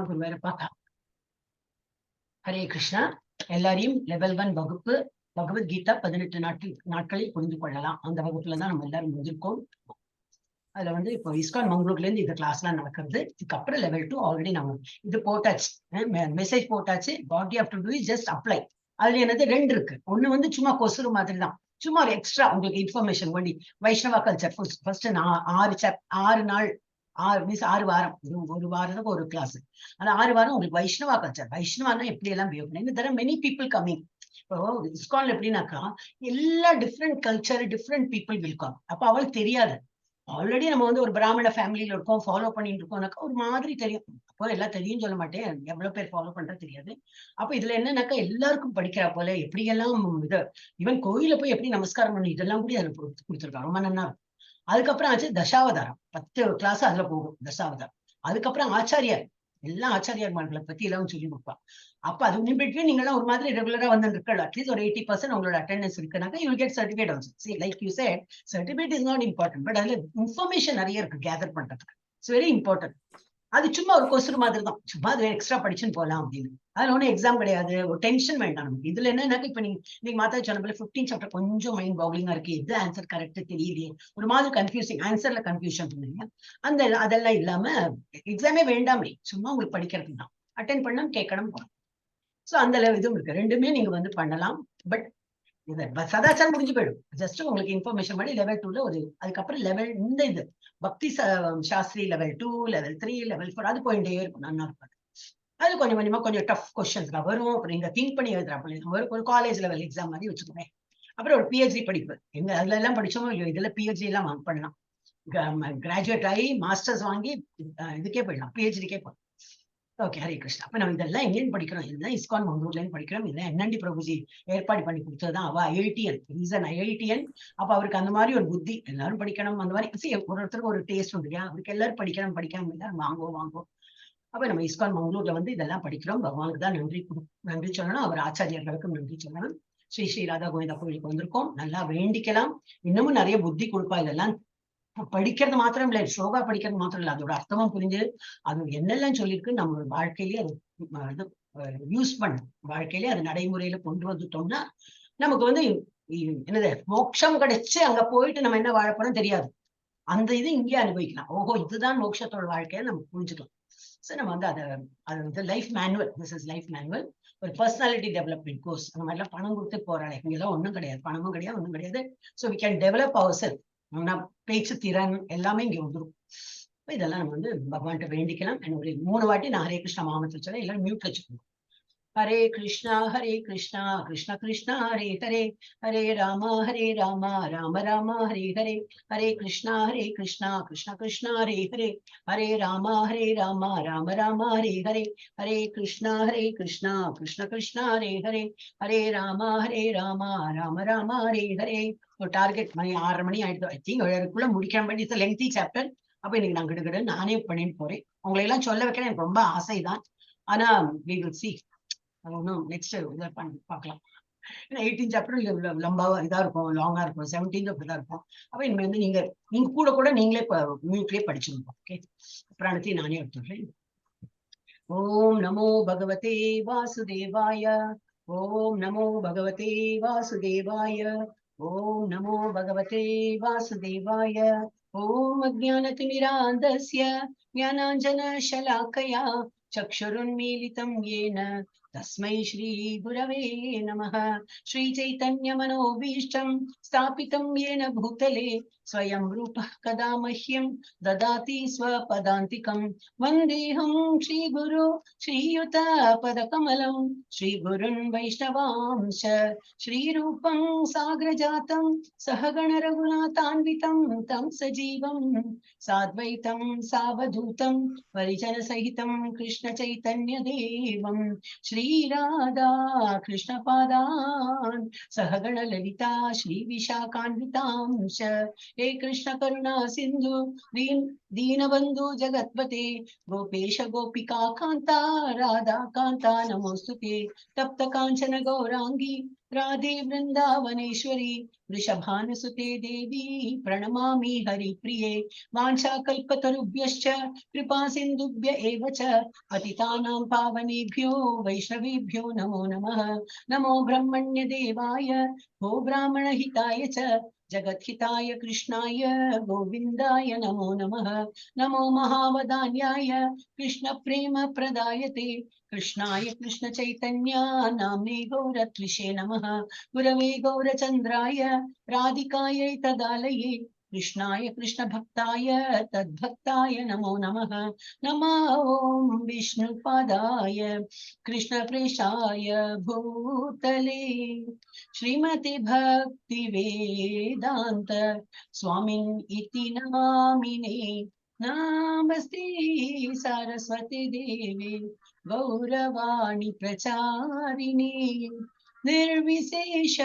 குருவேரப்பா. ஹரே கிருஷ்ணா. எல்லாரையும் லெவல் 1 வகுப்பு பகவத்கீதா 18 நாட்களில் புரிந்து கொள்ளலாம். அந்த வகுப்புல தான் நம்ம எல்லாரும் முடிஞ்சிருக்கோம். அதுல வந்து இப்போ இஸ்கான் மங்களூர்ல இருந்து இந்த கிளாஸ் எல்லாம் நடக்கிறது. இதுக்கப்புறம் லெவல் 2 ஆல்ரெடி நம்ம இது போட்டாச்சு, மெசேஜ் போட்டாச்சு. What you have to to is just apply. அதுல என்னது 2 இருக்கு. ஒண்ணு வந்து சும்மா கொசுறு மாதிரி தான், சும்மா ஒரு எக்ஸ்ட்ரா உங்களுக்கு இன்ஃபர்மேஷன் வேண்டி. வைஷ்ணவா கல்ச்சர் ஃபர்ஸ்ட் 6 நாள் 6 வாரம், ஒரு வாரத்துக்கு ஒரு கிளாஸ். அந்த 6 வாரம் உங்களுக்கு வைஷ்ணவா கல்ச்சர், வைஷ்ணவானா எப்படி எல்லாம் பிஹேவ் பண்ணி. There are many people coming. இப்போ இஸ்கான்ல எப்படின்னாக்கா எல்லா different culture, different people will come. அப்ப அவளுக்கு தெரியாது. ஆல்ரெடி நம்ம வந்து ஒரு பிராமண ஃபேமிலியில இருக்கோம், ஃபாலோ பண்ணிட்டு இருக்கோம்னாக்கா ஒரு மாதிரி தெரியும். அப்போ எல்லாம் தெரியும் சொல்ல மாட்டேன், எவ்வளவு பேர் ஃபாலோ பண்றது தெரியாது. அப்ப இதுல என்னன்னாக்கா எல்லாருக்கும் படிக்கிறா போல எப்படியெல்லாம் இது ஈவன் கோயில போய் எப்படி நமஸ்காரம் பண்ணி இதெல்லாம் கூட அதுல கொடுத்துருக்காங்க. ரொம்ப நல்லா இருக்கும். அதுக்கப்புறம் ஆச்சு தசாவதாரம், 10 கிளாஸ் அதுல போகும் தசாவதாரம். அதுக்கப்புறம் ஆச்சாரியார், எல்லா ஆச்சாரியார்மார்களை பத்தி எல்லாம் சொல்லி கொடுப்பா. அப்ப அது பிட்வீன் நீங்க எல்லாம் ஒரு மாதிரி ரெகுலரா வந்து இருக்கல, அட்லீஸ்ட் ஒரு 80% உங்களோட அட்டெண்டன்ஸ் இருக்குனாக்கா you get certificate also. See, like you said, certificate is not important, but அதுல இன்ஃபர்மேஷன் நிறைய இருக்கு கேதர் பண்றதுக்கு. It's very important. அது சும்மா ஒரு கொஸ்டின் மாதிரி தான், சும்மா அது எக்ஸ்ட்ரா படிச்சுன்னு போகலாம் அப்படின்னு. அதுல ஒன்றும் எக்ஸாம் கிடையாது, ஒரு டென்ஷன் வேண்டாம் நமக்கு. இதுல என்னன்னாக்க இப்ப நீங்க மாத்தாச்சு சொன்ன 15 சாப்டர் கொஞ்சம் மைண்ட் பவுலிங்கா இருக்கு, எது ஆன்சர் கரெக்ட் தெரியலையே, ஒரு மாதிரி கன்ஃபியூசிங், ஆன்சர்ல கன்ஃபியூஷன் பண்ணீங்க. அதெல்லாம் இல்லாம எக்ஸாமே வேண்டாமே, சும்மா உங்களுக்கு படிக்கிறது தான். அட்டென்ட் பண்ணணும், கேட்கணும், போகணும். சோ அந்த இதுவும் இருக்கு. ரெண்டுமே நீங்க வந்து பண்ணலாம். பட் சதாச்சாரம் முடிஞ்சு போயிடும். ஜஸ்ட் உங்களுக்கு இன்ஃபர்மேஷன் பண்ணி லெவல் 2ல ஒரு, அதுக்கப்புறம் லெவல் இந்த இது பக்தி சாஸ்திரி லெவல் 2, லெவல் 3, லெவல் 4 அது போயிட்டே இருக்கும். நல்லா இருக்கும். அது கொஞ்சம் கொஞ்சமா கொஞ்சம் டஃப் கொஸ்டின்ஸ் வரும். அப்புறம் நீங்க திங்க் பண்ணி எழுதுறாங்க. ஒரு காலேஜ் லெவல் எக்ஸாம் மாதிரி வச்சுக்கோங்க. அப்புறம் ஒரு பிஹெச்டி படிப்பு, எங்க அதுல எல்லாம் படிச்சோமோ இல்லையோ, இதுல பிஹெச்டி எல்லாம் பண்ணலாம். கிராஜுவேட் ஆகி மாஸ்டர்ஸ் வாங்கி இதுக்கே போயிடலாம், பிஹெச்டிக்கே போயிடலாம். ஓகே, ஹரே கிருஷ்ணா. அப்ப நம்ம இதெல்லாம் எங்கேயும் படிக்கிறோம், இதுதான் இஸ்கான் மங்களூர்ல படிக்கிறோம். இதெல்லாம் என்என்டி பிரபுஜி ஏற்பாடு பண்ணி கொடுத்ததுதான். அவ ஐஐடிஎன், ரீசன் ஐஐடிஎன். அப்ப அவருக்கு அந்த மாதிரி ஒரு புத்தி, எல்லாரும் படிக்கணும் அந்த மாதிரி. ஒருத்தருக்கு ஒரு டேஸ்ட் உண்டு இல்லையா, அவருக்கு எல்லாரும் படிக்கணும், படிக்காம எல்லாரும் வாங்குவோம். அப்ப நம்ம இஸ்கான் மங்களூர்ல வந்து இதெல்லாம் படிக்கிறோம். பகவானுக்கு தான் நன்றி சொல்லணும், அவர் ஆச்சாரியர்களுக்கும் நன்றி சொல்லணும். ஸ்ரீ ராதா கோவிந்தா கோவிலுக்கு வந்திருக்கோம், நல்லா வேண்டிக்கலாம். இன்னமும் நிறைய புத்தி கொடுப்பா. இதெல்லாம் படிக்கிறது மாத்திரம் இல்ல, ஸ்லோகா படிக்கிறது மாத்திரம் இல்ல, அதோட அர்த்தமும் புரிஞ்சு அது என்னெல்லாம் சொல்லியிருக்கு நம்ம வாழ்க்கையிலேயே அது யூஸ் பண்ண, வாழ்க்கையிலே அது நடைமுறையில கொண்டு வந்துட்டோம்னா நமக்கு வந்து என்னது மோட்சம் கிடைச்சு அங்க போயிட்டு நம்ம என்ன வாழ போறோம் தெரியாது. அந்த இது இங்கே அனுபவிக்கலாம். ஓஹோ, இதுதான் மோட்சத்தோட வாழ்க்கையை நம்ம புரிஞ்சுக்கலாம். சோ நம்ம வந்து அது வந்து life manual. This is life manual. ஒரு பர்சனாலிட்டி டெவலப்மெண்ட் கோர்ஸ். அந்த மாதிரிலாம் பணம் கொடுத்து போறாளே, இங்கெல்லாம் ஒண்ணும் கிடையாது, பணமும் கிடையாது, ஒண்ணும் கிடையாது. So we can develop our self. பேச்சு திறன் எல்லாமே இங்க வந்துடும். இதெல்லாம் நம்ம வந்து பகவான்கிட்ட வேண்டிக்கலாம். ஒரு 3 வாட்டி நான் ஹரே கிருஷ்ணா மாமத்தில் சொல்ல, எல்லாரும் மியூட் வச்சுக்கணும். ஹரே கிருஷ்ணா கிருஷ்ணா கிருஷ்ணா ஹரே ஹரே, ஹரே ராமா ராம ராம ஹரே ஹரே, ஹரே கிருஷ்ணா கிருஷ்ணா கிருஷ்ணா ஹரே ஹரே, ஹரே ராமா ராம ராம ஹரே ஹரே, ஹரே கிருஷ்ணா கிருஷ்ணா கிருஷ்ணா ஹரே ஹரே, ஹரே ராமா ராம ராம ஹரே ஹரே. ஒரு டார்கெட் மணி 6:30 மணி ஆயிடுது. ஐ திங்க் 7க்குள்ள முடிக்காம வேண்டிய லெங்தி சாப்டர். அப்ப இன்னைக்கு நான் கிடுகிடு நானே பண்ணிட்டு போறேன். உங்களை எல்லாம் சொல்ல வைக்க எனக்கு ரொம்ப ஆசைதான். ஆனா we will see. ஒன்னும் நெக்ஸ்ட் இதை பண்ணி பார்க்கலாம். 18 சாப்டர் லம்பாவா இதா இருக்கும், லாங்கா இருக்கும். 17 அப்படிதான் இருக்கும். அப்ப இனிமே வந்து நீங்க கூட நீங்களே மியூட்லயே படிச்சிருக்கோம். ஓகே, பிராணத்தையும் நானே எடுத்துடுறேன். ஓம் நமோ பகவதே வாசுதேவாய, ஓம் நமோ பகவதே வாசுதேவாய, ஓம் நமோ பகவதே வாசுதேவாய. ஓம் அஜ்ஞானதிமிராந்தஸ்ய ஞானாஞ்சன ஷலாக்கயா चक्षुरुन्मीलितं येन तस्मै श्री गुरवे नमः। श्री चैतन्य मनोभीष्टं स्थापितं येन भूतले स्वयं रूपः कदा मह्यं ददाति स्वपदान्तिकं। वन्देऽहं श्रीगुरु श्रीयुत पदकमलं, श्रीगुरुन् वैष्णवांश्च श्रीरूपं साग्रजातं सहगण रघुनाथान्वितं तं सजीवं साद्वैतं सावधूतं परिजन सहितं कृष्ण चैतन्य देवं श्री राधा कृष्ण पादान् सहगण ललिता श्री विशाखान्वितांश्च। हे कृष्ण करुणा सिंधु दीन दीनबन्धु जगत्पते गोपेश गोपिका कान्ता राधा कान्ता नमोस्तुते तप्त काञ्चन गौरांगी राधे वृन्दावनेश्वरी वृषभानुसुते देवी प्रणमामि हरिप्रिये वाञ्छाकल्पतरुभ्यश्च कृपा सिन्धुभ्य एव च पतितानां पावनेभ्यो वैष्णवेभ्यो नमो नमः। नमो ब्रह्मण्य देवाय भो ब्राह्मणहिताय च जगद्हिताय कृष्णाय गोविन्दाय नमो नमः। नमो महावदान्याय कृष्ण प्रेम प्रदायते कृष्णाय कृष्ण चैतन्य नाम्ने गौरत्विषे नमः। गुरवे गौरचन्द्राय राधिकायै तदालये कृष्णाय कृष्ण भक्ताय तद्भक्ताय नमो नमः। नमो ॐ विष्णुपादाय कृष्ण प्रेषाय भूतले श्रीमति भक्ति वेदांत स्वामिन् इति नामिने नमस्ते सरस्वती देवी गौरवाणी प्रचारिणे निर्विशेष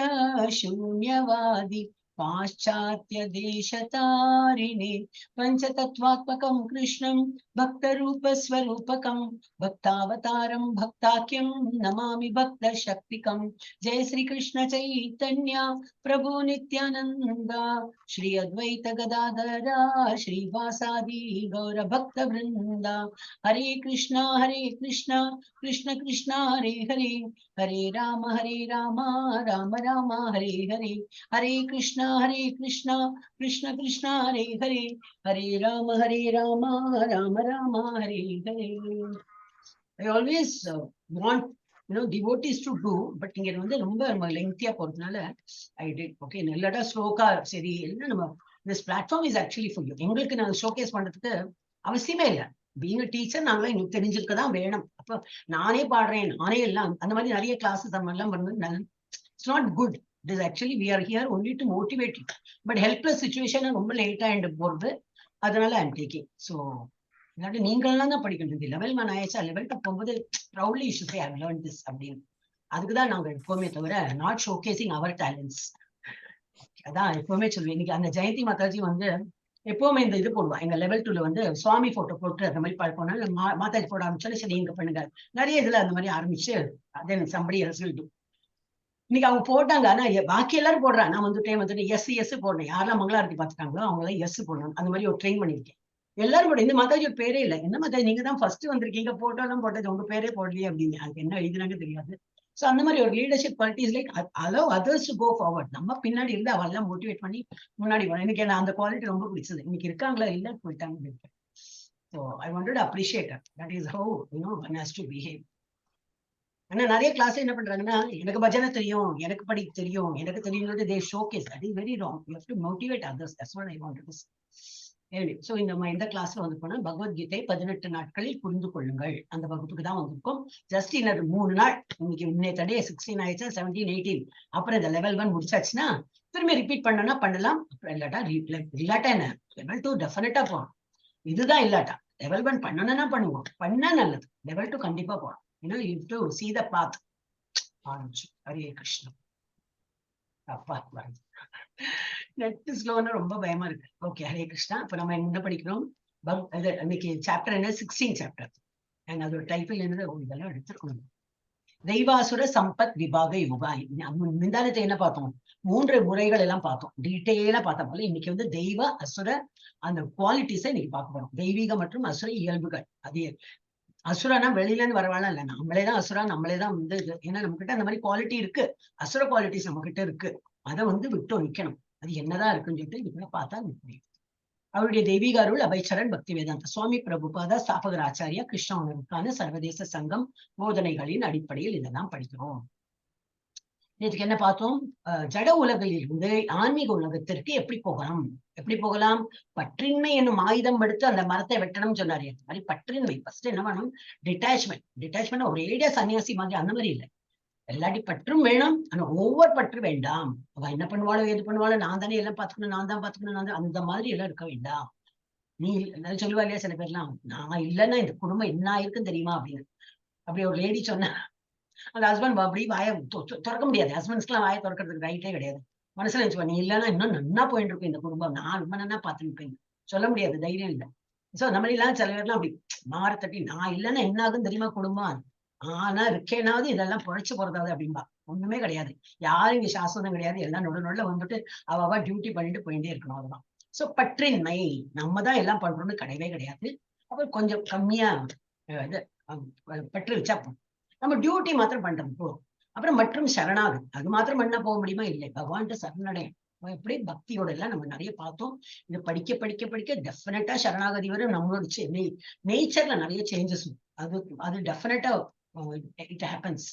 शून्यवादी पाश्चात्य देशतारिणे पंचतत्वात्मकं कृष्णं भक्तरूप स्वरूपकं भक्तावतारं भक्ताख्यं नमामि भक्त शक्तिकं। जय श्री कृष्ण चैतन्य प्रभु नित्यानंद श्री अद्वैत गदाधरा श्रीवासादि गौर भक्त वृंदा। हरे Krishna Krishna Krishna Hare Hare Hare Ram Ram Ram Hare Hare Hare Krishna Krishna Krishna Hare Hare Hare Ram Ram Ram Hare Hare. I always want devotees to do, but இங்க வந்து ரொம்ப லெங்தியா போறதுனால I did. Okay, நல்லடா ஸ்லோகா சரி என்ன நம்ம this platform is actually for you. எங்களுக்கு நான் ஷோகேஸ் பண்றதுக்கு அவசியமே இல்லை. பீங் டீச்சர் நாங்களே எங்களுக்கு தெரிஞ்சிருக்கதான் வேணும். அப்ப நானே பாடுறேன் நானே எல்லாம் அந்த மாதிரி நிறைய கிளாஸஸ் நம்ம எல்லாம் பண்ணது it's not good. It is actually we are here only to motivate you. But helpless situation ரொம்ப லேட்டா எண்டு போறது, அதனால ஐ எம் டேக்கிங். ஸோ இல்லாட்டி நீங்கள்லாம் தான் படிக்கணும். லெவல் மேன் ஆயிடுச்சா லெவல் போகும்போது proudly you should say I have learnt this அப்படின்னு. அதுக்குதான் நாங்க எப்பவுமே தவிர நாட் ஷோகேசிங் அவர் டேலண்ட்ஸ். அதான் எப்பவுமே சொல்லுவேன். இன்னைக்கு அந்த ஜெயந்தி மாதாஜி வந்து எப்பவுமே இந்த இது போடுவா. எங்க லெவல் 2ல வந்து சுவாமி போட்டோ போட்டு அந்த மாதிரி பழக்கம் மாதாஜி போட ஆரம்பிச்சாலும் சரி நீங்க பண்ணுங்க. நிறைய இதுல அந்த மாதிரி ஆரம்பிச்சு தென் சம்படி எல்ஸ் வில் டு. இன்னைக்கு அவங்க போட்டாங்க. ஆனா பாக்கி எல்லாரும் போடுறா. நான் வந்துட்டு எஸ் போடுறேன். யாரெல்லாம் மங்களாரத்தி பார்த்துட்டாங்களோ அவங்க எல்லாம் எஸ் போடணும். அந்த மாதிரி ஒரு ட்ரெயின் பண்ணிருக்கேன். எல்லாரும் போட. இந்த மாதாஜி ஒரு பேரே இல்லை. என்ன மாதாஜி நீங்க தான் ஃபர்ஸ்ட் வந்திருக்கீங்க, போட்டோ எல்லாம் போட்டது உங்க பேரே போடலையே அப்படின்னு. அதுக்கு என்ன எழுதுனாங்க தெரியாது. சோ அந்த மாதிரி ஒரு leadership qualities like allow others to go forward. நம்ம பின்னாடி இருந்து அவெல்லாம் மோட்டிவேட் பண்ணி முன்னாடி போனோம். எனக்கு அந்த குவாலிட்டி ரொம்ப பிடிச்சது. இன்னைக்கு இருக்காங்களா இல்ல போயிட்டாங்க. So I wanted to appreciate that is how one has to behave. ஆனா நிறைய கிளாஸ் என்ன பண்றாங்கன்னா எனக்கு பஜனை தெரியும், எனக்கு படிக்க தெரியும், எனக்கு தெரியுங்கிறது the showcase. That is very wrong. You have to motivate others. That's what I wanted to say. So இந்த கிளாஸ்ல வந்து போனா பகவத்கீதை 18 நாட்களில் புரிந்து கொள்ளுங்கள் அந்த வகுப்புக்கு தான் வந்திருக்கோம். ஜஸ்ட் இன்னொரு 3 நாள். இன்னைக்கு இன்னைய 16 ஆயிடுச்சா, 17, 18 அப்புறம் இந்த லெவல் 1 முடிச்சாச்சுன்னா திரும்பி ரிப்பீட் பண்ணனா பண்ணலாம். அப்புறம் இல்லாட்டா என்ன லெவல் 2 டெஃபினட்டா போகணும். இதுதான் இல்லாட்டா லெவல் 1 பண்ணணும்னா பண்ணுவோம். பண்ணா நல்லது. லெவல் 2 கண்டிப்பா போகணும். you have to see the path. Hare Krishna. அப்பா நெட் ஸ்லோன்னா ரொம்ப பயமா இருக்கு. ஓகே, ஹரே கிருஷ்ணா. இப்ப நம்ம என்ன படிக்கிறோம்? இன்னைக்கு சாப்டர் என்ன? 16 சாப்டர். அண்ட் அதோட டைட்டில் என்னது? இதெல்லாம் எடுத்துக்கணும். தெய்வாசுர சம்பத் விபாக யோகா. முந்தானத்தை என்ன பார்த்தோம்? 3 முறைகள் எல்லாம் பார்த்தோம். டீட்டெயிலா பார்த்த போல இன்னைக்கு வந்து தெய்வ அசுர அந்த குவாலிட்டிஸை இன்னைக்கு பார்க்க போறோம். தெய்வீக மற்றும் அசுர இயல்புகள். அது அசுரனா வெளியில இருந்து வரவாழ இல்ல, நம்மளேதான் அசுரா, நம்மளேதான் வந்து இது. ஏன்னா நம்ம கிட்ட அந்த மாதிரி குவாலிட்டி இருக்கு. அசுர குவாலிட்டிஸ் நம்ம கிட்ட இருக்கு. அதை வந்து விட்டு நிக்கணும். அது என்னதான் இருக்குன்னு சொல்லிட்டு இதுக்குள்ள பார்த்தா முடியும். அவருடைய தெய்வீக அருள் அபைச்சரன் பக்தி வேதாந்த சுவாமி பிரபுபாதா ஸ்தாபகர் ஆச்சாரியா கிருஷ்ண உணர்வுக்கான சர்வதேச சங்கம் போதனைகளின் அடிப்படையில் இதெல்லாம் படிக்கிறோம். இதுக்கு என்ன பார்த்தோம்? ஜட உலகில் இருந்து ஆன்மீக உலகத்திற்கு எப்படி போகலாம்? பற்றின்மை என்னும் ஆயுதம் எடுத்து அந்த மரத்தை வெட்டணும்னு சொன்னாரு. அந்த மாதிரி பற்றின்மை ஃபர்ஸ்ட் என்ன பண்ணணும்? டிட்டாச்மெண்ட் ஒரு ஏடியா சன்னியாசி மாதிரி அந்த மாதிரி இல்லை. எல்லாட்டி பற்றும் வேணும். ஆனா ஒவ்வொரு பற்று வேண்டாம். அவ என்ன பண்ணுவாளோ எது பண்ணுவாளோ நான் தானே எல்லாம் பாத்துக்கணும், நான் தான் பாத்துக்கணும், அந்த மாதிரி எல்லாம் இருக்க வேண்டாம். நீ சொல்லுவா இல்லையா சில பேர்லாம், நான் இல்லைன்னா இந்த குடும்பம் என்ன ஆயிருக்குன்னு தெரியுமா அப்படின்னு. அப்படி ஒரு லேடி சொன்னா அந்த ஹஸ்பண்ட் அப்படி வாய திறக்க முடியாது. ஹஸ்பண்ட்ஸ்க்கு எல்லாம் வாயை திறக்கிறதுக்கு ரைட்டே கிடையாது. மனசுல நினைச்சுவா, நீ இல்லைன்னா இன்னும் நன்னா போயிட்டு இருக்கும் இந்த குடும்பம், நான் ரொம்ப நன்னா பாத்துன்னு சொல்ல முடியாது, தைரியம் இல்லை. சோ நம்ம எல்லாம் சில பேர்லாம் அப்படி மாறத்தட்டி நான் இல்லைன்னா என்ன ஆகுன்னு தெரியுமா குடும்பம், ஆனா இருக்கேனாவது இதெல்லாம் பொழைச்சு போறதாவது அப்படின்பா. ஒண்ணுமே கிடையாது. யாரும் இங்க சாஸ்வதம் கிடையாது. எல்லாம் நொட வந்துட்டு அவ டியூட்டி பண்ணிட்டு போயிட்டே இருக்கணும், அதுதான். சோ பற்றின்மை, நம்ம தான் எல்லாம் பண்றோம்னு கிடையவே கிடையாது. அப்புறம் கொஞ்சம் கம்மியா இது பற்று வச்சா நம்ம டியூட்டி மாத்திரம் பண்றோம் போதும். அப்புறம் மற்றும் சரணாகு, அது மாத்திரம் பண்ணா போக முடியுமா? இல்லை, பகவான்கிட்ட சரணடையும். எப்படி பக்தியோட எல்லாம் நம்ம நிறைய பார்த்தோம். இது படிக்க படிக்க படிக்க டெஃபினட்டா சரணாகதி வரும். நம்மளோட நேச்சர்ல நிறைய சேஞ்சஸ், அது அது டெஃபினட்டா இட் ஹேப்பன்ஸ்.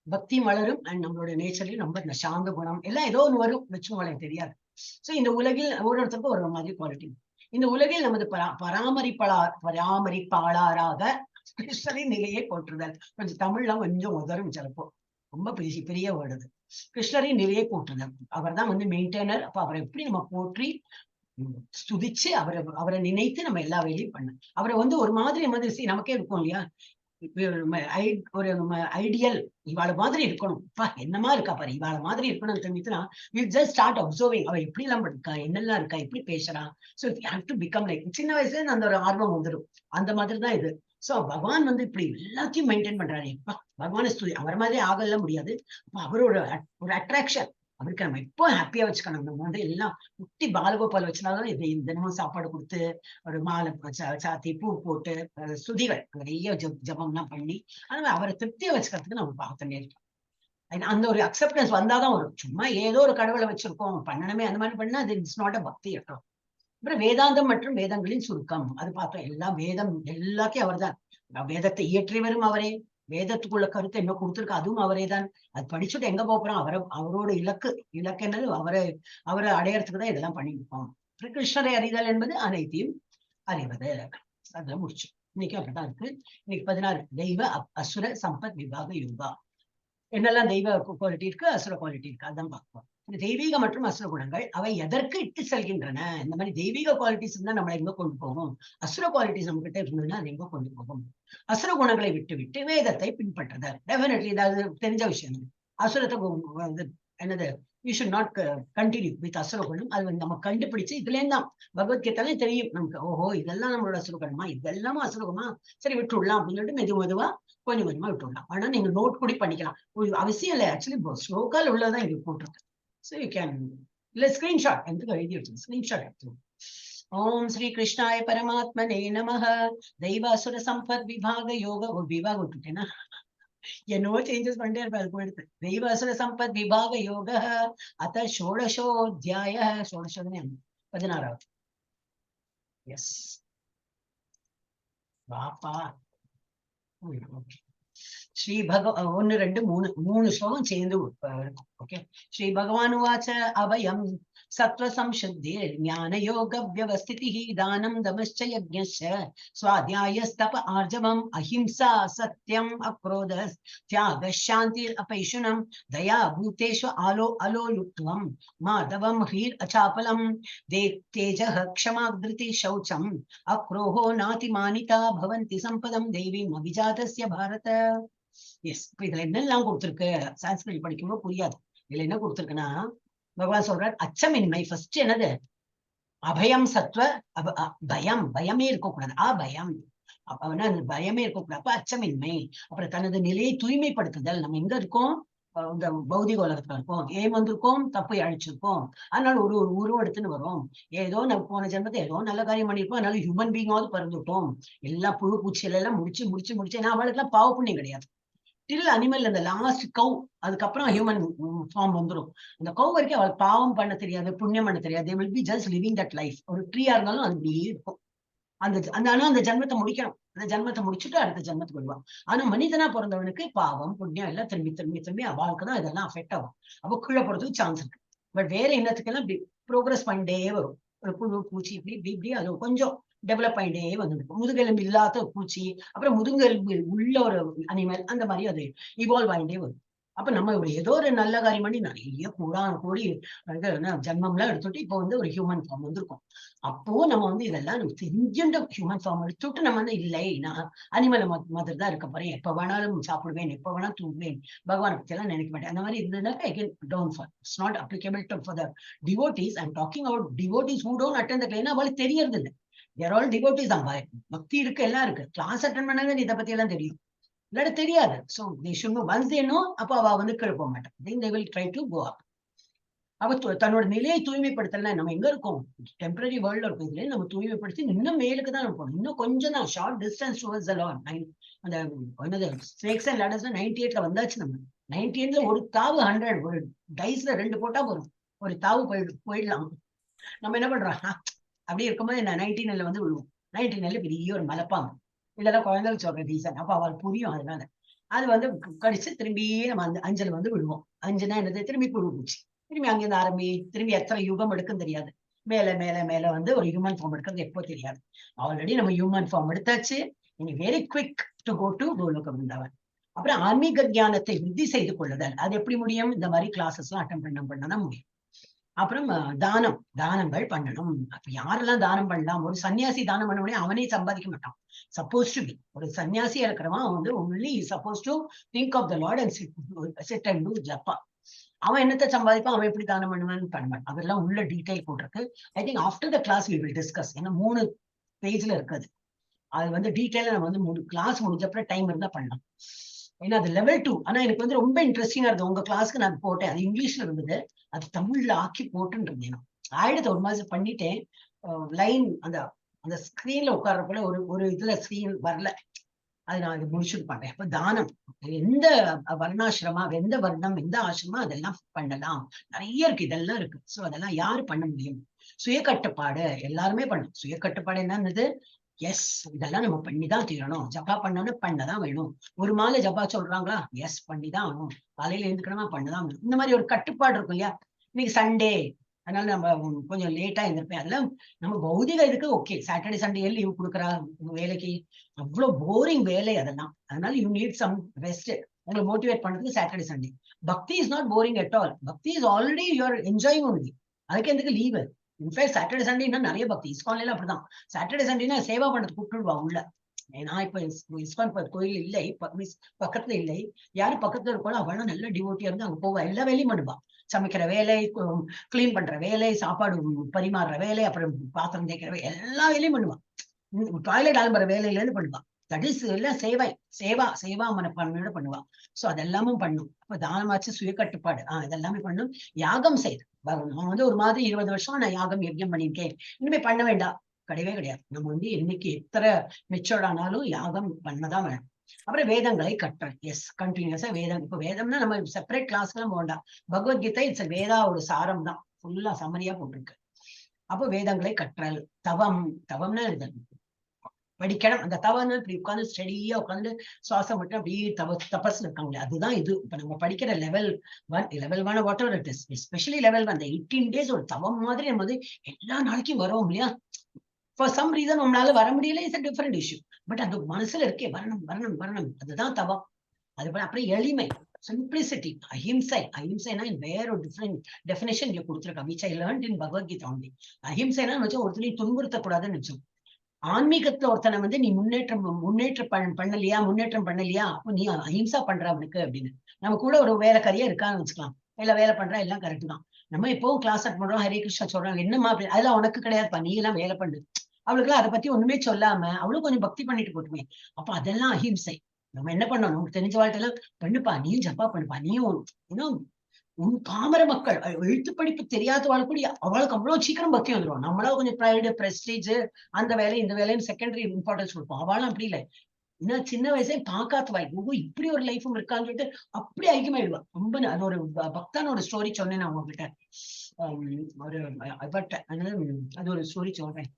பக்தி மலரும் அண்ட் நம்மளோட நேச்சர்லயும் ரொம்ப சாந்த குணம் எல்லாம் ஏதோ ஒன்று வரும், வச்சுக்கோங்களேன், தெரியாது. சோ இந்த உலகில் ஒவ்வொருத்தருக்கும் ஒரு மாதிரி குவாலிட்டி. இந்த உலகில் நமது பராமரிப்பாளராக கிருஷ்ணரின் நிலையை போற்றுதல். கொஞ்சம் தமிழ்லாம் கொஞ்சம் உதரும் சிலப்போ, ரொம்ப பெரிய வேர்டு. கிருஷ்ணரின் நிலையை போற்றுதல், அவர் தான் மெயின்டைனர். அப்ப அவரை எப்படி நம்ம போற்றி ஸ்துதிச்சு அவரை நினைத்து நம்ம எல்லா வேலையும் பண்ண, அவரை ஒரு மாதிரி நமக்கே இருக்கும் இல்லையா, ஒரு ஐடியல் இவாள மாதிரி இருக்கணும், என்னமா இருக்கா பாரு, இவாள மாதிரி இருக்கணும்னு தெரிஞ்சுன்னா வி ஜஸ்ட் ஸ்டார்ட் அப்சர்விங் அவ எப்படி எல்லாம் இருக்கா, என்னெல்லாம் இருக்கா, எப்படி பேசுறா. So you have to become like, சின்ன வயசுல இருந்து அந்த ஒரு ஆர்வம் வந்துடும். அந்த மாதிரி தான் இது. சோ பகவான் இப்படி எல்லாத்தையும் மெயின்டைன் பண்றாரு. பகவான ஸ்துதி, அவர் மாதிரி ஆகலாம் முடியாது. அவரோட ஒரு அட்ராக்ஷன், அவருக்கு நம்ம எப்போ ஹாப்பியா வச்சுக்கணும். நம்ம எல்லாம் குட்டி பாலகோபால் வச்சுனாலும் இது தினமும் சாப்பாடு கொடுத்து ஒரு மாலை சாத்தி பூ போட்டு ஸ்துதிகள் நிறைய ஜபம்லாம் பண்ணி அதனால அவரை திருப்தியா வச்சுக்கிறதுக்கு நம்ம பார்த்துட்டே இருக்கோம். அந்த ஒரு அக்செப்டன்ஸ் வந்தாதான் வரும். சும்மா ஏதோ ஒரு கடவுளை வச்சிருக்கோம் பண்ணணுமே அந்த மாதிரி பண்ணா அது இட்ஸ் நாட் அ பக்தி இருக்கும். அப்புறம் வேதாந்தம் மற்றும் வேதங்களின் சுருக்கம் அது பார்த்தோம். எல்லாம் வேதம் எல்லாத்தையும் அவர் தான், வேதத்தை இயற்றியவரும் அவரே, வேதத்துக்குள்ள கருத்தை என்ன கொடுத்திருக்க அதுவும் அவரே தான். அது படிச்சுட்டு எங்க போறோம், அவரோட இலக்கு என்னது, அவரை அடையறதுக்கு தான் இதெல்லாம் பண்ணிருப்போம். கிருஷ்ணரை அறிதல் என்பது அனைத்தையும் அறிவது. அதுல முடிச்சு இன்னைக்கு அப்படிதான் இருக்கு. இன்னைக்கு 16 தெய்வ அசுர சம்பத் விபாக யோகா. என்னெல்லாம் தெய்வ குவாலிட்டி இருக்கு, அசுர குவாலிட்டி இருக்கு, அதான் பார்ப்போம். தெய்வீக மற்றும் அசுர குணங்கள் அவை எதற்கு இட்டு செல்கின்றன. இந்த மாதிரி தெய்வீக குவாலிட்டிஸ் இருந்தா நம்மளை எங்க கொண்டு போகும், அசுர குவாலிட்டிஸ் நம்ம கிட்ட இருந்ததுன்னா அது எங்க கொண்டு போகும். அசுர குணங்களை விட்டு வேதத்தை பின்பற்றுதல் டெஃபினெட்லி ஏதாவது தெரிஞ்ச விஷயம். அசுரத்தை என்னது, you should not continue with அசுர குணம். அது நம்ம கண்டுபிடிச்சு இதுல தான் பகவத்கீதாலே தெரியும் நமக்கு, ஓஹோ இதெல்லாம் நம்மளோட அசுரகுணமா, இதெல்லாமா அசுரகுமா, சரி விட்டுடலாம் அப்படின்னு சொல்லிட்டு மெதுவா கொஞ்சம் கொஞ்சமா விட்டுடலாம். ஆனா நீங்க நோட் கூட பண்ணிக்கலாம், அவசியம் இல்லை. ஆக்சுவலி ஸ்லோகால் உள்ளதான் இங்க போட்டிருக்கு. So you can, இல்ல ஸ்கிரீன்ஷாட் எனக்கு எழுதி வச்சு ஸ்கிரீன்ஷாட் எடுத்து. ஓம் ஸ்ரீ கிருஷ்ணாய பரமாத்மனே நமஹ. தெய்வாசுர சம்பத் விபாக யோக, ஒரு விபாக விட்டுட்டேன்னா என்னவோ சேஞ்சஸ் பண்ணிட்டே இருப்பேன், அது போயிடுது. தெய்வாசுர சம்பத் விபாக யோக அத்த ஷோடசோத்யாய, ஷோடசோதனை 16வது. எஸ் வாப்பா. ஸ்ரீ ஒன்னு ரெண்டு மூணு ஸ்லோகம் சேர்ந்து ஓகே. ஸ்ரீ பகவான் உவாச்ச அபயம் சத்வ சம்சுத்தி ஞான யோக வியவஸ்திதி தானம் தமச்ச யஜ்ஞஸ்ய ஸ்வாத்யாயஸ்தப ஆர்ஜவம் அஹிம்சா சத்யம் அக்ரோத தியாக சாந்திர் அபைஷுனம் தயா பூதேஷு அலோலுப்த்வம் மாதவம் ஹீர் அச்சாபலம் தேஜः க்ஷமா திருதி சௌச்சம் அக்ரோஹோ நாதிமானிதா பவந்தி சம்பதம் தெய்வீம் அபிஜாதஸ்ய பாரத. எஸ், இப்ப இதுல என்னெல்லாம் கொடுத்திருக்கு, சான்ஸ்கிரிட் படிக்கும்போது புரியாது. இதுல என்ன கொடுத்திருக்குன்னா பகவான் சொல்றார் அச்சமின்மை. ஃபர்ஸ்ட் என்னது, அபயம் சத்வ பயமே இருக்கக்கூடாது, அபயம். அப்ப பயமே இருக்கக்கூடாது, அப்ப அச்சமின்மை. அப்புறம் தனது நிலையை தூய்மைப்படுத்துதல். நம்ம எங்க இருக்கோம், இந்த பௌதிக உலகத்துல இருக்கோம், வந்திருக்கோம், தப்பை அழிச்சிருக்கோம். அதனால ஒரு உருவம் எடுத்துன்னு வரும். ஏதோ நம்ம போன ஜென்மத்தை ஏதோ நல்ல காரியம் பண்ணிருப்போம், அதனால ஹியூமன் பீங்காவது பிறந்துட்டோம். எல்லா புழு பூச்சியில எல்லாம் முடிச்சு ஏன்னா அவளுக்கு எல்லாம் பாவ புண்ணியம் கிடையாது. டில் அனிமல் அந்த லாஸ்ட் கவ், அதுக்கப்புறம் ஹியூமன் ஃபார்ம் வந்துடும். அந்த கவ் வரைக்கும் அவளுக்கு பாவம் பண்ண தெரியாது, புண்ணியம் பண்ண தெரியாது. They will be just living that life. ஒரு ட்ரீயா இருந்தாலும் அது இப்படியே இருக்கும். ஆனா அந்த ஜென்மத்தை முடிக்கணும். அந்த ஜென்மத்தை முடிச்சுட்டு அடுத்த ஜென்மத்துக்கு வருவான். ஆனா மனிதனா பிறந்தவனுக்கு பாவம் புண்ணியம் எல்லாம் திரும்பி அவளுக்கு தான் இதெல்லாம் அஃபெக்ட் ஆகும். அவ கீழே போறதுக்கு சான்ஸ் இருக்கு. பட் வேற எண்ணத்துக்கெல்லாம் இப்படி ப்ரோக்ரஸ் பண்ணிட்டே வரும். ஒரு புழு பூச்சி இப்படி அது கொஞ்சம் டெவலப் ஆயிட்டே வந்துருக்கு. முதுகெலும்பு இல்லாத பூச்சி, அப்புறம் முதுகெலும்பு உள்ள ஒரு அனிமல், அந்த மாதிரி அது இவால்வ் ஆகிட்டே வரும். அப்ப நம்ம ஏதோ ஒரு நல்ல காரியம் பண்ணி நிறைய கோடி ஜென்மம்லாம் எடுத்துட்டு இப்போ ஒரு ஹியூமன் ஃபார்ம் வந்திருக்கும். அப்போ நம்ம இதெல்லாம் நம்ம தெரிஞ்சுட்ட ஹியூமன் ஃபார்ம் எடுத்துட்டு நம்ம இல்லை, நான் அனிமல் மாதிரி தான் இருக்க போறேன், எப்ப வேணாலும் சாப்பிடுவேன், எப்ப வேணாலும் தூங்குவேன், பகவானை பத்தி எல்லாம் நினைக்க மாட்டேன், அந்த மாதிரி இருந்ததுனாக்கா again downfall. It's not applicable for the devotees. I'm talking about devotees who don't attend the class. அவளுக்கு தெரியறது இல்லை. தேர் ஆல் டிவோட்டிஸ் தான். பக்தி இருக்கு, எல்லாம் இருக்கு. கிளாஸ் அட்டன் பண்ணாங்க இதை பத்தி எல்லாம் தெரியும், இல்லாட்டி தெரியாது. So they should know. Once they know, அப்போ அவ வந்து கீழே போக மாட்டான். Then they will try to go up. அவ தன்னோட நிலையை தூய்மைப்படுத்தலாம். நம்ம எங்க இருக்கோம்? டெம்பரரி வேர்ல்ட்ல இருக்கும். இதுல நம்ம தூய்மைப்படுத்தி இன்னும் மேலுக்கு தான் போகணும். இன்னும் கொஞ்சம் தான், short distance towards the Lord. அந்த என்னது ஸ்னேக்ஸ் அண்ட் லேடர்ஸ்ல 98ல வந்தாச்சு. நம்ம 98ல ஒரு தாவு 100, ஒரு டைஸ்ல 2 போட்டா போதும், ஒரு தாவு போயிடலாம். நம்ம என்ன பண்றோம்? அப்படி இருக்கும்போது என்ன 19ல வந்து விழுவோம். 19ல பெரிய ஒரு மலைப்பாங்க. இதெல்லாம் குழந்தைகள் சொல்ற ரீசன். அப்ப அவளுக்கு புரியும். அதனால அது வந்து கடிச்சு திரும்பி நம்ம அந்த 5ல வந்து விழுவோம். 5னா என்னது? திரும்பி புழு பூச்சி. திரும்பி அங்கிருந்து ஆரம்பி, திரும்பி எத்தனை யுகம் எடுக்கும் தெரியாது. மேல மேல மேல வந்து ஒரு ஹியூமன் ஃபார்ம் எடுக்கிறது எப்போ தெரியாது. ஆல்ரெடி நம்ம ஹியூமன் ஃபார்ம் எடுத்தாச்சு. இனி very quick to go to Goloka Vrindavan. அப்புறம் ஆன்மீக ஞானத்தை விருத்தி செய்து கொள்ளுதல். அது எப்படி முடியும்? இந்த மாதிரி கிளாஸஸ் எல்லாம் அட்டன் பண்ணதான் முடியும். அப்புறம் தானங்கள் பண்ணணும். அப்ப யாரெல்லாம் தானம் பண்ணலாம்? ஒரு சன்னியாசி தானம் பண்ண முடியும், அவனே சம்பாதிக்க மாட்டான். சப்போஸ் டு பி ஒரு சன்னியாசியா இருக்கிறவன் வந்து only suppose to think of the lord and sit and do japa. அவன் என்னத்தை சம்பாதிப்பான்? அவன் எப்படி தானம் பண்ணுவான்னு பண்ணுவான். அதெல்லாம் உள்ள டீடைல் போட்டிருக்கு. I think after the class we will discuss. ஏன்னா 3 பேஜ்ல இருக்குது. அது வந்து டீடைலா நம்ம வந்து கிளாஸ் முடிஞ்சப்பறம் டைம் இருந்தா பண்ணலாம். ஏன்னா அது லெவல் 2. ஆனா எனக்கு வந்து ரொம்ப இன்ட்ரெஸ்டிங்கா இருக்கு. உங்க கிளாஸ்க்கு நான் போட்டேன், அது இங்கிலீஷ்ல இருந்தது, அது தமிழ்ல ஆக்கி போட்டுன்னு இருந்தேன். ஆயிடுது ஒரு மாசம் பண்ணிட்டேன். லைன் அந்த அந்த ஸ்கிரீன்ல உட்கார்றப்பல ஒரு இதுல ஸ்கிரீன் வரல. அது நான் இது முடிச்சுட்டு பண்றேன். அப்ப தானம் எந்த வர்ணாசிரமா, எந்த வர்ணம், எந்த ஆசிரமா, அதெல்லாம் பண்ணலாம். நிறைய இருக்கு, இதெல்லாம் இருக்கு. சோ அதெல்லாம் யாரு பண்ண முடியும்? சுய கட்டுப்பாடு எல்லாருமே பண்ணணும். சுய கட்டுப்பாடு என்னது? எஸ், இதெல்லாம் நம்ம பண்ணிதான் தீரணும். ஜபா பண்ணணும், பண்ணதான் வேணும். ஒரு மாலை ஜபா சொல்றாங்களா? எஸ், பண்ணிதான் ஆகணும். காலையில எழுந்துக்கணுமா? பண்ணதான் வேணும். இந்த மாதிரி ஒரு கட்டுப்பாடு இருக்கும் இல்லையா? இன்னைக்கு சண்டே, அதனால நம்ம கொஞ்சம் லேட்டா எழுந்திருப்பேன். அதெல்லாம் நம்ம பௌதிக இதுக்கு ஓகே. சாட்டர்டே சண்டே லீவ் கொடுக்குறா வேலைக்கு, அவ்வளவு போரிங் வேலை அதெல்லாம். அதனால யூ நீட் சம் ரெஸ்ட். உங்களை மோட்டிவேட் பண்றதுக்கு Saturday Sunday. Bhakti is not boring at all. Bhakti is already you are enjoying only. அதுக்கு எதுக்கு லீவ்? இன்ஃபேக்ட் சாட்டர்டே சண்டேனா நிறைய பக்தி இஸ்கான்ல அப்படிதான். சாட்டர்டே சண்டேனா சேவா பண்ணது கூப்பிட்டுடுவா உள்ள. நான் இப்ப இஸ்கான் கோயில் இல்லை, பக்கத்துல இல்லை. யாரு பக்கத்துல இருக்கோ அவளும் நல்ல டிவோட்டியா இருந்து அங்க போவா. எல்லா வேலையும் பண்ணுவா. சமைக்கிற வேலை, கிளீன் பண்ற வேலை, சாப்பாடு பரிமாறுற வேலை, அப்புறம் பாத்திரம் தேய்க்கிற வேலை, எல்லா வேலையும் பண்ணுவா. டாய்லெட் ஆரம்பர வேலையில இருந்து பண்ணுவா. தட் இஸ் எல்லாம் சேவா மனப்பான்மையோட பண்ணுவா. சோ அதெல்லாமும் பண்ணும். அப்ப தானமாச்சு, சுய கட்டுப்பாடு, இதெல்லாமே பண்ணும். யாகம் செய்து நான் வந்து ஒரு மாதிரி 20 வருஷம் நான் யஜ்யம் பண்ணியிருக்கேன், இனிமே பண்ண வேண்டாம். கிடையவே கிடையாது. நம்ம வந்து இன்னைக்கு எத்தனை மெச்சோர்ட் ஆனாலும் யாகம் பண்ணதான் வேணும். அப்புறம் வேதங்களை கற்றல். எஸ், கண்டினியூஸா வேதம். இப்ப வேதம்னா நம்ம செப்பரேட் கிளாஸ் எல்லாம் வேண்டாம். பகவத்கீதை இட்ஸ் வேதா ஒரு சாரம் தான், ஃபுல்லா சம்மரியா போட்டிருக்கு. அப்போ வேதங்களை கற்றல். தவம்னா படிக்கணும். அந்த தவறு இப்படி உட்காந்து ஸ்டடியா உட்காந்து சுவாசம் மட்டும் அப்படியே தபஸ்ல இருக்காங்களே, அதுதான் இது. இப்ப நம்ம படிக்கிற level 1 what ever it is, especially level 1 அந்த 18 days ஒரு தவம் மாதிரி நம்ம வந்து எல்லா நாளைக்கும் வரோம் இல்லையா? ஃபார் சம் ரீசன் நம்மளால வர முடியல, it's a different issue. But அந்த மனசுல இருக்கே, வரணும், அதுதான் தவம். அது அப்புறம் எளிமை, சிம்பிளிசிட்டி, அஹிம்சைனா வேற ஒரு டிஃபரெண்ட் டெஃபினேஷன் இங்க கொடுத்துருக்கா. Which I learnt in Bhagavadgita only. அஹிம்சைனா வச்சா ஒருத்தரையும் துன்புறுத்தக்கூடாதுன்னு நினைச்சோம். ஆன்மீகத்துல ஒருத்தனை வந்து நீ முன்னேற்றம் பண்ணலையா, அப்போ நீ அஹிம்சா பண்ற அவனுக்கு அப்படின்னு. நம்ம கூட ஒரு வேலைக்காரியா இருக்கான்னு வச்சுக்கலாம், இல்ல வேலை பண்றா, எல்லாம் கரெக்ட் தான். நம்ம எப்பவும் கிளாஸ் அட் பண்றோம், ஹரே கிருஷ்ணா சொல்றோம், என்னமா அதெல்லாம் உனக்கு கிடையாதுப்பா, நீ எல்லாம் வேலை பண்ணு. அவளுக்குலாம் அதை பத்தி ஒண்ணுமே சொல்லாம அவளும் கொஞ்சம் பக்தி பண்ணிட்டு போட்டுமே. அப்ப அதெல்லாம் அஹிம்சை. நம்ம என்ன பண்ணணும்? நமக்கு தெரிஞ்ச வாழ்க்கையெல்லாம் பண்ணுப்பா, நீயும் ஜப்பா பண்ணுப்பா, நீயும் இன்னும் உன் பாமர மக்கள், எழுத்து படிப்பு தெரியாத வாழ் கூட அவளுக்கு அவ்வளவு சீக்கிரம் பக்தி வந்துடும். நம்மளா கொஞ்சம் ப்ரைடு, பிரஸ்டீஜ், அந்த வேலை இந்த வேலைன்னு செகண்டரி இம்பார்ட்டன்ஸ் கொடுப்போம். அவளும் அப்படி இல்லை. இன்னும் சின்ன வயசே பார்க்காத வாய், இப்படி ஒரு லைஃபும் இருக்கான்னு சொல்லிட்டு அப்படி ஐக்கியமாயிடுவா. ரொம்ப அது ஒரு பக்தான ஒரு ஸ்டோரி சொன்னேன் நான் உங்ககிட்ட. ஒரு அது ஒரு ஸ்டோரி சொல்றேன்.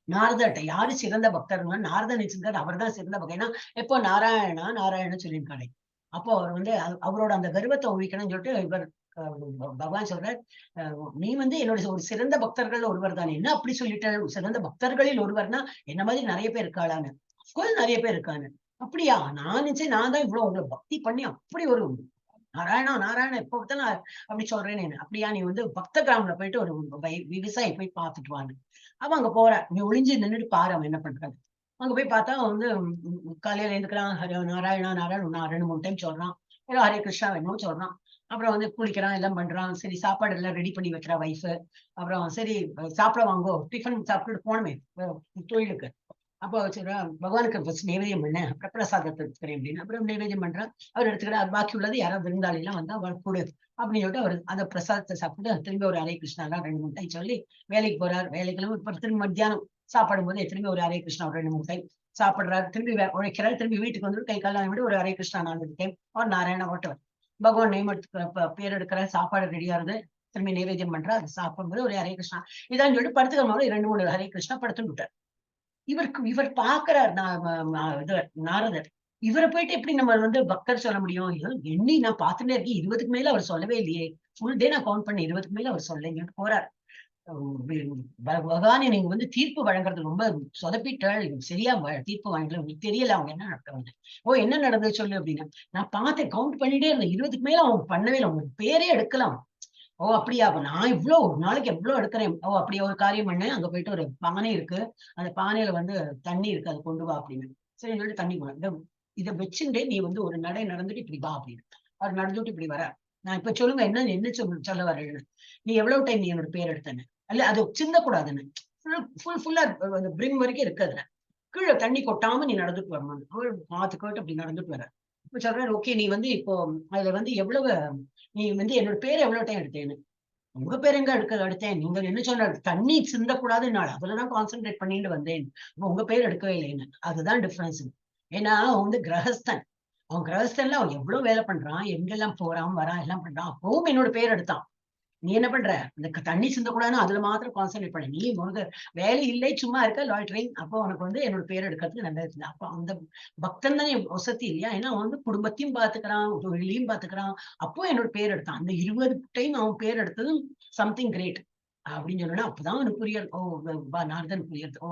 நாரதர்கிட்ட யாரு சிறந்த பக்தர்னா நாரதன் நினைச்சிருக்காரு, அவர் தான் சிறந்த பக்தர். ஏன்னா எப்போ நாராயணா சொல்லியிருக்காரு. அப்போ அவர் வந்து அவரோட அந்த கர்வத்தை ஒழிக்கணும்னு சொல்லிட்டு இவர் பகவான் சொல்றார், நீ வந்து என்னோட ஒரு சிறந்த பக்தர்கள் ஒருவர் தானே, என்ன அப்படி சொல்லிட்டு? சிறந்த பக்தர்களில் ஒருவர்னா என்ன மாதிரி நிறைய பேர் இருக்காளான்னு. அப்கோர்ஸ் நிறைய பேர் இருக்காங்க. அப்படியா? நான் நினைச்சேன் நான் தான் இவ்வளவு உங்களை பக்தி பண்ணி அப்படி ஒரு நாராயணா எப்ப பார்த்தாலும் அப்படி சொல்றேன்னு. அப்படியா? நீ வந்து பக்த கிராமத்துல போயிட்டு ஒரு விவசாயி போய் பார்த்துட்டு வாங்க. அவன் அங்க போற, நீ ஒளிஞ்சு நின்றுட்டு பாரு அவன் என்ன பண்றான். அங்க போய் பார்த்தா அவன் வந்து காலையில எழுந்துக்கிறான், நாராயணா 2-3 டைம் சொல்றான், ஏதோ ஹரே கிருஷ்ணா என்னமோ சொல்றான். அப்புறம் வந்து குளிக்கிறான், எல்லாம் பண்றான். சரி சாப்பாடு எல்லாம் ரெடி பண்ணி வைக்கிறா வைஃப். அப்புறம் சரி சாப்பிட வாங்கோ, டிஃபன் சாப்பிட்டுட்டு போனோமே தொழிலுக்கு. அப்போ சரி பகவானுக்கு ஃபர்ஸ்ட் நைவேத்தியம் பண்ண, அப்புறம் பிரசாதத்தை எடுத்துக்கிறேன் அப்படின்னு. அப்புறம் நைவேத்தியம் பண்றான். அவர் எடுத்துக்கிறார். பாக்கி உள்ளது யாராவது விருந்தாளி எல்லாம் வந்தா அவர் கொடு அப்படின்னு சொல்லிட்டு அவர் அந்த பிரசாதத்தை சாப்பிட்டு திரும்பி ஒரு ஹரே கிருஷ்ணா எல்லாம் 2 3 டைம் சொல்லி வேலைக்கு போறார். வேலைக்கெல்லாம் இப்ப திரும்பி மத்தியானம் சாப்பிடும் போது திரும்பி ஒரு ஹரே கிருஷ்ணா ஒரு 2 3 டைம் சாப்பிடுறாரு. திரும்பி உழைக்கிறார். திரும்பி வீட்டுக்கு வந்து கை காலம் விட ஒரு ஹரே கிருஷ்ணா 4 டைம் ஒரு நாராயண ஓட்டவர் பகவான் நேம் எடுத்து பேர் எடுக்கிற சாப்பாடு ரெடியாருது. திரும்பி நைவேத்தியம் பண்றா. அது சாப்பிடும்போது ஒரு ஹரே கிருஷ்ணா இதான் சொல்லிட்டு படுத்துக்கிற 2 3 ஹரே கிருஷ்ணா படுத்துட்டு விட்டார். இவர் பாக்குறார் நாரதர். இவரை போயிட்டு எப்படி நம்ம வந்து பக்தர் சொல்ல முடியும்? எண்ணி நான் பார்த்துட்டே இருக்கேன். 20க்கு மேல அவர் சொல்லவே இல்லையே. ஃபுல் டே நான் கவுண்ட் பண்ணேன். 20க்கு மேல அவர் சொல்லலைங்கன்னு போறார். பகவானே நீங்க வந்து தீர்ப்பு வழங்குறது ரொம்ப சொதப்பிட்டாள். சரியா தீர்ப்பு வாங்கல. உங்களுக்கு தெரியல அவங்க என்ன நடக்கிறாங்க. ஓ என்ன நடந்தது சொல்லு அப்படின்னா, நான் பார்த்தேன் கவுண்ட் பண்ணிட்டே இருந்தேன். 20க்கு மேல அவங்க பண்ணவே இல்லை. அவங்க பேரே எடுக்கலாம். ஓ அப்படியா? அப்ப நான் இவ்வளவு ஒரு நாளைக்கு எவ்வளவு எடுக்கிறேன். ஓ அப்படியே ஒரு காரியம் பண்ணேன். அங்க போயிட்டு ஒரு பானை இருக்கு. அந்த பானையில வந்து தண்ணி இருக்கு. அதை கொண்டு வா அப்படின்னு. சரி சொல்லிட்டு தண்ணி இதை வச்சுட்டே நீ வந்து ஒரு நடை நடந்துட்டு இப்படி வா அப்படின்னு. அவர் நடந்துட்டு இப்படி வர. நான் இப்ப சொல்லுங்க என்ன சொல்ல வரேன்னு. நீ எவ்வளவு டைம் நீ என்னோட பேர் எடுத்தேன்னு. அல்ல அது சிந்தக்கூடாதுன்னு. ஃபுல்லா பிரிம் வரைக்கும் இருக்கு அதுல. கீழே தண்ணி கொட்டாம நீ நடந்துட்டு வரணும். அவர் பார்த்துக்கிட்டு அப்படி நடந்துட்டு வர. இப்ப சொல்றாரு ஓகே நீ வந்து இப்போ அதுல வந்து எவ்வளவு நீ வந்து என்னோட பேர் எவ்வளவு டைம் எடுத்தேன்னு. உங்க பேர் எங்க எடுத்தேன். நீங்க என்ன சொன்ன தண்ணி சிந்தக்கூடாதுன்னு அதுலதான் கான்சென்ட்ரேட் பண்ணிட்டு வந்தேன். உங்க பேர் எடுக்கவே இல்லைன்னு. அதுதான் டிஃபரன்ஸ். ஏன்னா அவன் வந்து கிரகஸ்தன். அவன் கிரகஸ்தன்ல அவன் எவ்வளவு வேலை பண்றான், எங்கெல்லாம் போறான் வரான் எல்லாம் பண்றான். அப்பவும் என்னோட பேர் எடுத்தான். நீ என்ன பண்ற இந்த தண்ணி சிந்தக்கூடாதுன்னு அதுல மாத்திரம் கான்சென்ட்ரேட் பண்ண. நீ உனக்கு வேலை இல்லை சும்மா இருக்க லாய்ட்ரிங். அப்போ உனக்கு வந்து என்னோட பேர் எடுக்கிறதுக்கு நல்லா இருக்குது. அப்போ அந்த பக்தன் தான் என் வசதி இல்லையா? ஏன்னா அவன் வந்து குடும்பத்தையும் பாத்துக்கிறான், தொழிலையும் பாத்துக்கிறான். அப்போ என்னோட பேர் எடுத்தான். அந்த 20 டைம் அவன் பேர் எடுத்ததும் சம்திங் கிரேட் அப்படின்னு சொன்னா அப்பதான் அவனுக்கு புரியாது. ஓ நார்தன் புரியுது. ஓ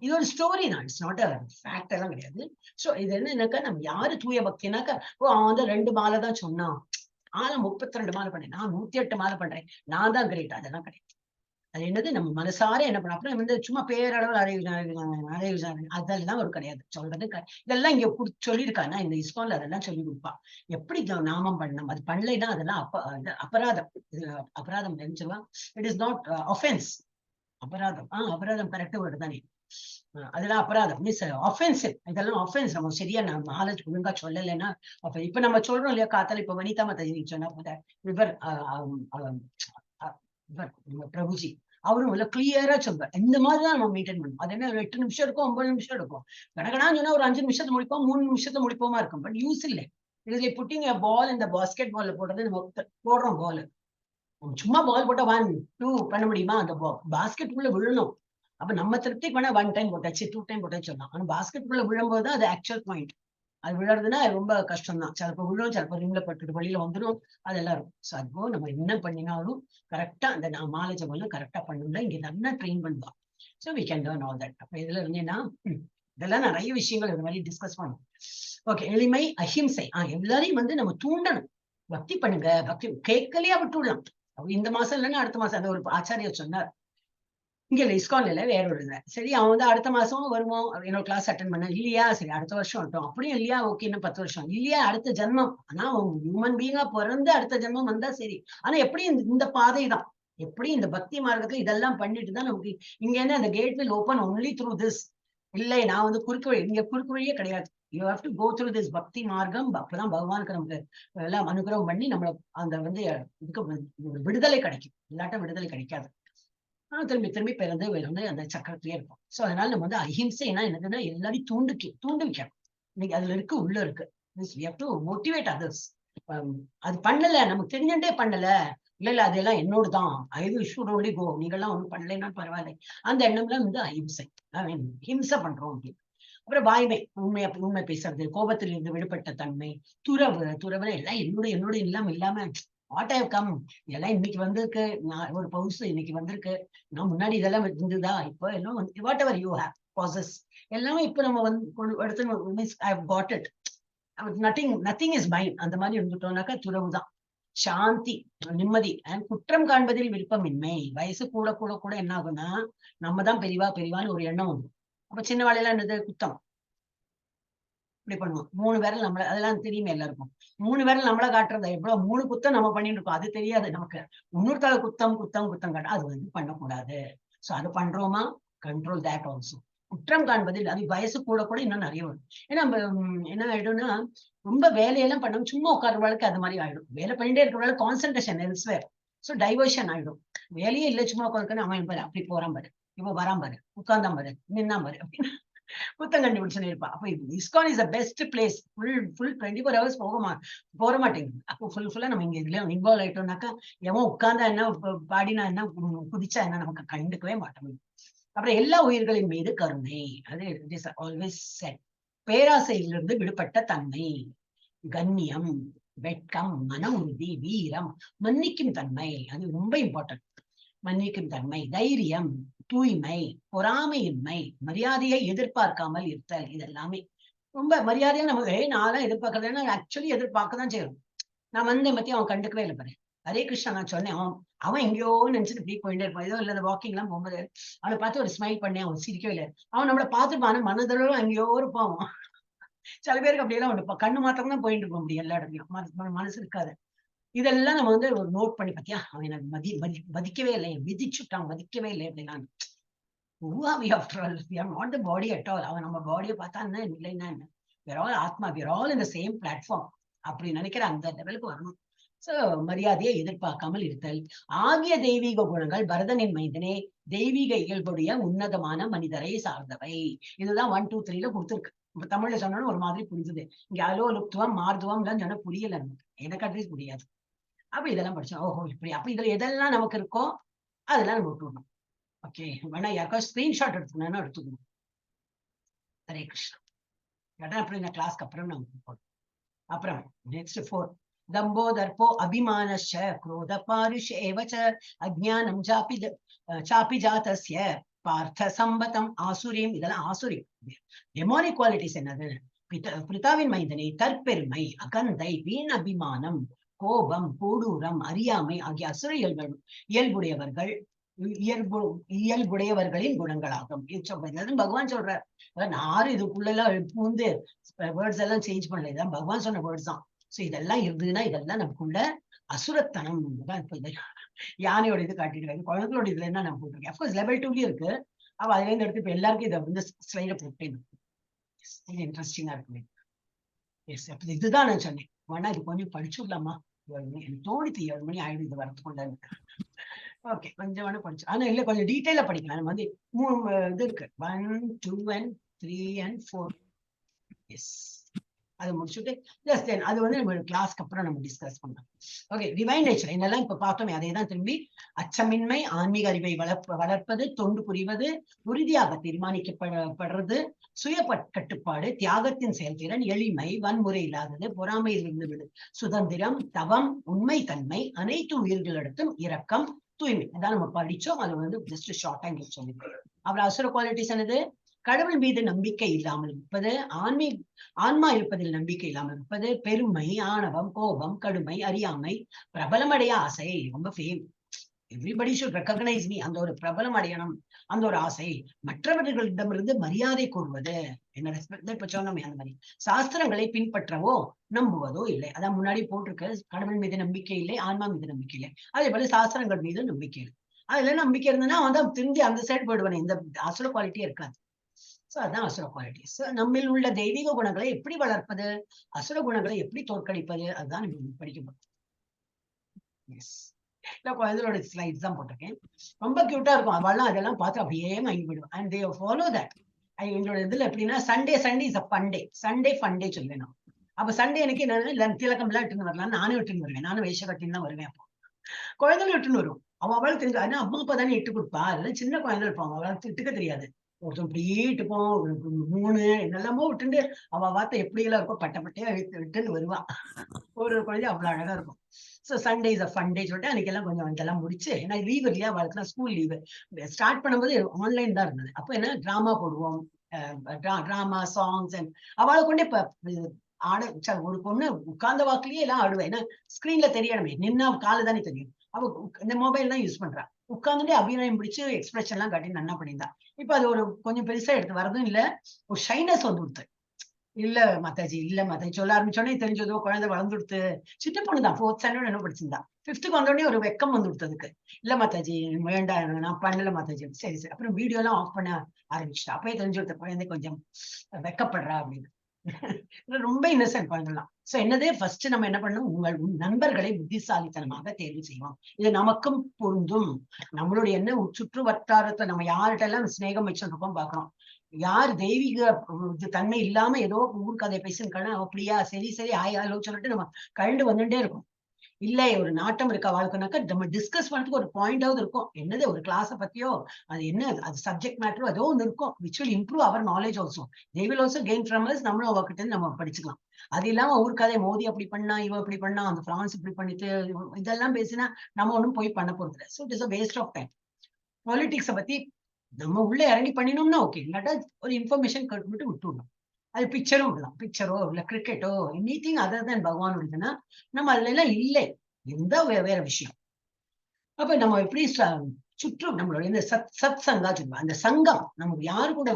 இது ஒரு ஸ்டோரி தான். இட்ஸ் நாட் அ ஃபேக்ட் எல்லாம் கிடையாது. சோ இது என்னன்னாக்கா நம்ம யாரு தூய பக்தினாக்கா ஓ அவன் வந்து 2 மாலை தான் சொன்னான். ஆனா 32 மாலை பண்ணேன். நான் 108 மாலை பண்றேன். நான் தான் கிரேட். அதெல்லாம் கிடையாது. அது என்னது நம்ம மனசார என்ன பண்ண அப்புறம் வந்து சும்மா பேரளவு அறைய அதெல்லாம் ஒரு கிடையாது சொல்றது. இதெல்லாம் இங்க சொல்லியிருக்காங்க இந்த இஸ்கான்ல அதெல்லாம் சொல்லி கொடுப்பா. எப்படி நாமம் பண்ணணும். அது பண்ணலைன்னா அதெல்லாம் அபராதம். இது அபராதம் சொல்லுவா. It is not offence. அபராதம் அபராதம் கரெக்ட் வேர்டு தானே. அதெல்லாம் அபராதம் மீன்ஸ் ஆஃபென்சிவ். இதெல்லாம் ஆஃபென்ஸ். நம்ம சரியா நம்ம நாலேஜ் ஒழுங்கா சொல்லலைன்னா இப்ப நம்ம சொல்றோம் இல்லையா காத்தால இப்ப வனிதா மத்தாஜி சொன்னா போத இவர் பிரபுஜி அவரும் இல்ல கிளியரா சொல்றார். இந்த மாதிரிதான் நம்ம மெயின்டைன் பண்ணணும். அது என்ன 8 நிமிஷம் இருக்கும் 9 நிமிஷம் இருக்கும். கடகடான்னு சொன்னா ஒரு 5 நிமிஷத்துல முடிப்போம் 3 நிமிஷத்துல முடிப்போமா இருக்கும். பட் யூஸ் இல்லை. இதுல புட்டிங் பால் இந்த பாஸ்கெட் பால்ல போடுறது நம்ம போடுறோம் பால். சும்மா பால் போட்டா 1 2 பண்ண முடியுமா? அந்த பாஸ்கெட் குள்ள விழணும். அப்ப நம்ம திருப்திக்கு வேணா 1 டைம் போட்டாச்சு 2 டைம் போட்டாச்சு சொல்லலாம். ஆனா பாஸ்கெட் குள்ள விழும்போது அது ஆக்சுவல் பாயிண்ட். அது விழுறதுன்னா ரொம்ப கஷ்டம் தான். சிலப்போ விழும் சிலப்போ ரிம்ல பட்டுட்டு வெளியில வந்துடும். அதெல்லாம் இருக்கும். ஸோ அதுபோ நம்ம என்ன பண்ணினாலும் கரெக்டா அந்த நான் மாலை ஜபம்லாம் கரெக்டா பண்ணணும்னா இங்க நல்லா ட்ரெயின் பண்ணுவா. So we can learn all that. அப்ப இதுல இருந்தேன்னா இதெல்லாம் நிறைய விஷயங்கள் இது மாதிரி டிஸ்கஸ் பண்ணும். ஓகே எளிமை அஹிம்சை எல்லாரையும் வந்து நம்ம தூண்டணும். பக்தி பண்ணுங்க. பக்தி கேட்கலையா விட்டுடலாம். இந்த மாசம் இல்லைன்னா அடுத்த மாசம். அந்த ஒரு ஆச்சாரியர் சொன்னார். இங்க இல்ல இஸ்கான் இல்ல வேற ஒரு இதுல. சரி அவன் வந்து அடுத்த மாசம் வருவோம் என்னோட கிளாஸ் அட்டன் பண்ண இல்லையா? சரி அடுத்த வருஷம் வரட்டும். அப்படியும் இல்லையா? ஓகே இன்னும் 10 வருஷம் இல்லையா? அடுத்த ஜென்மம். ஆனா ஹியூமன் பீங்கா பிறந்து அடுத்த ஜென்மம் வந்தா சரி. ஆனா எப்படி இந்த பாதை தான். எப்படி இந்த பக்தி மார்க்கத்துல இதெல்லாம் பண்ணிட்டு தான் நமக்கு இங்க என்ன அந்த gate will open only through this. இல்லை நான் வந்து குறுக்கு வழி இங்க குறுக்கு வழியே கிடையாது. You have to go through this பக்தி மார்க்கம். அப்பதான் பகவானுக்கு நமக்கு எல்லாம் அனுகிரகம் பண்ணி நம்மள அந்த வந்து இதுக்கு விடுதலை கிடைக்கும். இல்லாட்டம் விடுதலை கிடைக்காது. திரும்பி திரும்பி பிறந்து வந்து அந்த சக்கரத்திலே இருக்கும். சோ அதனால நம்ம வந்து அஹிம்சைனா என்னதுன்னா எல்லாரையும் தூண்டு வைக்கணும். இன்னைக்கு அதுல இருக்கு உள்ள இருக்கு. we have to motivate others. அது பண்ணல நமக்கு தெரிஞ்சுட்டே பண்ணல. இல்ல அதெல்லாம் என்னோடுதான். I should only go. நீங்க எல்லாம் ஒண்ணும் பண்ணலைன்னா பரவாயில்லை. அந்த எண்ணம்லாம் வந்து அஹிம்சை. ஹிம்சை பண்றோம் அப்படின்னு. அப்புறம் வாய்மை உண்மை பேசுறது. கோபத்தில் இருந்து விடுபட்ட தன்மை. துறவு எல்லாம் என்னோட இல்லாம வாட் ஹேவ் கம். இதெல்லாம் இன்னைக்கு வந்திருக்கு. நான் ஒரு பவுஸ் இன்னைக்கு வந்திருக்கு. நான் முன்னாடி இதெல்லாம் இருந்ததா? இப்போ எல்லாம் வந்து whatever you have process எல்லாமே இப்ப நம்ம வந்து எடுத்து means I have got it. Nothing is mind. அந்த மாதிரி இருந்துட்டோம்னாக்கா துறவுதான். சாந்தி நிம்மதி அண்ட் குற்றம் காண்பதில் விருப்பமின்மை. வயசு கூட கூட கூட என்ன ஆகும்னா நம்ம தான் பெரியவான்னு ஒரு எண்ணம் உண்டு. அப்ப சின்ன வேலையெல்லாம் என்னது குத்தம். இப்படி பண்ணுவோம். 3 விரல் நம்மள, அதெல்லாம் தெரியுமே எல்லாருக்கும். 3 விரல் நம்மள காட்டுறத எவ்வளவு 3 குத்தம் நம்ம பண்ணிட்டு இருக்கோம். அது தெரியாது நமக்கு. இன்னொருத்தால குத்தம் குத்தம் குத்தம் காட்ட அது வந்து பண்ணக்கூடாது. சோ அது பண்றோமா, கண்ட்ரோல் தேட் ஆல்சோ. குற்றம் காண்பதில் அது வயசு கூட கூட இன்னும் நிறைய வரும். ஏன்னா நம்ம என்ன ஆயிடும்னா, ரொம்ப வேலையெல்லாம் பண்ணோம் சும்மா உட்கார்றவளுக்கு அது மாதிரி ஆயிடும். வேலை பண்ணிட்டே இருக்கிறவங்க கான்சென்ட்ரேஷன் எல்ஸ்வேர். சோ டைவர்ஷன் ஆயிடும். வேலையே இல்லை சும்மா உட்காந்து அவன் பாரு அப்படி போறான் பாரு, இப்போ வரான் பாரு, உட்கார்ந்தான் பாரு, நின்னா பாரு அப்படின்னு புத்தம் கண்டுபிடிச்சுன்னு இருப்பா. அப்ப ISKCON is the best place. Full 24 hours போற மாட்டேங்குது. அப்போ ஃபுல்லா நம்ம இங்க இதுல இன்வால்வ் ஆயிட்டோம்னாக்கா, எவன் உட்கார்ந்தா என்ன, பாடினா என்ன, குதிச்சா என்ன, நமக்கு கண்டுக்கவே மாட்டோம். அப்புறம் எல்லா உயிர்களின் மீது கருணை, அது இட் இஸ் ஆல்வேஸ் செட். பேராசையிலிருந்து விடுபட்ட தன்மை, கண்ணியம், வெட்கம், மன உறுதி, வீரம், மன்னிக்கும் தன்மை, அது ரொம்ப இம்பார்ட்டன்ட். மன்னிக்கும் தன்மை, தைரியம், தூய்மை, பொறாமையின்மை, மரியாதையை எதிர்பார்க்காமல் இருத்தல், இதெல்லாமே ரொம்ப மரியாதையா நமக்கு நான்லாம் எதிர்பார்க்கறதுன்னா ஆக்சுவலி எதிர்பார்க்க தான் செய்யணும். நான் வந்தேன் பத்தி அவன் கண்டுக்கவே இல்லை பாரு. ஹரே கிருஷ்ணா நான் சொன்னேன், அவன் எங்கேயோ நினைச்சிட்டு இப்படி போயிட்டே இருப்பான். ஏதோ இல்ல வாக்கிங் எல்லாம் போகும்போது அவனை பார்த்து ஒரு ஸ்மைல் பண்ணேன், அவன் சிரிக்கவே இல்லை. அவன் நம்மளை பார்த்துப்பான மனதளவு அங்கேயோ இருப்பான். சில பேருக்கு அப்படியெல்லாம் ஒன்று கண்ணு மாத்திரம் தான் போயிட்டு இருக்க முடியும் எல்லா இடத்துலயும், மனசு இருக்காது. இதெல்லாம் நம்ம வந்து ஒரு நோட் பண்ணி பார்த்தியா, அவன் எனக்கு மதிக்கவே இல்லை, விதிச்சுட்டான், மதிக்கவே இல்லை அப்படின்னா. Who are we after all? We are not the body at all. அவன் நம்ம பாடியை பார்த்தா என்ன இல்லைன்னா என்ன, we're all ஆத்மா, we're all in the same platform அப்படி நினைக்கிற அந்த லெவலுக்கு வரணும். சோ மரியாதையை எதிர்பார்க்காமல் இருத்தல் ஆகிய தெய்வீக குணங்கள் பரதனின் மைந்தனே தெய்வீக இயல்புடைய உன்னதமான மனிதரை சார்ந்தவை. இதுதான் 1 2 3ல கொடுத்துருக்கு. இப்ப தமிழ்ல சொன்னோன்னு ஒரு மாதிரி புரிஞ்சுது. இங்க அலோ லுப்துவம் மார்துவம் எல்லாம் சொன்னா புரியல நமக்கு, எனக்கு அட்லீஸ்ட் புரியாது. அப்ப இதெல்லாம் படிச்சோம், ஓஹோ இப்படி. அப்ப இதுல எதெல்லாம் நமக்கு இருக்கோ அதெல்லாம் நம்ம விட்டுடணும். ஓகே, வேணா யாருக்கா ஸ்கிரீன்ஷாட் எடுத்துக்கணும்னா எடுத்துக்கணும். ஹரே கிருஷ்ணா. அப்புறம் இந்த கிளாஸ்க்கு அப்புறம் நம்ம போடுறோம். அப்புறம் நெக்ஸ்ட் 4 தம்போ தர்போ அபிமானஸ்ச க்ரோத பாருஷேவச்ச அஜ்ஞானம் சாபி ஜாதஸ்ய பார்த்த சம்பதம் ஆசுரியம். இதெல்லாம் ஆசுரியம். டெமோனிக் குவாலிட்டிஸ் என்னது? பிதாவின் மைந்தனை தற்பெருமை, அகந்தை, வீண் அபிமானம், கோபம், கொடூரம், அறியாமை ஆகிய அசுர இயல்புடையவர்கள் இயல்புடையவர்களின் குணங்களாகும். பகவான் சொல்றார். யாரும் இதுக்குள்ள பூந்து வேர்ட்ஸ் எல்லாம் சேஞ்ச் பண்ணல, இதான் பகவான் சொன்ன வேர்ட்ஸ் தான். சோ இதெல்லாம் இருந்ததுன்னா இதெல்லாம் நமக்குள்ள அசுரத்தனம் தான். இப்ப யானையோட இது காட்டிடுவாங்க, குழந்தைகளோட இதுல என்ன நம்ம போட்டிருக்கேன். அப்கோர்ஸ் லெவல் 2லயும் இருக்கு. அவ அதுல இருந்து எடுத்து இப்ப எல்லாருக்கும் இதை வந்து ஸ்லைட போட்டேன். இன்ட்ரெஸ்டிங்கா இருக்கு. எஸ், அப்ப இதுதான் நான் சொன்னேன், வேணா இது கொஞ்சம் படிச்சுடலாமா, எனக்கு தோணித்து 7 மணி ஆயிடும் இது வரது கொண்டாந்து. ஓகே, கொஞ்சம் வேணா படிச்சு, ஆனா இல்ல கொஞ்சம் டீட்டெயிலா படிக்கலாம். நம்ம வந்து 3 இது இருக்கு, 1 2 and 3 and 4. எஸ், அதை முடிச்சுட்டு ஜஸ்ட் தென் அது வந்து நம்ம கிளாஸ்க்கு அப்புறம் நம்ம டிஸ்கஸ் பண்ணலாம். ஓகே, டிவைன் நேச்சர் என்னெல்லாம் இப்ப பார்த்தோமே அதே தான் திரும்பி. அச்சமின்மை, ஆன்மீக அறிவை வளர்ப்பது, தொண்டு புரிவது, உறுதியாக தீர்மானிக்கப்படுறது, சுய கட்டுப்பாடு, தியாகத்தின் செயல்திறன், எளிமை, வன்முறை இல்லாதது, பொறாமையிலிருந்து சுதந்திரம், தவம், உண்மை தன்மை, அனைத்து உயிர்களிடத்தும் இரக்கம், தூய்மை. அதான் நம்ம படிச்சோம். அது வந்து ஜஸ்ட் ஷார்ட் அண்ட் சொல்லி. அப்புறம் அசுர குவாலிட்டிஸ் என்னது? கடவுள் மீது நம்பிக்கை இல்லாமல் இருப்பது, ஆன்மா இருப்பதில் நம்பிக்கை இல்லாமல் இருப்பது, பெருமை, ஆணவம், கோபம், கடுமை, அறியாமை, பிரபலமடைய ஆசை. ரொம்ப fame, everybody should recognise me, அந்த ஒரு பிரபலம் அடையணும் அந்த ஒரு ஆசை, மற்றவர்களிடமிருந்து மரியாதை கூறுவது, என்ன ரெஸ்பெக்ட் இப்ப சொன்னோமே அந்த மாதிரி, சாஸ்திரங்களை பின்பற்றவோ நம்புவதோ இல்லை. அதான் முன்னாடி போட்டிருக்கு, கடவுள் மீது நம்பிக்கை இல்லை, ஆன்மா மீது நம்பிக்கை இல்லை. அதே போல சாஸ்திரங்கள் மீது நம்பிக்கை இல்லை. அதுல நம்பிக்கை இருந்ததுன்னா அவன் திரும்பி அந்த சைடு போயிடுவானே, இந்த அசுர குவாலிட்டியே இருக்காது. அதான் அசுர குவாலிட்டிஸ். நம்மில் உள்ள தெய்வீக குணங்களை எப்படி வளர்ப்பது, அசுர குணங்களை எப்படி தோற்கடிப்பது, அதுதான் படிக்கப்படும். குழந்தைகளோட ஸ்லைட்ஸ் தான் போட்டிருக்கேன். ரொம்ப கியூட்டா இருக்கும். அவெல்லாம் அதெல்லாம் பார்த்து அப்படியே மயங்கி விடுவோம். And they follow that. எங்களோட இதுல எப்படின்னா Sunday is a fun day. Sunday fun day சொல்லுவேன் நான். அப்ப சண்டே எனக்கு என்ன திலக்கம் எல்லாம் இட்டுன்னு வரலாம், நானும் இட்டுன்னு வருவேன். நானும் வேஷ கட்டின்னு தான் வருவேன். அப்போ குழந்தைகளும் இட்டுன்னு வரும். அவளுக்கு தெரிஞ்சு ஆனா அம்மா அப்பா தானே இட்டு கொடுப்பா. அதெல்லாம் சின்ன குழந்தை இருப்பாங்க, அவளுக்கு இட்டுக்க தெரியாது. ஒருத்தன் இப்படியே இட்டுப்போம், 3 என்னெல்லாமோ விட்டுண்டு அவ வார்த்தை எப்படி எல்லாம் இருக்கும், பட்டையா விட்டுன்னு வருவான். ஒரு குழந்தை அவ்வளவு அழகா இருக்கும். So Sunday is a fun day சொல்லிட்டு அன்னைக்கு எல்லாம் கொஞ்சம் இதெல்லாம் முடிச்சு, ஏன்னா லீவ் இல்லையா அவளுக்குலாம், ஸ்கூல் லீவு. ஸ்டார்ட் பண்ணும்போது ஆன்லைன் தான் இருந்தது. அப்போ என்ன டிராமா போடுவோம், டிராமா சாங்ஸ் அண்ட் அவளை கொண்டே இப்ப ஆட ஒரு பொண்ணு உட்கார்ந்த வாக்குலயே எல்லாம் ஆடுவேன். ஏன்னா ஸ்கிரீன்ல தெரியணுமே, நின்னா காலு தானே தெரியும். அவ இந்த மொபைல் தான் யூஸ் பண்றா, உட்கார்ந்துட்டு அபிநயம் பிடிச்சு எக்ஸ்பிரஷன் எல்லாம் காட்டி நல்லா பண்ணியிருந்தா. இப்ப அது ஒரு கொஞ்சம் பெருசா எடுத்து வரதும் இல்ல, ஒரு ஷைனஸ் வந்து கொடுத்து இல்ல மாதாஜி, இல்ல மாதாஜி சொல்ல ஆரம்பிச்சோடனே தெரிஞ்சதோ குழந்தை வளர்ந்துடுத்து. சின்ன பொண்ணுதான், 4th ஸ்டாண்டர்ட் என்ன படிச்சிருந்தா. 5th வந்தோடனே ஒரு வெக்கம் வந்து கொடுத்ததுக்கு. இல்ல மாதாஜி வேண்டாம், நான் பண்ணல மாதாஜி. சரி சரி. அப்புறம் வீடியோ எல்லாம் ஆஃப் பண்ண ஆரம்பிச்சுட்டா. அப்பயே தெரிஞ்சு கொடுத்த குழந்தை கொஞ்சம் வெக்கப்படுறா அப்படின்னு. ரொம்ப இன்னசென்ட் குழந்தைலாம். சோ என்னதே ஃபர்ஸ்ட் நம்ம என்ன பண்ணணும், உங்கள் நண்பர்களை புத்திசாலித்தனமாக தேர்வு செய்வோம். இது நமக்கும் பொருந்தும். நம்மளுடைய என்ன சுற்று வட்டாரத்தை நம்ம யார்கிட்ட எல்லாம் சிநேகம் வச்சிருக்கோம் பாக்கணும். யார் தெய்வீக தன்மை இல்லாம ஏதோ ஊர் கதை பேசுன்னு அப்படியா சரி சரி ஆய் ஆலோ சொல்லிட்டு நம்ம கழண்டு வந்துட்டே இருக்கும். இல்ல ஒரு நாட்டம் இருக்க வாழ்க்கைனாக்கா நம்ம டிஸ்கஸ் பண்றதுக்கு ஒரு பாயிண்டாவது இருக்கும். என்னது ஒரு கிளாஸ பத்தியோ அது என்ன அது சப்ஜெக்ட் மேட்டரோ ஏதோ ஒன்று இருக்கும். Which will improve our knowledge also. They will also gain from us. நம்மளும் அவர்கிட்ட நம்ம படிச்சுக்கலாம். அது இல்லாம ஊர் கதை மோதி அப்படி பண்ணா இவ இப்படி பண்ணா அந்த பிரான்ஸ் இப்படி பண்ணிட்டு இதெல்லாம் பேசினா நம்ம ஒண்ணும் போய் பண்ண போறது இல்லை. So it is a waste of time. பாலிடிக்ஸை பத்தி நம்ம உள்ள இறங்கி பண்ணினோம்னா ஓகே, இல்லாட்டா ஒரு இன்ஃபர்மேஷன் மட்டும் விட்டுடணும். அது பிக்சரும் விடலாம். பிக்சரோ இல்ல கிரிக்கெட்டோ எனி திங் அதர் தான் பகவானுடையதுன்னா நம்ம அதுல எல்லாம் இல்லை. இருந்தா வேற விஷயம். அப்ப நம்ம எப்படி சுற்றும் நம்மளோட இந்த சத் சங்கா சொல்லுவோம். அந்த சங்கம் நமக்கு யாரு கூட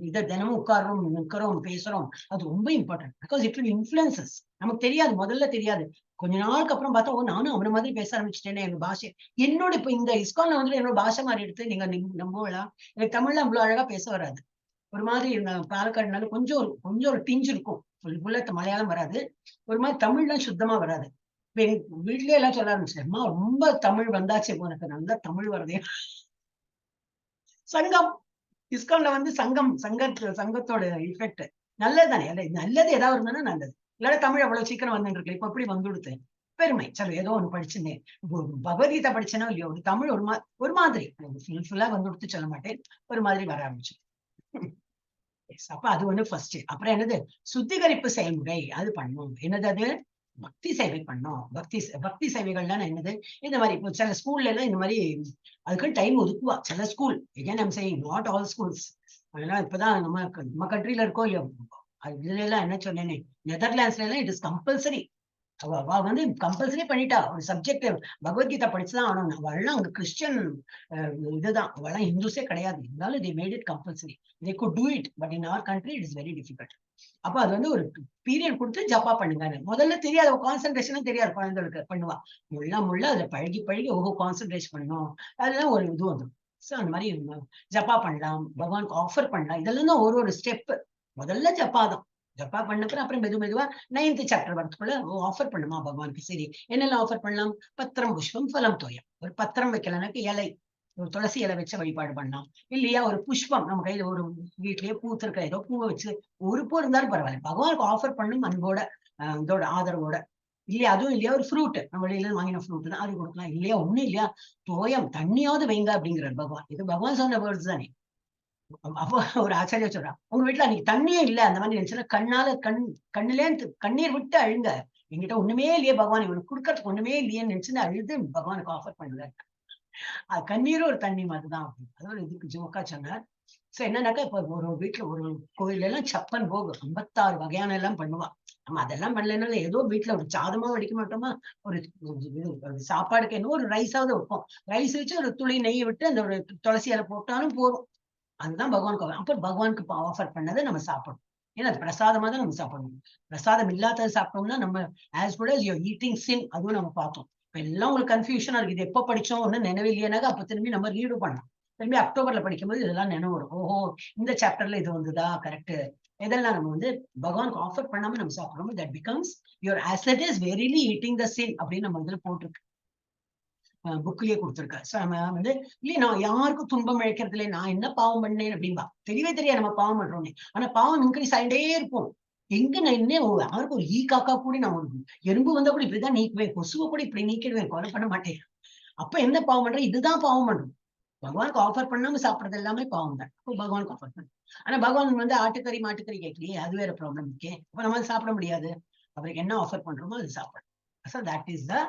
இதை தினமும் உட்கார்றோம் நிற்கிறோம் பேசுறோம் அது ரொம்ப இம்பார்ட்டன்ட். Because it will இன்ஃபுளுசஸ். நமக்கு தெரியாது, முதல்ல தெரியாது. கொஞ்ச நாளுக்கு அப்புறம் பார்த்தா ஓ நானும் அவன மாதிரி பேச ஆரம்பிச்சிட்டேனே. எங்க பாஷை என்னோட இப்ப இந்த இஸ்கான்ல வந்து என்னோட பாஷை மாதிரி எடுத்து நீங்க நம்பலாம். எனக்கு தமிழ்ல அவ்வளவு அழகா பேச வராது. ஒரு மாதிரி பாலக்காடுனால கொஞ்சம் ஒரு டிஞ்சு இருக்கும். ஃபுல்லா மலையாளம் வராது. ஒரு மாதிரி தமிழ்லாம் சுத்தமா வராது. வீட்லயே எல்லாம் சொல்ல ஆரம்பிச்சிட்டேன், அம்மா ரொம்ப தமிழ் வந்தாச்சு உனக்கு, நல்லா தமிழ் வருதே. சங்கம் இஸ்கான்ல வந்து சங்கத்தோட இஃபெக்ட் நல்லதுதானே. நல்லது ஏதாவது இருந்தா நல்லது. இல்லாத தமிழ் அவ்வளவு சீக்கிரம் வந்துட்டு இருக்கு. இப்ப எப்படி வந்து கொடுத்தேன் பெருமை. சரி ஏதோ ஒண்ணு படிச்சுனேன். பகவத்கீதா படிச்சேனோ இல்லையோ ஒரு தமிழ் ஒரு மாதிரி ஃபுல்லா வந்து கொடுத்து சொல்ல மாட்டேன். ஒரு மாதிரி வர ஆரம்பிச்சு. அப்ப அது ஒண்ணு ஃபர்ஸ்ட். அப்புறம் என்னது சுத்திகரிப்பு செயல்முறை அது பண்ணும். என்னது அது பக்தி சேவை பண்ணோம். பக்தி சேவைகள்லாம் என்னது இந்த மாதிரி இப்போ சில ஸ்கூல்ல எல்லாம் இந்த மாதிரி அதுக்குன்னு டைம் ஒதுக்குவா சில school. again I'm saying not all schools. அதெல்லாம் இப்பதான் நம்ம கண்ட்ரில இருக்கோ இல்லையோ இதுல எல்லாம் என்ன சொன்னேனே நெதர்லாண்ட்ஸ்ல எல்லாம் இட் இஸ் கம்பல்சரி. அவ வந்து கம்பல்சரி பண்ணிட்டா ஒரு சப்ஜெக்ட் பகவத்கீதா படிச்சுதான் ஆனோம். அவள்லாம் அங்க கிறிஸ்டியன் இதுதான், அவெல்லாம் இந்துஸே கிடையாது. இருந்தாலும் they made it compulsory. they could do it but in our country it is very difficult. அப்ப அது வந்து ஒரு பீரியட் கொடுத்து ஜப்பா பண்ணுங்க. முதல்ல தெரியாது, கான்சென்ட்ரேஷனும் தெரியாது குழந்தைகளுக்கு. பண்ணுவா முள்ள அதுல பழகி ஓஹோ கான்சென்ட்ரேஷன் பண்ணணும். அதெல்லாம் ஒரு இது வந்துடும். சோ அந்த மாதிரி ஜப்பா பண்ணலாம், பகவானுக்கு ஆஃபர் பண்ணலாம். இதெல்லாம் தான் ஒரு ஸ்டெப். முதல்ல ஜப்பா தான். ஜப்பா பண்ணப்புறம் அப்புறம் மெதுவா 9th சாப்டர் வரதுக்குள்ள ஆஃபர் பண்ணுமா பகவானுக்கு. சரி என்னெல்லாம் ஆஃபர் பண்ணலாம்? பத்திரம் புஷ்பம் ஃபலம் தோயம். ஒரு பத்திரம் வைக்கலனாக்கு இலை, ஒரு துளசி இலை வச்சு வழிபாடு பண்ணலாம். இல்லையா ஒரு புஷ்பம் நம்ம கையில ஒரு வீட்லயே பூத்திருக்கிற ஏதோ பூவை வச்சு ஒரு பூ இருந்தாலும் பரவாயில்ல, பகவானுக்கு ஆஃபர் பண்ணும் அன்போட இதோட ஆதரவோட. இல்லையா அதுவும் இல்லையா ஒரு ஃப்ரூட், நம்ம வெளியில வாங்கின ஃப்ரூட் தான் அது கொடுக்கலாம். இல்லையா ஒண்ணும் இல்லையா தோயம் தண்ணியாவது வைங்க அப்படிங்கிறார் பகவான். இது பகவான் சொன்ன வேர்ட்ஸ் தானே. அப்போ ஒரு ஆச்சாரியா சொல்றா, உங்க வீட்டுல அன்னைக்கு தண்ணியே இல்ல அந்த மாதிரி நினைச்சுன்னா கண்ணுல கண்ணீர் விட்டு அழுங்க. என்கிட்ட ஒண்ணுமே இல்லையே பகவான், இவனுக்கு கொடுக்கறதுக்கு ஒண்ணுமே இல்லையேன்னு நினைச்சுன்னு அழுது பகவானுக்கு ஆஃபர் பண்ணுவார். அது கண்ணீரும் ஒரு தண்ணி மாதிரிதான் அப்படின்னு. அது ஒரு இதுக்கு ஜோக்கா சொன்னார். சோ என்னன்னாக்கா இப்ப ஒரு வீட்டுல ஒரு கோயில் எல்லாம் சப்பன் போகு 56 வகையான எல்லாம் பண்ணுவா. நம்ம அதெல்லாம் பண்ணலன்னா ஏதோ வீட்டுல ஒரு சாதமா வடிக்க மாட்டோமா, ஒரு சாப்பாடுக்கு என்ன ஒரு ரைஸாவது வைப்போம். ரைஸ் வச்சு ஒரு துளி நெய் விட்டு அந்த ஒரு துளசி இலை போட்டாலும் போதும். அதுதான் பகவானுக்கு. அப்ப பகவானுக்கு ஆஃபர் பண்ணதை நம்ம சாப்பிடணும். ஏன்னா அது பிரசாதமா தான் நம்ம சாப்பிடணும். பிரசாதம் இல்லாதது சாப்பிட்டோம்னா நம்ம as good as you eating sin. அதுவும் நம்ம பார்த்தோம். இப்ப எல்லாம் உங்களுக்கு கன்ஃபியூஷனா இருக்கு. இது எப்ப படிச்சோம் ஒண்ணு நினைவில்லையானாக்க அப்ப திரும்பி நம்ம ரீடு பண்ணலாம். திரும்பி அக்டோபர்ல படிக்கும்போது இதெல்லாம் நினைவு வரும். ஓஹோ இந்த சாப்டர்ல இது வந்துதா கரெக்ட். இதெல்லாம் நம்ம வந்து பகவானுக்கு ஆஃபர் பண்ணாம நம்ம சாப்பிடுறோம். That becomes your asset is verily eating the sin அப்படின்னு நம்ம இதுல போட்டிருக்கு, புக்லயே கொடுத்துருக்கா. சோ நம்ம வந்து இல்லையே நான் யாருக்கும் துன்பம் இழைக்கிறது இல்லை, நான் என்ன பாவம் பண்ணேன் அப்படின்பா. தெரியவே தெரியாது நம்ம பாவம் பண்றோம்னு. ஆனா பாவம் இன்க்ரீஸ் ஆகிட்டே இருக்கும். எங்க நான் என்ன யாருக்கு ஒரு ஈ காக்கா கூட நான் ஒரு எறும்பு வந்தா கூட இப்படிதான் நீக்குவேன், கொசுவை கூட இப்படி நீக்கிடுவேன், கொலை பண்ண மாட்டேன். அப்ப என்ன பாவம் பண்றேன்? இதுதான் பாவம் பண்றோம். பகவானுக்கு ஆஃபர் பண்ணாம சாப்பிடுறது எல்லாமே பாவம் தான். பகவானுக்கு ஆஃபர் பண்ணு. ஆனா பகவான் வந்து ஆட்டுக்கறி மாட்டுக்கறி கேட்கலையே, அது வேற ப்ராப்ளம் இருக்கே. அப்ப நம்ம சாப்பிட முடியாது. அவருக்கு என்ன ஆஃபர் பண்றோமோ அது சாப்பிடணும். So that is the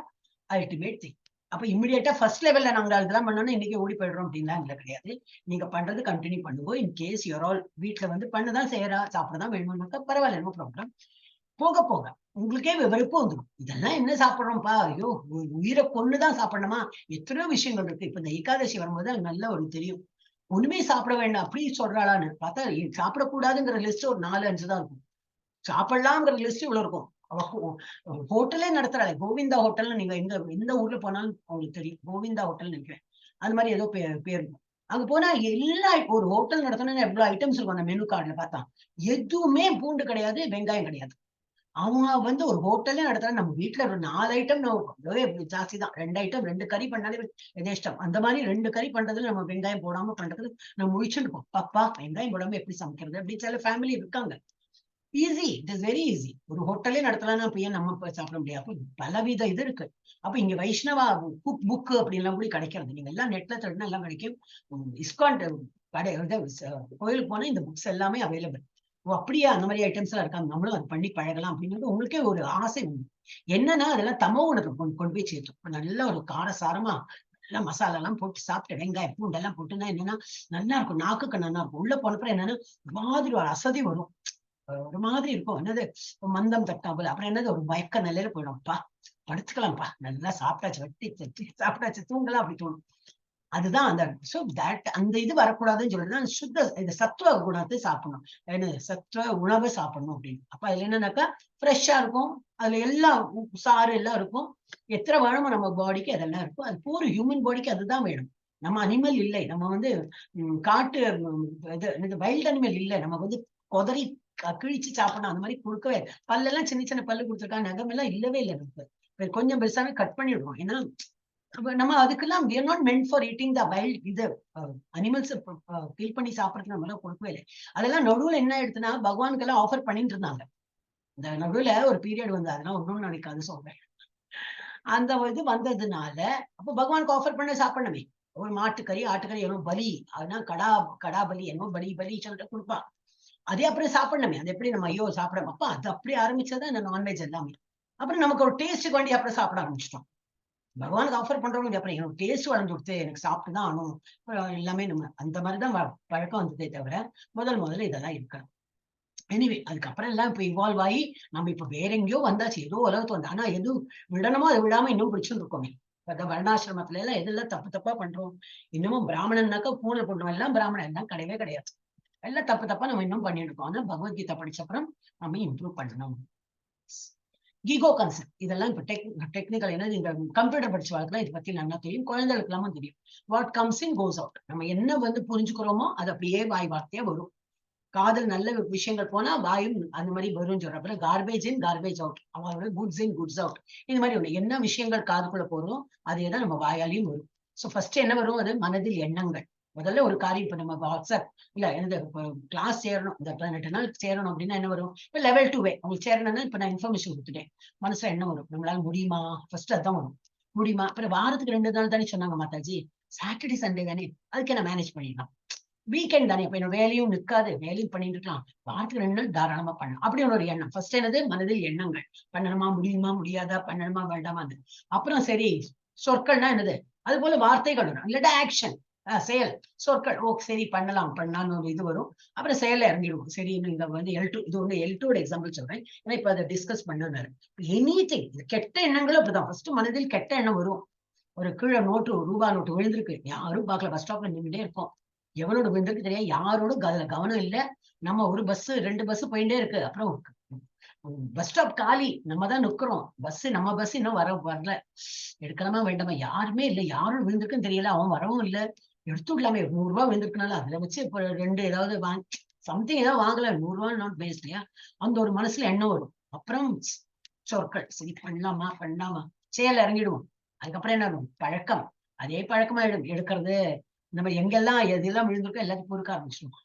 ultimate thing. அப்ப இமிடியேட்டா ஃபர்ஸ்ட் லெவல்ல நாங்க அதெல்லாம் பண்ணோம்னா இன்னைக்கு ஓடி போயிடுறோம் அப்படின்லாம் இல்ல கிடையாது. நீங்க பண்றது கண்டினியூ பண்ணுங்க. இன் கேஸ் யூர் ஆல் வீட்டுல வந்து பண்ணதான் செய்யறா சாப்பிடதான் வேணும்னாக்கா பரவாயில்ல, நோ ப்ராப்ளம். போக போக உங்களுக்கே வெறுப்பு வந்துடும். இதெல்லாம் என்ன சாப்பிடுறோம்ப்பா, ஐயோ உயிரை கொண்டுதான் சாப்பிடணுமா, எத்தனையோ விஷயங்கள் இருக்கு. இப்ப இந்த ஏகாதசி வரும்போது அது நல்ல ஒரு தெரியும். ஒண்ணுமே சாப்பிட வேண்டாம் அப்படி சொல்றாளான்னு பார்த்தா சாப்பிடக்கூடாதுங்கிற லிஸ்ட் ஒரு 4-5 தான் இருக்கும். சாப்பிடலாம்ங்கிற லிஸ்ட் இவ்வளவு இருக்கும். ஹோட்டலே நடத்துறாளே, கோவிந்தா ஹோட்டல்னு நீங்க எந்த ஊர்ல போனாலும் உங்களுக்கு தெரியும். கோவிந்தா ஹோட்டல் நினைக்கிறேன், அது மாதிரி ஏதோ பேர் இருக்கும். அங்க போனா எல்லா ஒரு ஹோட்டல் நடத்தணும்னு எவ்வளவு ஐட்டம்ஸ் இருக்கும் அந்த மெனு கார்டுல பார்த்தா. எதுவுமே பூண்டு கிடையாது, வெங்காயம் கிடையாது. அவங்க ஒரு ஹோட்டலே நடத்துறா. நம்ம வீட்டுல ஒரு 4 ஐட்டம் ஜாஸ்தி தான். 2 ஐட்டம் 2 கறி பண்ணாலே எதேஷ்டம். அந்த மாதிரி 2 கறி பண்றதுல நம்ம வெங்காயம் போடாம பண்றது நம்ம முழிச்சுருப்போம். பாப்பா வெங்காயம் போடாம எப்படி சமைக்கிறது அப்படின்னு சில ஃபேமிலி இருக்காங்க. Easy, it is very easy. ஒரு ஹோட்டலே நடத்தலாம், அப்ப ஏன் நம்ம சாப்பிட முடியாது? பலவித இது இருக்கு. அப்ப இங்க வைஷ்ணவா குக் புக் அப்படின்லாம் கூட கிடைக்கிறது. நீங்க எல்லாம் நெட்ல தேடினா எல்லாம் கிடைக்கும். இஸ்கான் கடை கோயிலுக்கு போனா இந்த புக்ஸ் எல்லாமே அவைலபிள். ஓ அப்படியா, அந்த மாதிரி ஐட்டம்ஸ் எல்லாம் இருக்காங்க, நம்மளும் அது பண்ணி பழகலாம் அப்படிங்கிறது உங்களுக்கே ஒரு ஆசை உண்டு. என்னன்னா அதெல்லாம் தமோ உனக்கு கொண்டு போய் சேர்த்தோம். நல்ல ஒரு காரசாரமா நல்லா மசாலா எல்லாம் போட்டு சாப்பிட்டு வெங்காயம் பூண்டெல்லாம் போட்டுன்னா என்னன்னா நல்லா இருக்கும், நாக்குக்கு நல்லா இருக்கும். உள்ள போனப்பறம் என்னன்னா மாதிரி ஒரு அசதி வரும், ஒரு மாதிரி இருக்கும். என்னது மந்தம் தட்டாமல், அப்புறம் என்னது ஒரு மயக்க நிலையில போயிடும்ப்பா, படுத்துக்கலாம்ப்பா, நல்லா சாப்பிட்டாச்சு, வெட்டி தட்டி சாப்பிட்டாச்சு, தூங்கலாம் அப்படி தோணும். அதுதான் அந்த இது வரக்கூடாதுன்னு சொல்லிட்டு சுத்த இந்த சத்துவ குணத்தை சாப்பிடணும். சத்துவ உணவை சாப்பிடணும் அப்படின்னு. அப்ப அதுல என்னன்னாக்கா ஃப்ரெஷ்ஷா இருக்கும், அதுல எல்லாம் சாறு எல்லாம் இருக்கும், எத்தனை வேணுமோ நம்ம பாடிக்கு அதெல்லாம் இருக்கும். அது பூரா ஹியூமன் பாடிக்கு அதுதான் வேணும். நம்ம அனிமல் இல்லை, நம்ம காட்டு இது வைல்ட் அனிமல் இல்லை. நம்ம கொதறி கிழிச்சு சாப்பிடணும், அந்த மாதிரி கொடுக்கவே. பல்லெல்லாம் சின்ன சின்ன பல்லு கொடுத்துருக்காங்க, நகம் எல்லாம் இல்லவே இல்லை. நமக்கு கொஞ்சம் பெருசாவே கட் பண்ணிடுவோம். ஏன்னா நம்ம அதுக்கெல்லாம் we are not meant for eating the wild இது அனிமல்ஸ் ஃபீல் பண்ணி சாப்பிடறதுக்கு நம்ம எல்லாம் கொடுக்கவே இல்லை. அதெல்லாம் நடுவுல என்ன ஆயிடுச்சுன்னா பகவானுக்கு எல்லாம் ஆஃபர் பண்ணிட்டு இருந்தாங்க. இந்த நடுவுல ஒரு பீரியட் வந்து அதெல்லாம் ஒன்றும் நினைக்காது சொல்றேன். அந்த இது வந்ததுனால அப்ப பகவானுக்கு ஆஃபர் பண்ண சாப்பிடணுமே. ஒரு மாட்டுக்கறி ஆட்டுக்கறி என்னோ பலி, அதெல்லாம் கடா பலி என்னமோ பலி சொல்லிட்டு கொடுப்பான். அதே அப்புறம் சாப்பிடணுமே. அது எப்படி நம்ம ஐயோ சாப்பிடணும், அப்ப அது அப்படியே ஆரம்பிச்சதான் இந்த நான்வெஜ் எல்லாமே. அப்புறம் நமக்கு ஒரு டேஸ்ட்டுக்கு வேண்டி அப்புறம் சாப்பிட ஆரம்பிச்சிட்டோம். பகவானுக்கு ஆஃபர் பண்றவங்க அப்புறம் எனக்கு டேஸ்ட் வளர்ந்து கொடுத்து எனக்கு சாப்பிட்டுதான் ஆகணும் எல்லாமே. நம்ம அந்த மாதிரிதான் பழக்கம் வந்ததே தவிர முதல்ல இதெல்லாம் இருக்கணும். எனிவே அதுக்கப்புறம் எல்லாம் இப்ப இவால்வ் ஆகி நம்ம இப்ப வேற எங்கேயோ வந்தாச்சு, ஏதோ உலகத்து வந்து. ஆனா எதுவும் விடணுமோ அதை விடாம இன்னும் பிடிச்சுட்டு இருக்கோமே. வர்ணாசிரமத்துல எல்லாம் எதெல்லாம் தப்பா பண்றோம். இன்னமும் பிராமணன்னாக்கா பூனை பண்றோம், எல்லாம் பிராமணன் எல்லாம் கிடையவே கிடையாது. எல்லாம் தப்பா நம்ம இன்னும் பண்ணிட்டு இருக்கோம். ஆனா பகவத்கீதா படிச்ச அப்புறம் நம்ம இம்ப்ரூவ் பண்ணணும். ஈகோ கான்செப்ட் இதெல்லாம் இப்ப டெக்னிக்கல் என்ன, இந்த கம்ப்யூட்டர் படிச்ச வாழ்க்கை இதை பத்தி நல்லா தெரியும், குழந்தைகளுக்கு எல்லாமே தெரியும். What comes in goes out. நம்ம என்ன புரிஞ்சுக்கிறோமோ அது அப்படியே வாய் வார்த்தையா வரும். காதல் நல்ல விஷயங்கள் போனா வாயும் அந்த மாதிரி வரும்னு சொல்ற. அப்புறம் கார்பேஜ் இன் கார்பேஜ் அவுட், அவங்களோட குட்ஸ் இன் குட்ஸ் அவுட். இந்த மாதிரி ஒண்ணு என்ன விஷயங்கள் காதுக்குள்ள போறோம் அதேதான் நம்ம வாயாலையும் வரும். சோ ஃபர்ஸ்ட் என்ன வரும், அது மனதில் எண்ணங்கள். முதல்ல ஒரு காரியம் இப்ப நம்ம வாட்ஸ்அப் இல்ல எனது கிளாஸ் சேரணும், இந்த 18 நாள் சேரணும் அப்படின்னா என்ன வரும், இப்ப லெவல் 2 உங்களுக்கு சேரணும்னா இப்ப நான் இன்ஃபர்மேஷன் கொடுத்துட்டேன், மனசுல என்ன வரும், நம்மளால முடியுமா, ஃபர்ஸ்ட் அதான் வரும், முடியுமா. அப்புறம் வாரத்துக்கு 2 நாள் தானே சொன்னாங்க மாதாஜி, சாட்டர்டே சண்டே தானே, அதுக்கு என்ன மேனேஜ் பண்ணிடலாம், வீக்கெண்ட் தானே, இப்ப என்ன வேலையும் நிற்காது, வேலையும் பண்ணிட்டு இருக்கலாம், வாரத்துக்கு 2 நாள் தாராளமா பண்ணலாம் அப்படின்னு ஒரு எண்ணம். ஃபர்ஸ்ட் என்னது, மனதில் எண்ணங்கள். பண்ணணுமா முடியுமா முடியாதா, பண்ணணுமா வேண்டாமா. அப்புறம் சரி சொற்கள்னா என்னது, அது போல வார்த்தைகள் வரும், இல்லாட்டா ஆக்ஷன் செயல். சொற்கள் ஓ சரி பண்ணலாம்னு ஒரு இது வரும். அப்புறம் செயல்ல இறங்கிடுவோம். சரி இந்த L2 இது L2 எக்ஸாம்பிள் சொல்றேன், ஏன்னா இப்ப அதை டிஸ்கஸ் பண்ணாரு. எனிதிங் கெட்ட எண்ணங்களும் அப்படிதான். ஃபர்ஸ்ட் மனதில் கெட்ட எண்ணம் வரும். ஒரு கீழே ரூபா நோட்டு விழுந்திருக்கு, யாரும் பார்க்கல, பஸ் ஸ்டாப்ல நின்றுட்டே இருக்கோம், எவனோட விழுந்திருக்கு தெரியாது, யாரோட கவனம் இல்ல, நம்ம ஒரு பஸ் 2 பஸ் போயிட்டே இருக்கு, அப்புறம் பஸ் ஸ்டாப் காலி, நம்ம தான் நிக்கிறோம், நம்ம பஸ் இன்னும் வரல, எடுக்கலாமா வேண்டாமா, யாருமே இல்ல, யாரும் விழுந்திருக்குன்னு தெரியல, அவன் வரவும் இல்ல, எடுத்துடலாமே, 100 ரூபாய் விழுந்திருக்கனால அதுல வச்சு இப்ப 2 ஏதாவது சம்திங் ஏதாவது வாங்கல, 100 ரூபாய் நாட் வேஸ்ட் இல்லையா, அந்த ஒரு மனசுல எண்ணம் வரும். அப்புறம் சொற்கள், சரி பண்ணலாமா செயல் இறங்கிடுவோம். அதுக்கப்புறம் என்ன ஆகும், பழக்கம், அதே பழக்கமாயிடும், எடுக்கிறது, நம்ம எங்கெல்லாம் எதெல்லாம் விழுந்திருக்கோ எல்லாத்தையும் பொறுக்க ஆரம்பிச்சிடும்,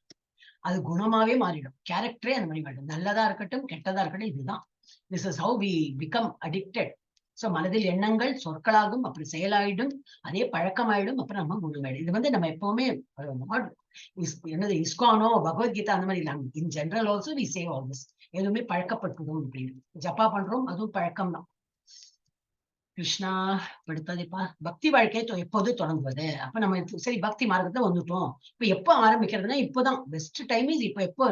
அது குணமாவே மாறிடும், கேரக்டரே அந்த மாதிரி மாறிடும், நல்லதா இருக்கட்டும் கெட்டதா இருக்கட்டும். இதுதான் this is how we become addicted. So மனதில் எண்ணங்கள் சொற்களாகும், அப்படி செயலாயிடும், அதே பழக்கமாயிடும், அப்புறம் நம்ம குணமாயிடும். இது நம்ம எப்பவுமே என்னது இஸ்கானோ பகவத்கீதா அந்த மாதிரி இல்லாம in general also we say all this, எதுவுமே பழக்கப்பட்டுடும் அப்படின்னு. ஜப்பா பண்றோம், அதுவும் பழக்கம் தான். கிருஷ்ணா படுத்ததைப்பா, பக்தி வாழ்க்கையை எப்போது தொடங்குவது. அப்ப நம்ம சரி பக்தி மார்க்கத்தை வந்துட்டோம், இப்ப எப்ப ஆரம்பிக்கிறதுனா இப்பதான் பெஸ்ட் டைம் இஸ் இப்ப, எப்போ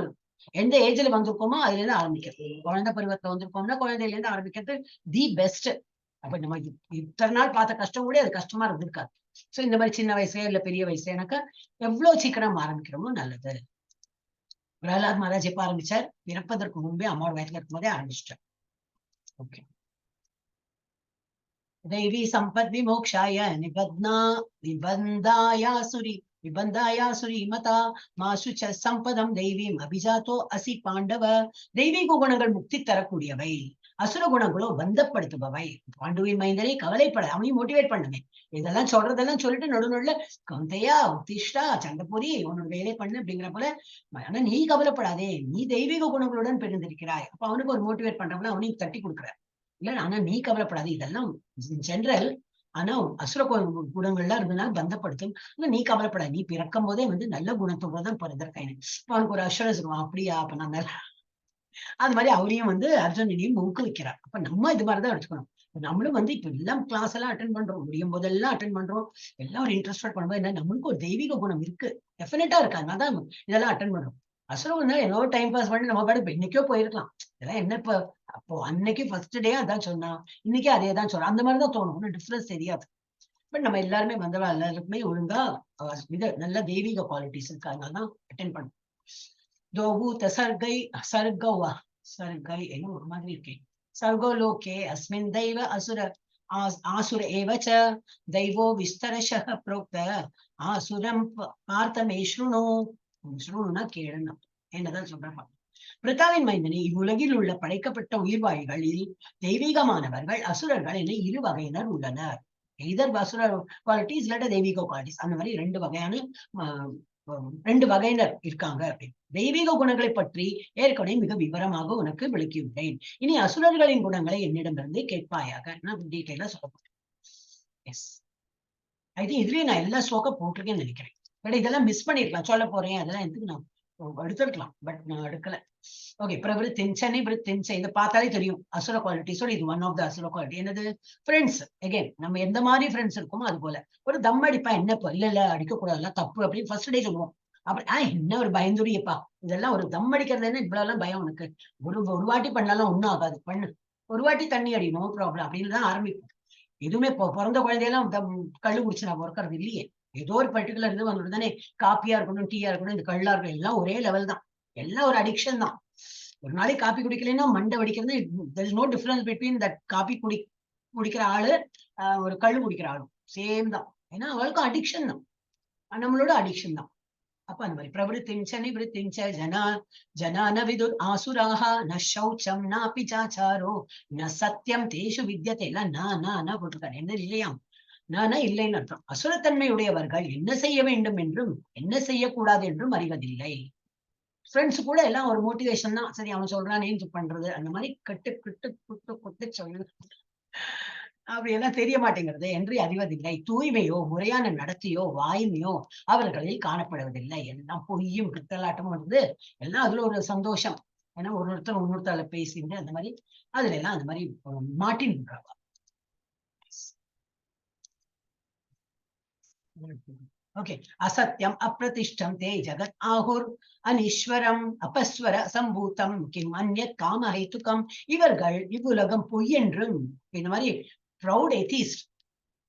எந்த ஏஜ்ல வந்திருக்கோமோ அதுல இருந்து ஆரம்பிக்கிறது. குழந்தை பருவத்துல வந்திருக்கோம்னா குழந்தையில இருந்து ஆரம்பிக்கிறது தி பெஸ்ட். அப்ப நம்ம இத்தனை நாள் பார்த்த கஷ்டம் கூட அது கஷ்டமா இருந்திருக்காது. சோ இந்த மாதிரி சின்ன வயசுல இல்ல பெரிய வயசுல எனக்கு எவ்வளவு சீக்கிரம் ஆரம்பிக்கிறோமோ நல்லது. பிரகலாத் மகாராஜ் எப்ப ஆரம்பிச்சார்? பிறப்பதற்கு முன்பே அம்மாவோட வயசுல இருக்கும் போதே ஆரம்பிச்சிட்டார். ஓகே. दैवी संपद विमोक्षाय निबंधायासुरी मता मासु च संपदम दैवीम अभिजातो असि पांडव. தெய்வீக குணங்கள் முக்தி தரக்கூடியவை, அசுர குணங்களோ பந்தப்படுத்துபவை. பாண்டுவின் மைந்தனை கவலைப்பட, அவனையும் மோட்டிவேட் பண்ணுமே. இதெல்லாம் சொல்றதெல்லாம் சொல்லிட்டு நடுநடுல கந்தையா உத்திஷ்டா சண்டபுரி உன்னோட வேலை பண்ணு அப்படிங்கிற போல. ஆனா நீ கவலைப்படாதே, நீ தெய்வீக குணங்களுடன் பிறந்திருக்கிறாய். அப்ப அவனுக்கு ஒரு மோட்டிவேட் பண்றவங்கள அவனையும் தட்டி கொடுக்குற. இல்ல ஆனா நீ கவலைப்படாது, இதெல்லாம் ஜெனரல். ஆனா அசுர குணங்கள்லாம் இருந்ததுனால பந்தப்படுத்தும். நீ கவலைப்படாது, நீ பிறக்கும் போதே நல்ல குணத்தோட தான் பிறந்திருக்கேன். அவனுக்கு ஒரு அஷூரன்ஸ் இருக்கும். அப்படியா, அப்ப நான் அது மாதிரி அவரையும் அர்ஜுனனையும் ஊக்குவிக்கிறார். அப்ப நம்ம இது மாதிரிதான் எடுத்துக்கணும். நம்மளும் இப்ப எல்லாம் கிளாஸ் எல்லாம் அட்டென்ட் பண்றோம், முடியும் போதெல்லாம் அட்டென்ட் பண்றோம். எல்லாம் ஒரு இன்ட்ரெஸ்ட் பண்ணும்போது என்ன, நம்மளுக்கு ஒரு தெய்வீக குணம் இருக்கு, டெஃபினட்டா இருக்கு. அதனாலதான் இதெல்லாம் அட்டென்ட் பண்றோம். அசுரம் ஏதோ டைம் பாஸ் பண்ணி நம்ம பாடு இன்னைக்கோ போயிருக்கலாம். இதெல்லாம் என்ன இப்ப, அப்போ அன்னைக்கு ஃபர்ஸ்ட் டே அதான் சொன்னா, இன்னைக்கு அதே தான் சொல்றோம். அந்த மாதிரிதான் தோணும், ஒன்னும் டிஃபரன்ஸ் தெரியாது. பட் நம்ம எல்லாருமே வந்தவா எல்லாருக்குமே ஒழுங்கா நல்ல தெய்வீக குவாலிட்டிஸ் இருக்கு, அதனாலதான் அட்டென்ட் பண்ணும். தோபூத சர்கை சர்கவா சர்கை என்ன ஒரு மாதிரி இருக்கேன். சர்கோ லோகே அஸ்மின் தெய்வ அசுர ஆசுர ஏவச்ச தெய்வோ விஸ்தரஷக புரோக்த ஆசுரம் பார்த்தமே ஸ்ருணு. ஸ்ருணுனா கேளுன்னு என்னதான் சொல்றேன். பிரித்தாவின் மைந்தனே, இவ்வுலகில் உள்ள படைக்கப்பட்ட உயிர்வாழிகளில் தெய்வீகமானவர்கள் அசுரர்கள் என இரு வகையினர் உள்ளனர். எய்தர் அசுர குவாலிட்டிஸ் இல்லாட்ட தெய்வீக குவாலிட்டிஸ், அந்த மாதிரி ரெண்டு வகையினர் இருக்காங்க அப்படின்னு. தெய்வீக குணங்களை பற்றி ஏற்கனவே மிக விவரமாக உனக்கு விளக்கியுள்ளேன். இனி அசுரர்களின் குணங்களை என்னிடமிருந்து கேட்பாயாக. நான் டீட்டெயிலா சொல்ல போறேன். எஸ், ஐ திங்க் இதுலயே நான் எல்லா ஸ்லோகம் போட்டிருக்கேன்னு நினைக்கிறேன். பட் இதெல்லாம் மிஸ் பண்ணிருக்கலாம், சொல்ல போறேன். அதெல்லாம் எதுக்கு நான் எடுத்துருக்கலாம், பட் நான் எடுக்கல. ஓகே, பிரவருத்தின்சை இதை பார்த்தாலே தெரியும் அசுர குவாலிட்டிஸோட இது ஒன் ஆஃப் த அசுர குவாலிட்டி. என்னது? ஃப்ரெண்ட்ஸ். அகைன் நம்ம எந்த மாதிரி ஃப்ரெண்ட்ஸ் இருக்குமோ அது போல. ஒரு தம் அடிப்பா, என்ன இல்ல அடிக்க கூடாதுலாம் தப்பு அப்படின்னு ஃபர்ஸ்ட் டே சொல்லுவோம். அப்புறம் என்ன ஒரு பயந்துரியப்பா, இதெல்லாம் ஒரு தம் அடிக்கிறது என்ன இவ்வளவு எல்லாம் பயம் உனக்கு, ஒரு வாட்டி பண்ணாலும் ஒண்ணும் ஆகாது, பண்ணு ஒரு வாட்டி தண்ணி அடி, நோ ப்ராப்ளம் அப்படின்னு தான் ஆரம்பிப்போம். எதுவுமே பிறந்த குழந்தையெல்லாம் கள்ளு குடிச்சு நான் பிறக்கிறது இல்லையே. ஏதோ ஒரு பர்டிகுலர் இது வந்துட்டு தானே. காப்பியா இருக்கணும், டீயா இருக்கணும், இந்த கள்ளா இருக்கணும், எல்லாம் ஒரே லெவல் தான். எல்லாம் ஒரு அடிக்ஷன் தான். ஒரு நாளைக்கு காப்பி குடிக்கலைன்னா மண்டை வடிக்கிறது. there is no difference between that காப்பி குடிக்கிற ஆளு ஒரு கள்ளு குடிக்கிற ஆளும் சேம் தான். ஏன்னா அவளுக்கும் அடிக்ஷன் தான், நம்மளோட அடிக்ஷன் தான். அப்ப அந்த மாதிரி பிரவருத்திஞ்ச நிவத்திஞ்ச ஜனான விதுர் ஆசுராக ந சௌச்சம் நாபி சாச்சாரோ ந சத்தியம் தேஷு வித்யத்தை எல்லாம் நான் போட்டிருக்காரு. என்ன இல்லையாம், நானா இல்லைன்னு அர்த்தம். அசுரத்தன்மையுடையவர்கள் என்ன செய்ய வேண்டும் என்றும் என்ன செய்யக்கூடாது என்றும் அறிவதில்லை. ஃப்ரெண்ட்ஸ் கூட எல்லாம் ஒரு மோட்டிவேஷன் தான், சரி அவன் சொல்றான் நேம் பண்றது, அந்த மாதிரி குட்டு சொல்லு அப்படி எல்லாம் தெரிய மாட்டேங்கிறது என்று அறிவதில்லை. தூய்மையோ முறையான நடத்தையோ வாய்மையோ அவர்களில் காணப்படுவதில்லை. எல்லாம் பொய்யும் பித்தலாட்டமும் வந்து எல்லாம் அதுல ஒரு சந்தோஷம். ஏன்னா ஒருத்தர் இன்னொருத்தால பேசிட்டு அந்த மாதிரி அதுல எல்லாம் அந்த மாதிரி மாட்டின் பண்றாங்க. ஓகே. அசத்தியம் அப்பிரதிஷ்டம் தே ஜகத் ஆகுர் அனீஸ்வரம் அபஸ்வர சம்பூத்தம் கிம் அந்நியத் காமஹைத்துக்கம். இவர்கள் இவ்வுலகம் பொய் என்றும், இந்த மாதிரி proud atheist.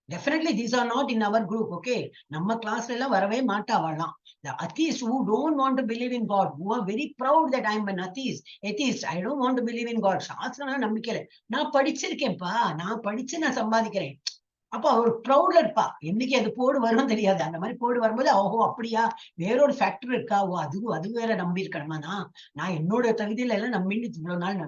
Definitely these are not in our group. Okay, நம்ம கிளாஸ்ல எல்லாம் வரவே மாட்டாவலாம். The atheists who don't want to believe in God, who are very proud that I am an atheist, I don't want to believe in God. சாஸ்திரம் நம்பிக்கை, நான் படிச்சிருக்கேன்ப்பா, நான் படிச்சு நான் சம்பாதிக்கிறேன். அப்ப அவர் ப்ரௌட்ல இருப்பா. என்னைக்கு அது போடு வரும் தெரியாது. அந்த மாதிரி போடு வரும்போது ஓஹோ அப்படியா, வேறொரு ஃபேக்டர் இருக்கா, ஓ அது வேற நம்பி இருக்கணுமா, நான் என்னோட தகுதியில எல்லாம் நம்பிட்டு இவ்வளவு நாள்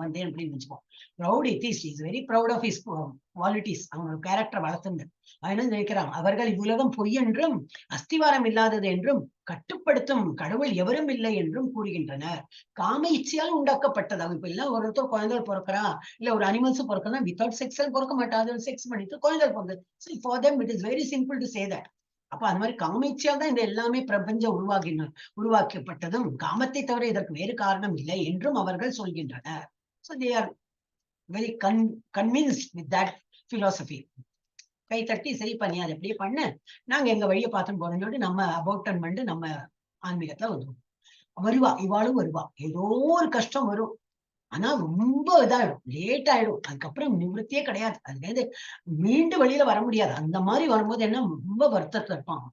வந்தேன் அப்படின்னு நினைச்சுப்போம். Proud atheist is very proud of his qualities. அவங்களோட கேரக்டர் வளர்த்துண்டு என்ன நினைக்கிறாங்க, அவர்கள் இவ்வுலகம் பொய் என்றும் அஸ்திவாரம் இல்லாதது என்றும் கட்டுப்படுத்தும் கடவுள் எவரும் இல்லை என்றும் கூறுகின்றனர். காம இச்சையால் உண்டாக்கப்பட்டது. இப்ப எல்லாம் ஒருத்தர் குழந்தைகள் பிறக்கிறா, இல்ல ஒரு அனிமல்ஸ் பிறக்கிறா, வித்தவுட் செக்ஸால் பிறக்க மாட்டாது, செக்ஸ் பண்ணிட்டு குழந்தைகள் பிறந்தது. For them it is very simple to say that. அப்ப அந்த மாதிரி காமேட்சியால் தான் இந்த எல்லாமே பிரபஞ்சம் உருவாக்கப்பட்டதும் காமத்தை தவிர இதற்கு வேறு காரணம் இல்லை என்றும் அவர்கள் சொல்கின்றனர். So they are very convinced with that philosophy. கை தட்டி சரி பண்ணி அதை அப்படியே பண்ண, நாங்க எங்க வழியை பார்த்துன்னு போறோம்னு சொல்லிட்டு நம்ம அபவுட் டர்ன் பண்ணிட்டு நம்ம ஆன்மீகத்துல வருவா. இவாளும் வருவா, ஏதோ ஒரு கஷ்டம் வரும், ஆனா ரொம்ப இதாயிடும், லேட் ஆயிடும், அதுக்கப்புறம் நிவர்த்தியே கிடையாது, அதுலேருந்து மீண்டும் வெளியில வர முடியாது. அந்த மாதிரி வரும்போது என்ன ரொம்ப வருத்தத்துல இருப்பான்.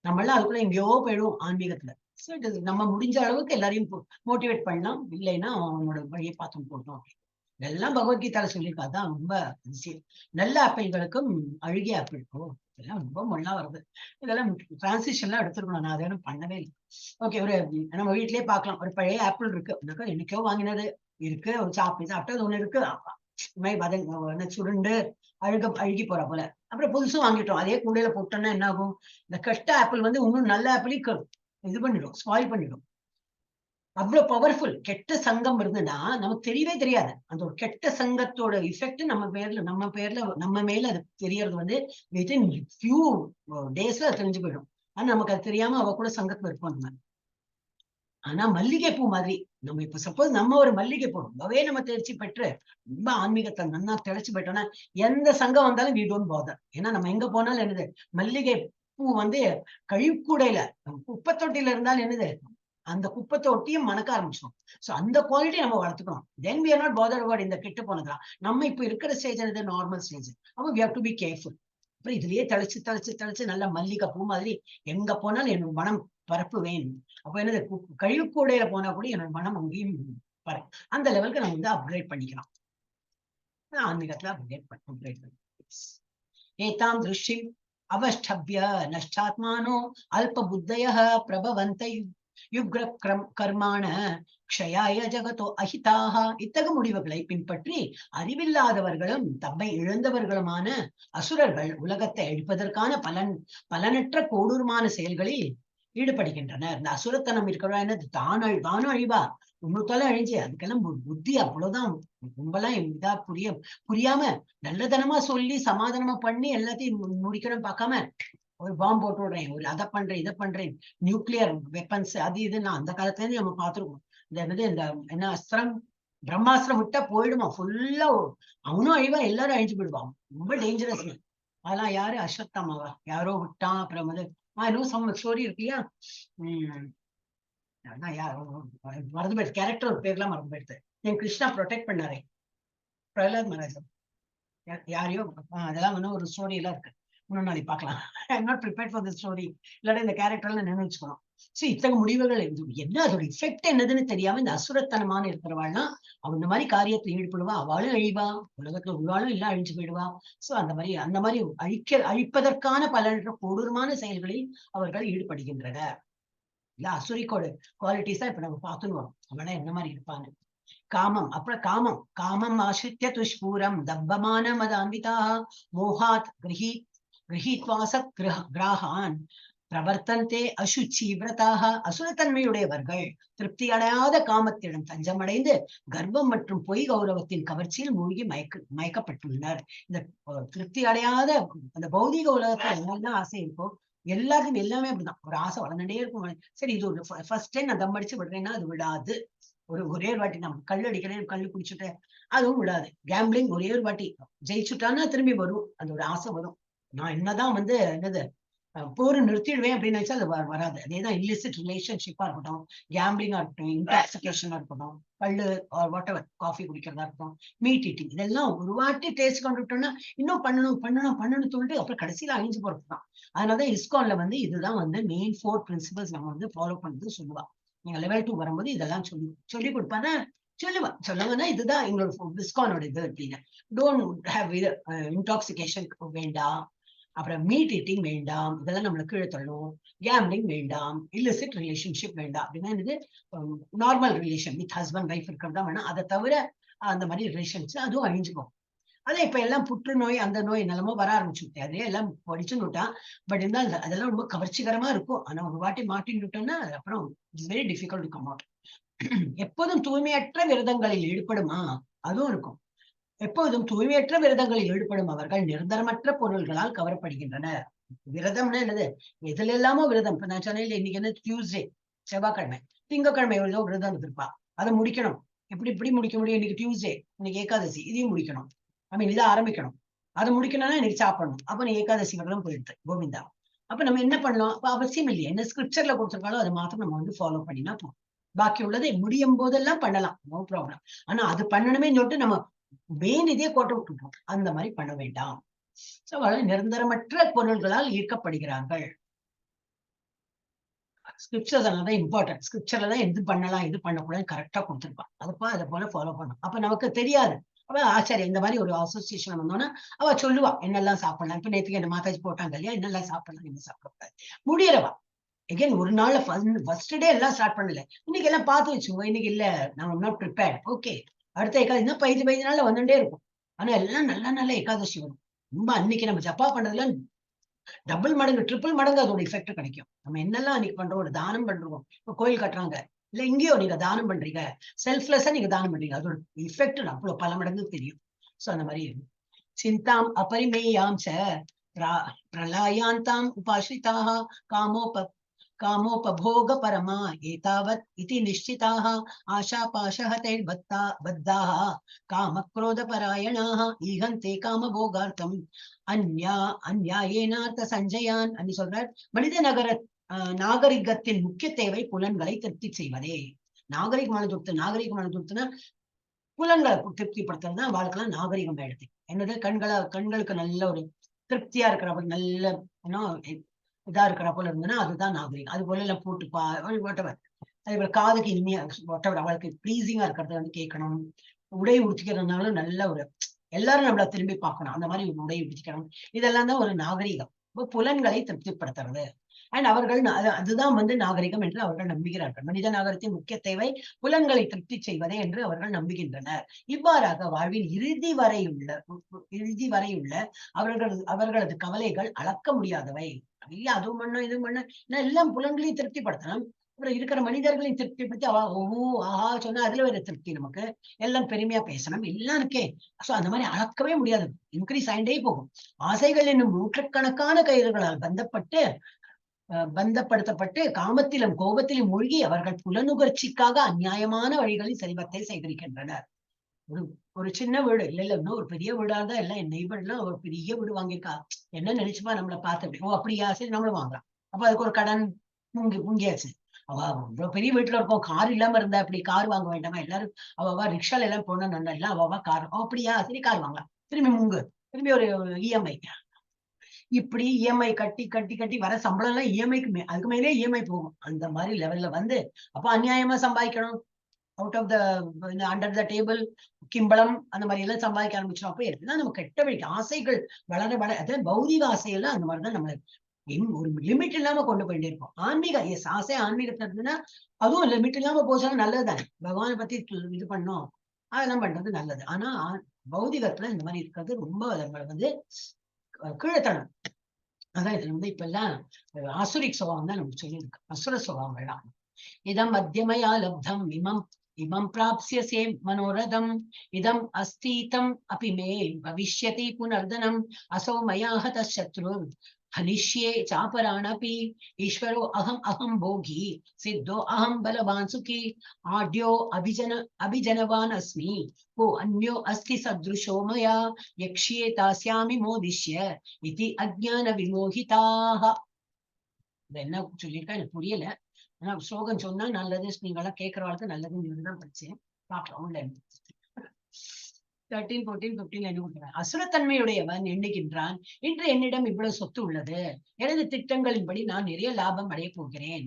நம்ம எல்லாம் அதுக்குள்ள எங்கேயோ போயிடுவோம் ஆன்மீகத்துல. நம்ம முடிஞ்ச அளவுக்கு எல்லாரையும் மோட்டிவேட் பண்ணலாம், இல்லைன்னா அவனோட வழியை பார்த்து போட்டோம். இதெல்லாம் பகவத்கீதால சொல்லியிருக்கா, அதான் ரொம்ப அதிசயம். நல்ல ஆப்பிள்களுக்கும் அழுகிய ஆப்பிளுக்கும் இதெல்லாம் ரொம்ப மொல்லா வருது. இதெல்லாம் டிரான்சிஷன்லாம் எடுத்துருக்கணும், நான் அதை பண்ணவே இல்லை. ஓகே, ஒரு நம்ம வீட்லயே பார்க்கலாம், ஒரு பழைய ஆப்பிள் இருக்கு, என்னைக்கோ வாங்கினது இருக்கு, ஒரு சாப்பிட்டது ஒண்ணு இருக்கு, சுருண்டு அழுகி போற போல. அப்புறம் புதுசும் வாங்கிட்டோம், அதே கூடையில போட்டோம்னா என்ன ஆகும்? இந்த கெட்ட ஆப்பிள் வந்து இன்னும் நல்ல ஆப்பிளையும் இது பண்ணிடும், ஸ்பாயில் பண்ணிடும். அவ்வளவு பவர்ஃபுல். கெட்ட சங்கம் இருந்ததுன்னா நமக்கு தெரியவே தெரியாது. அந்த ஒரு கெட்ட சங்கத்தோட இஃபெக்ட் நம்ம மேல அது தெரியறது வந்து வித்தின் ஃபியூ டேஸ்ல அது தெரிஞ்சு போயிடும். ஆனா நமக்கு அது தெரியாம அவ கூட சங்கத்துல இருப்போம் நம்ம. ஆனா மல்லிகை பூ மாதிரி நம்ம இப்ப சப்போஸ் நம்ம ஒரு மல்லிகை பூ ரொம்பவே நம்ம தேர்ச்சி பெற்று ரொம்ப ஆன்மீகத்தை நன்னா தெளிச்சு போயிட்டோம்னா எந்த சங்கம் வந்தாலும் வி டோன்ட் பாதர். ஏன்னா நம்ம எங்க போனாலும் என்னது, மல்லிகை பூ வந்து கழிவுக்கூடையில குப்பை தொட்டியில இருந்தாலும் என்னது, அந்த குப்பத்தை ஒட்டியும் மணக்க ஆரம்பிச்சோம். சோ அந்த குவாலிட்டி நம்ம வளர்த்துக்கணும். தென் we are not bothered about இந்த கெட்டு போனதா. நம்ம இப்ப இருக்கிற ஸ்டேஜ் என்னது, நார்மல் ஸ்டேஜ். அப்போ we have to be careful. அப்புறம் இதுலயே தெளிச்சு நல்ல மல்லிகை பூ மாதிரி எங்க போனாலும் என்னோட மனம் பரப்பு வேணும். அப்ப என்னது, கழிவுக்கூடையில போனா கூட என்னோட மனம் அங்கேயும் பரப்பு. அந்த லெவலுக்கு நம்ம வந்து அப்கிரேட் பண்ணிக்கலாம். ஆன்மீகத்துல அப்கிரேட் பண்ணி ஏதாம் திருஷ்டிம் அவஷ்டபிய நஷ்டாத்மானோ அல்ப புத்தய பிரபவந்த யுக்ர கர்மான க்ஷயாய ஜகதோ அஹிதாக. இத்தகு முடிவுகளை பின்பற்றி அறிவில்லாதவர்களும் தம்மை இழந்தவர்களுமான அசுரர்கள் உலகத்தை அழிப்பதற்கான பலனற்ற கொடூரமான செயல்களில் ஈடுபடுகின்றனர். இந்த அசுரத்தனம் இருக்கிறவா என்னது, தானும் அழிவா, உன்னுத்தால அழிஞ்சு அதுக்கெல்லாம் புத்தி அவ்வளவுதான். ரொம்பலாம் இதா புரியாம நல்லதனமா சொல்லி சமாதானமா பண்ணி எல்லாத்தையும் முடிக்கணும் பார்க்காம ஒரு பாம்பு போட்டு விடுறேன், ஒரு அதை பண்றேன் இதை பண்றேன், நியூக்ளியர் வெப்பன்ஸ் அது இதுன்னா அந்த காலத்துல இருந்து நம்ம பார்த்துருக்கோம். இந்த என்ன அஸ்திரம், பிரம்மாஸ்திரம் விட்டா போயிடுமா ஃபுல்லா, அவனும் அழிவா எல்லாரும் அழிஞ்சு போயிடுவான். ரொம்ப டேஞ்சரஸ். அதெல்லாம் யாரு, அஸ்வத்தாமாவா யாரோ விட்டான். அப்புறம் வந்து இன்னும் சம் ஸ்டோரி இருக்கு இல்லையா, மறந்து போயிடுது, கேரக்டர் ஒரு பேர்லாம் மறந்து போயிடுது. என் கிருஷ்ணா ப்ரொடெக்ட் பண்ணாரே, பிரகலாத் மகாராஜன் யாரையோ, அதெல்லாம் வந்து ஒரு ஸ்டோரி எல்லாம் இருக்கு, இன்னொரு நாளைக்கு பார்க்கலாம். I'm not prepared for the story, இல்லாட்டி இந்த கேரக்டர்லாம் நினைச்சுக்கணும். சோ இத்தகைய முடிவுகள் என்ன, அதோட இஃபெக்ட் என்னதுன்னு தெரியாம இந்த அசுரத்தனமான இருக்கிறவாள்னா அவன் இந்த மாதிரி காரியத்தில் ஈடுபடுவா, அவளும் அழிவா, உலகத்துல உள்ளாலும் எல்லாம் அழிஞ்சு போயிடுவா. சோ அந்த மாதிரி அழிப்பதற்கான பலனற்ற கொடூரமான செயல்களில் அவர்கள் ஈடுபடுகின்றனர். இல்ல அசுரிக்கோட குவாலிட்டிஸ் தான் இப்ப நம்ம பார்த்துன்னு வரோம், அவனா என்ன மாதிரி இருப்பாங்க. காமம், அப்புறம் காமம் ஆசிரித்ய துஷ்பூரம் தப்பமான மதான்விதா மோகாத் கிரஹீத்வாச கிராகான் பிரவர்த்தந்தே அசுச்சி விரதாக. அசுரத்தன்மையுடையவர்கள் திருப்தி அடையாத காமத்திடம் தஞ்சமடைந்து கர்ப்பம் மற்றும் பொய் கௌரவத்தின் கவர்ச்சியில் மூழ்கி மயக்கப்பட்டுள்ளனர். இந்த திருப்தி அடையாத அந்த பௌதிக உலகத்துல என்னெல்லாம் ஆசை இருக்கோ எல்லாருக்கும் எல்லாமே அப்படிதான், ஒரு ஆசை வளர்ந்துட்டே இருக்கும். சரி, இது ஒரு ஃபர்ஸ்ட் டைம் நான் தம் அடிச்சு விடுறேன்னா அது விடாது. ஒரே ஒரு வாட்டி நம்ம கல் அடிக்கிறேன், கல் குடிச்சுட்டேன், அதுவும் விடாது. கேம்பிளிங் ஒரே ஒரு வாட்டி ஜெயிச்சுட்டான்னா திரும்பி வரும், அந்த ஒரு ஆசை வரும். நான் என்னதான் வந்து என்னது போர் நிறுத்திடுவேன் அப்படின்னு நினைச்சா அது வராது. அதேதான் இல்லிசிட் ரிலேஷன்ஷிப்பா இருக்கட்டும், கேம்பிளிங்கா இருக்கட்டும், இன்டாக்சிகேஷனா இருக்கட்டும், பல்லு வாட் எவர் காஃபி குடிக்கிறதா இருக்கட்டும், மீட் ஈட்டிங், இதெல்லாம் ஒரு வாட்டி டேஸ்ட் கொண்டுட்டோம்னா இன்னும் பண்ணணும்னு சொல்லிட்டு அப்புறம் கடைசியில அழிஞ்சு போறதுதான். அதனாலதான் இஸ்கான்ல வந்து இதுதான் வந்து மெயின் 4 பிரின்சிபல்ஸ் நம்ம வந்து ஃபாலோ பண்ணது சொல்லுவா. நீங்க லெவல் 2 வரும்போது இதெல்லாம் சொல்லி கொடுப்பாங்க. சொல்லுங்கன்னா இதுதான் எங்களோட இஸ்கானோட இது அப்படின்னு. டோன்ட் ஹேவ் இது இன்டாக்சிகேஷன் வேண்டாம், அப்புறம் மீட் ஈட்டிங் வேண்டாம், இதெல்லாம் நம்மளுக்கு கீழே தள்ளும், கேம்பிளிங் வேண்டாம், இல்லிசிட் ரிலேஷன்ஷிப் வேண்டாம். அப்படின்னா இது normal relation with husband wife இருக்கிறது தான் வேணாம். அதை தவிர அந்த மாதிரி ரிலேஷன்ஸ் அதுவும் அழிஞ்சுக்கும். அதே இப்ப எல்லாம் புற்றுநோய் அந்த நோய் நிலமோ வர ஆரம்பிச்சுட்டேன், அதே எல்லாம் படிச்சுன்னுட்டான். பட் இருந்தாலும் அதெல்லாம் ரொம்ப கவர்ச்சிகரமா இருக்கும். ஆனா ஒரு வாட்டி மாட்டின்னுட்டோம்னா அப்புறம் it's very difficult to come out. எப்போதும் தூய்மையற்ற விரதங்களில் ஈடுபடுமா, அதுவும் இருக்கும். எப்போதும் தூய்மையற்ற விரதங்களில் ஈடுபடும் அவர்கள் நிரந்தரமற்ற பொருள்களால் கவரப்படுகின்றனர். விரதம்னா என்னது, எதுல எல்லாமோ விரதம். இப்ப நான் சொன்னேன் இன்னைக்கு என்ன டியூஸ்டே, செவ்வாய்க்கிழமை, திங்கக்கிழமை எவ்வளோ விரதம் இருந்திருப்பா, அதை முடிக்கணும். இப்படி முடிக்க முடியும், இன்னைக்கு டியூஸ்டே, இன்னைக்கு ஏகாதசி, இதையும் முடிக்கணும். இதை ஆரம்பிக்கணும், அதை முடிக்கணும்னா இன்னைக்கு சாப்பிடணும். அப்ப நீ ஏகாதசி விரதம் போயிடுது கோவிந்தா. அப்ப நம்ம என்ன பண்ணலாம், அப்ப அவசியம் இல்லையா, என்ன ஸ்கிரிப்சர்ல கொடுத்துருக்காலும் அதை மாத்திரம் நம்ம வந்து ஃபாலோ பண்ணினா போதும். பாக்கி உள்ளதை முடியும் போதெல்லாம் பண்ணலாம், நோ ப்ராப்ளம். ஆனா அது பண்ணணுமே சொல்லிட்டு நம்ம வேன் இதே கோட்டை விட்டுட்டோம், அந்த மாதிரி பண்ண வேண்டாம். நிரந்தரமற்ற பொருள்களால் ஈர்க்கப்படுகிறார்கள். ஸ்கிரிப்சர்ஸ் தான் இம்பார்ட்டன்ட். ஸ்கிரிப்சர்ல தான் எது பண்ணலாம் இது பண்ணக்கூடாது கரெக்டா கொடுத்துருப்பான். அதுப்பா அதை போல ஃபாலோ பண்ணும். அப்ப நமக்கு தெரியாது. அவ ஆச்சாரியா இந்த மாதிரி ஒரு அசோசியேஷன் வந்தோன்னா அவ சொல்லுவா என்னெல்லாம் சாப்பிடலாம். இப்ப நேற்றுக்கு என்ன மாதாஜி போட்டாங்க இல்லையா, என்னெல்லாம் சாப்பிடலாம் என்ன சாப்பிடக்கூடாது முடியறவா. எகைன் ஒரு நாள்ல ஃபர்ஸ்ட் டே எல்லாம் ஸ்டார்ட் பண்ணல. இன்னைக்கு எல்லாம் பார்த்து வச்சுக்கோங்க. இன்னைக்கு இல்ல நம்ம நாட் ப்ரிப்பேர்ட். ஓகே, அடுத்த ஏகாதசி இன்னும் 15 நாள்ல வந்துட்டே இருக்கும். ஆனா எல்லாம் நல்ல நல்ல ஏகாதசி வரும். ரொம்ப அன்னைக்கு நம்ம ஜப்பா பண்றதுல டபுள் மடங்கு ட்ரிபிள் மடங்கு அதோட எஃபெக்ட் கிடைக்கும். நம்ம என்னெல்லாம் அன்னைக்கு பண்றோம், ஒரு தானம் பண்றோம், இப்ப கோயில் கட்டுறாங்க இல்ல எங்கேயோ நீங்க தானம் பண்றீங்க, செல்ஃப்லெஸ்ஸா நீங்க தானம் பண்றீங்க, அதோட எஃபெக்ட் அவ்வளவு பல மடங்கு தெரியும். சோ அந்த மாதிரி சிந்தாம் அபரிமேயாம் ச பிரளயாந்தாம் உபாசிதாக कामोपभोग परमा एतावत् इति निश्चिताः आशापाशः तैर्बद्धाः कामक्रोधपरायणाः ஈகந்தே காமபோகார்த்தம் அந்நியாயேனார்த்த சஞ்சயான் அப்படி சொல்றார். மனித நாகரிகத்தின் முக்கிய தேவை புலன்களை திருப்தி செய்வதே. நாகரிகமான துர்த்துனா புலன்களை திருப்திப்படுத்துறது தான் வாழ்க்கைலாம் நாகரிகம் ஆயிடுது. என்னது கண்களுக்கு நல்ல ஒரு திருப்தியா இருக்கிற நல்ல இதா இருக்கிற போல இருந்ததுன்னா அதுதான் நாகரிகம். அது போல எல்லாம் போட்டு வாட்டவர். அதே போல காதுக்கு இனிமையா வாட்டவர் அவளுக்கு பிளீசிங்கா இருக்கிறத வந்து கேட்கணும். உடை உடுத்திக்கிறதுனாலும் நல்ல ஒரு எல்லாரும் நம்மள திரும்பி பார்க்கணும், அந்த மாதிரி ஒரு உடை உடுத்திக்கணும். இதெல்லாம் தான் ஒரு நாகரிகம். புலன்களை திருப்திப்படுத்துறது. அண்ட் அவர்கள் அதுதான் வந்து நாகரிகம் என்று அவர்கள் நம்புகிறார்கள். மனித நாகரிகத்தின் முக்கிய தேவை புலன்களை திருப்தி செய்வதே என்று அவர்கள் நம்புகின்றனர். இவ்வாறாக வாழ்வின் இறுதி வரையுள்ள அவர்களது கவலைகள் அளக்க முடியாதவை. நிறைய அதுவும் பண்ணும் இதுவும் பண்ணும், எல்லாம் புலன்களையும் திருப்திப்படுத்தணும். அப்புறம் இருக்கிற மனிதர்களையும் திருப்திப்படுத்தி ஆஹா சொன்னா அதுல ஒரு திருப்தி. நமக்கு எல்லாம் பெருமையா பேசணும் எல்லாம் இருக்கே. சோ அந்த மாதிரி அளக்கவே முடியாது, இன்க்ரீஸ் ஆயிண்டே போகும். ஆசைகள் என்னும் நூற்றுக்கணக்கான கயிறுகளால் பந்தப்படுத்தப்பட்டு காமத்திலும் கோபத்திலும் மூழ்கி அவர்கள் புலனுகர்ச்சிக்காக அநியாயமான வழிகளில் செல்வத்தை சேகரிக்கின்றனர். ஒரு சின்ன வீடு இல்ல இன்னும் ஒரு பெரிய வீடா இருந்தா எல்லாம் என் நெய்பர்லாம் ஒரு பெரிய வீடு வாங்கியிருக்கா, என்ன நினைச்சுப்பா நம்மளை பார்த்து ஓ அப்படியா சரி நம்மளும் வாங்கலாம். அப்ப அதுக்கு ஒரு கடன் முங்கியாச்சு. அவ இவ்வளவு பெரிய வீட்டுல இருக்கும், கார் இல்லாம இருந்தா அப்படி கார் வாங்க வேண்டாமா, எல்லாரும் அவ ரிக்ஷால எல்லாம் போனா நல்லா எல்லாம் அவ கார் அப்படியா சரி கார் வாங்கலாம், திரும்பி ஒரு இஎம்ஐ. இப்படி இஎம்ஐ கட்டி கட்டி கட்டி வர சம்பளம் எல்லாம் இஎம்ஐக்கு அதுக்கு மேலே இஎம்ஐ போகும். அந்த மாதிரி லெவல்ல வந்து அப்ப அநியாயமா சம்பாதிக்கணும். Out of the under the table கிம்பளம் அந்த மாதிரி எல்லாம் சம்பாதிக்க ஆரம்பிச்சோம். அப்ப எல்லாம் நம்ம கெட்ட வழிக்கு ஆசைகள் வளர அதாவது பௌதிக ஆசையெல்லாம் அந்த மாதிரிதான் நம்மள ஒரு லிமிட் இல்லாம கொண்டு போயிட்டே இருப்போம். ஆன்மீக ஆசை ஆன்மீகத்துல இருந்துன்னா அதுவும் லிமிட் இல்லாம போச்சாலும் நல்லதுதானே. பகவானை பத்தி இது பண்ணோம் அதெல்லாம் பண்றது நல்லது. ஆனா பௌதிகத்துல இந்த மாதிரி இருக்கிறது ரொம்ப நம்மளை வந்து கீழத்தனம். அதான் இதுல வந்து இப்ப எல்லாம் ஆசுரிக் சுபாவம் தான் நமக்கு சொல்லியிருக்கு, அசுர சுபாவம் எல்லாம். இதம் மத்தியமயா லப்தம் இமம் பிராப்ஸ்யசே மனோரதம் இதம் அஸ்தீதம் அபி மே பவிஷ்யதி புனர்தனம் அசௌ மயா ஹத சத்ருர் ஹனிஷ்யே சாபராணபி ஈஸ்வரோ அகம் போகி சித்தோ அகம் பலவான் சுகி ஆட்யோ அபிஜனவான் அஸ்மி को अन्यो अस्ति सदृशो मया यक्ष्ये तास्यामि मोदिष्य इति अज्ञान विमोहिताः. என்ன சொல்லியிருக்கா எனக்கு புரியல. ஆனா ஸ்லோகம் சொன்னா நல்லது, நீங்களாம் கேட்கறவாளுக்கு நல்லதுன்னு தான் படிச்சேன். பார்க்கலாம் 13, 14, 15 என்ன கொடுக்குறேன். அசுரத்தன்மையுடையவன் எண்ணுகின்றான், இன்று என்னிடம் இவ்வளவு சொத்து உள்ளது, எனது திட்டங்களின்படி நான் நிறைய லாபம் அடைய போகிறேன்.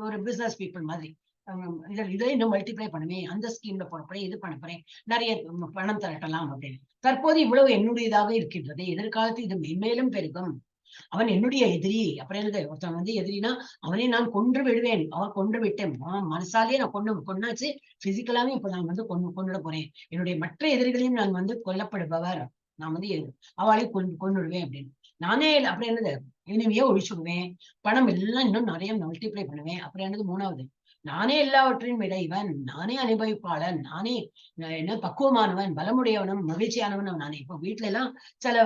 ஒரு பிசினஸ் பீப்புள் மாதிரி இதை இன்னும் மல்டிப்ளை பண்ணுவேன், அந்த ஸ்கீம்ல போறப்பறேன் இது பண்ண போறேன், நிறைய பணம் திரட்டலாம் அப்படின்னு. தற்போது இவ்வளவு என்னுடையதாக இருக்கின்றது, எதிர்காலத்தில் இது மென்மேலும் பெருகும். அவன் என்னுடைய எதிரி. அப்புறம் என்னது, ஒருத்தன் வந்து எதிரினா அவனை நான் கொன்று விடுவேன், அவன் கொன்று விட்டேன் மனசாலேயே நான் கொன்னாச்சு, பிசிக்கலாவே இப்ப நான் வந்து கொண்டுட போறேன். என்னுடைய மற்ற எதிரிகளையும் நான் வந்து கொல்லப்படுபவர், நான் வந்து அவளையும் கொண்டுடுவேன் அப்படின்னு. நானே அப்புறம் என்னது இனிமையே ஒழிச்சுடுவேன், பணம் எல்லாம் இன்னும் நிறைய மல்டிப்ளை பண்ணுவேன். அப்புறம் என்னது மூணாவது, நானே எல்லாவற்றையும் விட இவன், நானே அனுபவிப்பாளன், நானே என்ன பக்குவமானவன், பலமுடையவனும் மகிழ்ச்சியானவன் நானே. இப்போ வீட்டுல எல்லாம் சில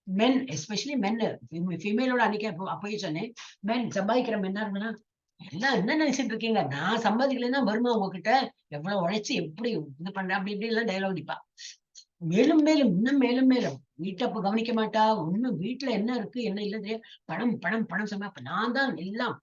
மென், எஸ்பெஷலி மென், ஃபீமேலோட அன்னைக்கு அப்பயே சொன்னேன், மென் சம்பாதிக்கிற மென்னா இருந்தா எல்லாம் என்ன நினைச்சிட்டு இருக்கீங்க, நான் சம்பாதிக்கலன்னா வருமா உங்ககிட்ட, எவ்வளவு உழைச்சு எப்படி இது பண்ற அப்படி இப்படி எல்லாம் டைலாக் அடிப்பா. மேலும் மேலும் இன்னும் மேலும் மேலும் வீட்டை அப்ப கவனிக்க மாட்டா, ஒண்ணும் வீட்டுல என்ன இருக்கு என்ன இல்லது, பணம் பணம் பணம் சம்பா நான் தான் எல்லாம்,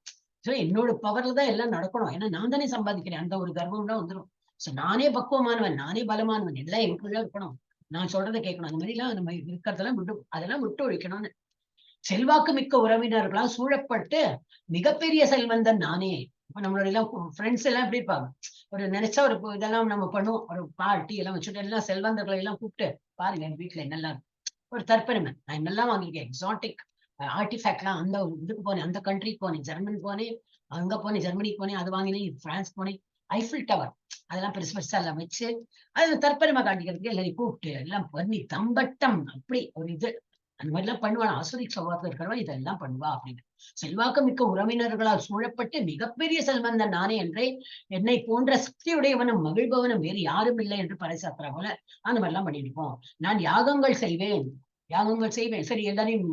என்னோட பவர்ல தான் எல்லாம் நடக்கணும், ஏன்னா நான் தானே சம்பாதிக்கிறேன், அந்த ஒரு கர்வம் தான் வந்துடும். சோ நானே பக்குவமானவன், நானே பலமானவன், எல்லாம் எனக்குள்ள இருக்கணும், நான் சொல்றதை கேட்கணும். அந்த மாதிரி எல்லாம் நம்ம இருக்கிறதெல்லாம் அதெல்லாம் விட்டு ஒழிக்கணும்னு. செல்வாக்கு மிக்க உறவினர்களால் சூழப்பட்டு மிகப்பெரிய செல்வந்தன் நானே. இப்ப நம்மளோட எல்லாம் ஃப்ரெண்ட்ஸ் எல்லாம் எப்படி இருப்பாங்க, ஒரு நினைச்சா ஒரு இதெல்லாம் நம்ம பண்ணுவோம், ஒரு பார்ட்டி எல்லாம் வச்சுட்டு எல்லாம் செல்வந்தர்களை எல்லாம் கூப்பிட்டு பாருங்க என் வீட்டுல என்னெல்லாம் ஒரு தற்பெருமை, நான் என்னெல்லாம் வாங்கியிருக்கேன், எக்ஸாட்டிக் ஆர்டிஃபேக்ட் எல்லாம், அந்த இதுக்கு போனேன், அந்த கண்ட்ரிக்கு போனேன், ஜெர்மன் போனேன், அங்க போனேன், ஜெர்மனிக்கு போனேன், அது வாங்கினேன், பிரான்ஸ் போனேன், ஐஃபில் டவர் அதெல்லாம் பெருசு பெருசா எல்லாம் வச்சு அது தற்பெருமை காட்டிக்கிறதுக்கு எல்லாரையும் கூப்பிட்டு எல்லாம் பண்ணி தம்பட்டம் அப்படி ஒரு இது அந்த மாதிரி எல்லாம் பண்ணுவா. ஆசுரிக் சவாத்துல இருக்கிறவா இதெல்லாம் பண்ணுவா அப்படின்னு. செல்வாக்கு மிக்க உறவினர்களால் சூழப்பட்டு மிகப்பெரிய செல்வந்தன் நானே என்றே என்னை போன்ற சக்தியுடையவனும் மகிழ்பவனும் வேறு யாரும் இல்லை என்று பறைசாத்துறா போல அந்த மாதிரி எல்லாம் பண்ணிருப்போம். நான் யாகங்கள் செய்வேன், யாகங்கள் செய்வேன், சரி எல்லாரையும்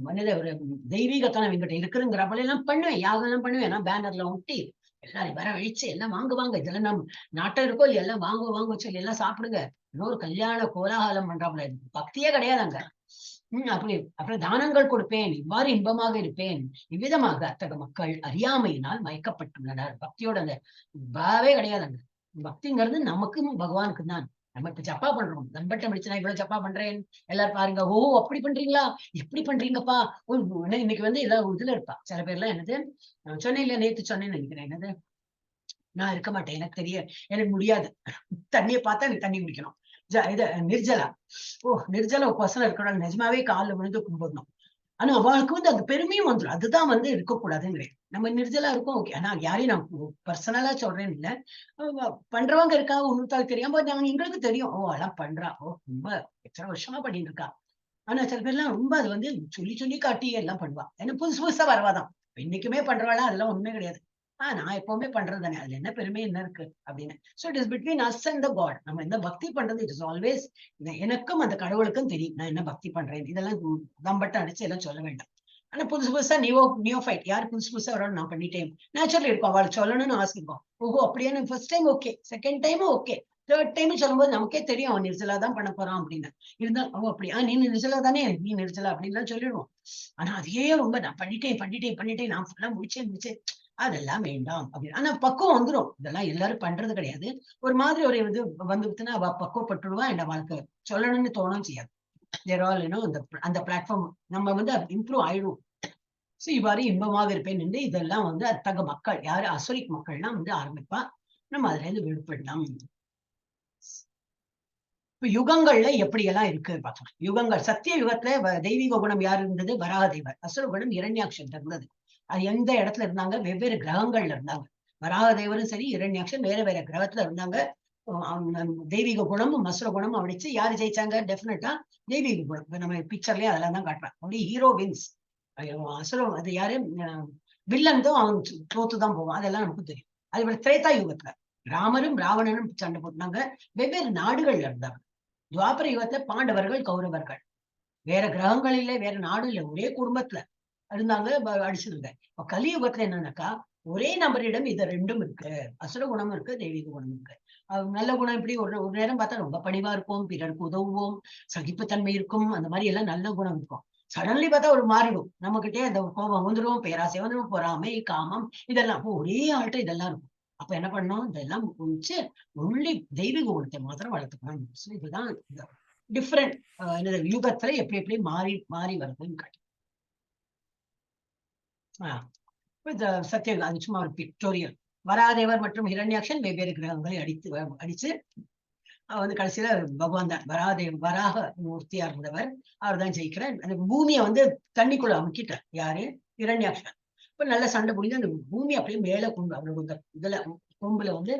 மனித ஒரு தெய்வீகத்தனம் எங்கிட்ட இருக்குங்கிறப்பல எல்லாம் பண்ணுவேன், யாகம் எல்லாம் பண்ணுவேன். நான் பேனர்ல ஒட்டி எல்லாரும் வர வழிச்சு எல்லாம் வாங்குவாங்க, இதெல்லாம் நம்ம நாட்டம் இருக்கோ இல்லையா, எல்லாம் வாங்க சொல்லி எல்லாம் சாப்பிடுங்க, இன்னொரு கல்யாண கோலாகலம் பண்றாப்புல, பக்தியே கிடையாதாங்க. அப்படி அப்புறம் தானங்கள் கொடுப்பேன், இவ்வாறு இன்பமாக இருப்பேன். இவ்விதமாக அத்தகைய மக்கள் அறியாமையினால் மயக்கப்பட்டுள்ளனர். பக்தியோட அந்த பாவே கிடையாதுங்க. பக்திங்கிறது நமக்கும் பகவானுக்கு தான். நம்ம இப்ப ஜப்பா பண்றோம், தம்பட்டம் அடிச்சுனா இவ்வளவு ஜப்பா பண்றேன், எல்லாரும் பாருங்க, ஓ அப்படி பண்றீங்களா, இப்படி பண்றீங்கப்பா. இன்னைக்கு வந்து ஏதாவது இதுல இருப்பா சில பேர் எல்லாம், என்னது சொன்னேன் நேத்து சொன்னேன்னு நினைக்கிறேன், என்னது நான் இருக்க மாட்டேன், எனக்கு தெரிய, எனக்கு முடியாது, தண்ணியை பார்த்தா எனக்கு தண்ணி குடிக்கணும், இது நிர்ஜலா. நிர்ஜல உபாசனம் இருக்கணும், நிஜமாவே காலில் விழுந்து கும்பிடணும். ஆனா அவளுக்கு வந்து அந்த பெருமையும் வந்துடும், அதுதான் வந்து இருக்கக்கூடாதுங்கிறேன். நம்ம நிர்ஜலா இருக்கோம், ஓகே. ஆனா யாரையும் நான் பர்சனலா சொல்றேன் இல்ல, பண்றவங்க இருக்கா ஒன்னுத்தாலும் தெரியாம நாங்க எங்களுக்கு தெரியும், அதெல்லாம் பண்றா, ரொம்ப எத்தனை வருஷமா பண்ணிட்டு இருக்கா. ஆனா சில பேர்லாம் ரொம்ப அது வந்து சொல்லி சொல்லி காட்டி எல்லாம் பண்ணுவா. ஏன்னா புதுசு புதுசா வரவாதான், இன்னைக்குமே பண்றவாளா அதெல்லாம் ஒண்ணுமே கிடையாது. நான் எப்பவுமே பண்றது தானே, அதுல என்ன பெருமை என்ன இருக்கு அப்படின்னு. So it is between us and the god. நம்ம என்ன பக்தி பண்றது, இட் இஸ் ஆல்வேஸ் எனக்கும் அந்த கடவுளுக்கும் தெரியும் நான் என்ன பக்தி பண்றேன். இதெல்லாம் தம்பட்டம் அடிச்சு எல்லாம் சொல்ல வேண்டாம். ஆனா புதுசு புதுசா நியோஃபைட் யார் புதுசு புதுசா வரும், நான் பண்ணிட்டேன் நேச்சுரலி இருக்கும், அவளுக்கு சொல்லணும்னு ஆசைக்கும். அப்படியே ஃபர்ஸ்ட் டைம் ஓகே, செகண்ட் டைமும் ஓகே, தேர்ட் டைம் சொல்லும்போது நமக்கே தெரியும் அவன் நிர்ஜலா தான் பண்ண போறான் அப்படின்னு. இருந்தாலும் அப்படியா நீ நிர்ஜலா தானே, நீ நிர்ஜலா அப்படின்னு சொல்லிடுவோம். ஆனா அதையே ரொம்ப நான் பண்ணிட்டேன் நான் ஃபுல்லா முடிச்சேன் அதெல்லாம் வேண்டாம் அப்படின்னு. ஆனா பக்குவம் வந்துடும், இதெல்லாம் எல்லாரும் பண்றது கிடையாது. ஒரு மாதிரி ஒரு இது வந்துருச்சுன்னா அவ பக்குவப்பட்டுடுவா, என்ன வாழ்க்கை சொல்லணும்னு தோணும் செய்யாது. அந்த பிளாட்ஃபார்ம் நம்ம வந்து இம்ப்ரூவ் ஆயிடும். சோ இவ்வாறு இன்பமாக இருப்பேன் என்று இதெல்லாம் வந்து அத்தக மக்கள் யாரு அசுரிக் மக்கள்லாம் வந்து ஆரம்பிப்பா. நம்ம அதுல இருந்து விடுபடலாம். இப்ப யுகங்கள்ல எப்படி எல்லாம் இருக்கு பார்த்தோம். யுகங்கள் சத்திய யுகத்துல தெய்வீக குணம் யாரு இருந்தது, வராக தேவர். அசுர குணம் இரண்யாக்ஷன் இருந்தது. அது எந்த இடத்துல இருந்தாங்க, வெவ்வேறு கிரகங்கள்ல இருந்தாங்க. வராக தேவரும் சரி இரண்யாக்ஷன் வேற வேற கிரகத்துல இருந்தாங்க. தெய்வீக குணமும் அசுர குணமும் அப்படிச்சு யாரு ஜெயிச்சாங்க, டெஃபினட்டா தெய்வீக குணம். நம்ம பிக்சர்லயே அதெல்லாம் தான் காட்டுறான். அப்படி ஹீரோ வின்ஸ். அசுரம் அது யாரு, வில்லன் தான் அவன் தோத்துதான் போவான், அதெல்லாம் நமக்கு தெரியும். அது திரேதா யுகத்துல ராமரும் ராவணனும் சண்டை போட்டாங்க, வெவ்வேறு நாடுகள்ல இருந்தாங்க. துவாபர யுகத்துல பாண்டவர்கள் கௌரவர்கள் வேற கிரகங்கள் இல்லை, வேற நாடு இல்லை, ஒரே குடும்பத்துல இருந்தாங்க, அடிச்சிருங்க. இப்ப கலியுகத்துல என்னன்னாக்கா ஒரே நபரிடம் இது ரெண்டும் இருக்கு, அசுர குணம் இருக்கு, தெய்வீக குணம் இருக்கு. நல்ல குணம் இப்படி ஒரு ஒரு நேரம் பார்த்தா ரொம்ப பணிவா இருக்கும், பிறருக்கு உதவுவோம், சகிப்புத்தன்மை இருக்கும், அந்த மாதிரி எல்லாம் நல்ல குணம் இருக்கும். சடன்லி பார்த்தா ஒரு மாறிடும், நம்ம கிட்டே அந்த கோபம் வந்துடும், பேராசை வந்துடும், பொறாமை காமம் இதெல்லாம் ஒரே ஆள்கிட்ட இதெல்லாம் இருக்கும். அப்ப என்ன பண்ணணும், இதெல்லாம் முடிச்சு ஒன்லி தெய்வீக குணத்தை மாத்திரம் வளர்த்துக்கணும். இதுதான் டிஃப்ரெண்ட் யுகத்துல எப்படி எப்படி மாறி மாறி வருதுன்னு காட்டு. சத்தியம் அது சும்மா ஒரு பிக்டோரியல். வராதேவர் மற்றும் ஹிரண்யாக்ஷன் வெவ்வேறு கிரகங்களை அடிச்சு வந்து கடைசியில பகவான் தான் வராக மூர்த்தியா இருந்தவர், அவர் தான் ஜெயிக்கிறார். அந்த பூமியை வந்து தண்ணிக்குள்ள அமுக்கிட்டார் யாரு, இரண்யாக்ஷன். இப்ப நல்ல சண்டை புரிஞ்சு அந்த பூமி அப்படியே மேல கொண்டு அவரோட இதுல கொம்புல வந்து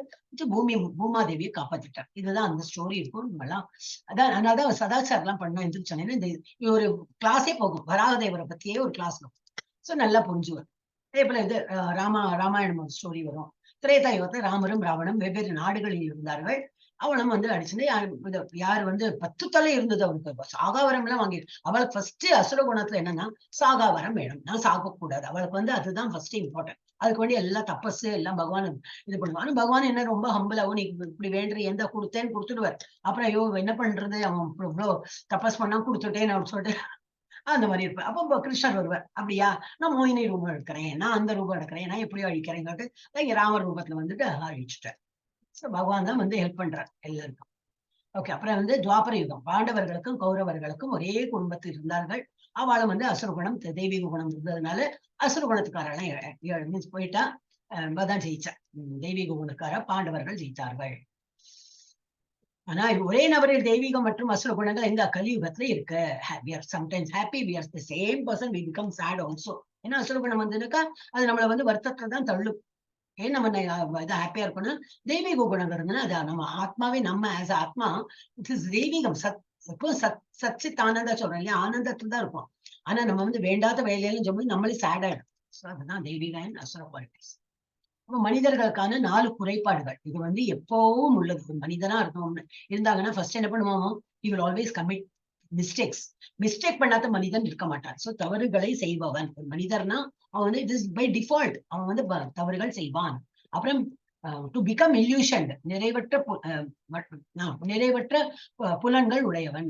பூமாதேவியை காப்பாத்திட்டார். இதுதான் அந்த ஸ்டோரி இருக்கும். நம்மலாம் அதான் அதனாலதான் சதாச்சாரம் எல்லாம் பண்ணா எந்திரிச்சு சொன்னேன்னா இந்த ஒரு கிளாஸே போகும், வராகதேவரை பத்தியே ஒரு கிளாஸ் இருக்கும். சோ நல்லா புரிஞ்சுவர். அதே போல இது ராமாயணம் ஸ்டோரி வரும். திரேதா யுகத்துல ராமரும் ராவணம் வெவ்வேறு நாடுகளில் இருந்தார்கள். அவனும் வந்து அடிச்சுட்டு யாரு வந்து 10 தலை இருந்தது அவனுக்கு, சாகாவரம் எல்லாம் வாங்கி. அவளுக்கு ஃபர்ஸ்ட் அசுர குணத்துல என்னன்னா சாகாவரம் வேணும், நான் சாகக்கூடாது. அவளுக்கு வந்து அதுதான் ஃபர்ஸ்ட் இம்பார்ட்டன்ட். அதுக்கு வேண்டிய எல்லாம் தப்பஸ் எல்லாம் பகவான் இது பண்ணுவான். பகவான் என்ன ரொம்ப ஹம்பிளாவும், நீ இப்படி வேண்ட எந்த கொடுத்தேன்னு கொடுத்துடுவார். அப்புறம் ஐயோ என்ன பண்றது, அவன் இவ்வளவு தப்பஸ் பண்ணா கொடுத்துட்டேன்னு அவன் சொல்லிட்டு அந்த மாதிரி இருப்பேன். அப்போ கிருஷ்ணர் வருவார், அப்படியா நான் மோகினி ரூபம் எடுக்கிறேன், நான் அந்த ரூபம் எடுக்கிறேன், நான் எப்படியோ அழிக்கிறேன், இங்க ராமர் ரூபத்துல வந்துட்டு அழிச்சுட்டேன். பகவான் தான் வந்து ஹெல்ப் பண்றார் எல்லாருக்கும். ஓகே. அப்புறம் வந்து துவாபர யுகம், பாண்டவர்களுக்கும் கௌரவர்களுக்கும் ஒரே குடும்பத்தில் இருந்தார்கள். அவளும் வந்து அசுர குணம் தெய்வீக குணம் இருந்ததுனால அசுர குணத்துக்காரெல்லாம் போயிட்டா. தான் ஜெயிச்சா. தெய்வீக குணக்கார பாண்டவர்கள் ஜெயித்தார்கள். ஆனா ஒரே நபரில் தெய்வீகம் மற்றும் அசுர குணங்கள் எங்க கலியுகத்துல இருக்கு. we are sometimes happy, we are the same person, we become sad also. ஏன்னா அசுர குணம் வந்ததுக்கா அது நம்மள வந்து வருத்தத்தை தான் தள்ளும். ஏன் நம்ம இதை ஹாப்பியா இருக்கணும். தெய்வீக குணங்கள் இருந்ததுன்னா அது நம்ம ஆத்மாவே நம்ம ஆஸ் ஆத்மா இட் இஸ் தெய்வீகம். எப்போ சச்சித் ஆனந்தா சொல்றோம் இல்லையா, ஆனந்தத்துல தான் இருக்கும். ஆனா நம்ம வந்து வேண்டாத வேலையிலும் சொல்லும்போது நம்மளே சேட் ஆயிடும். அதுதான் தெய்வீக அசுர குவாலிட்டிஸ். மனிதர்களுக்கான 4 குறைபாடுகள் இது வந்து எப்பவும் உள்ளது. மனிதனா இருக்கணும் இருந்தாங்கன்னா ஃபர்ஸ்ட் என்ன பண்ணுவோம், he will always commit mistakes. Mistake பண்ணாத மனிதன் இருக்க மாட்டான். சோ தவறுகளை செய்பவன் ஒரு மனிதர்னா அவன் வந்து இட் இஸ் பை டிஃபால்ட் அவன் வந்து தவறுகள் செய்வான். அப்புறம் டு பிகம் இல்யூஷன், நிறைவற்ற புலன்கள் உடையவன்.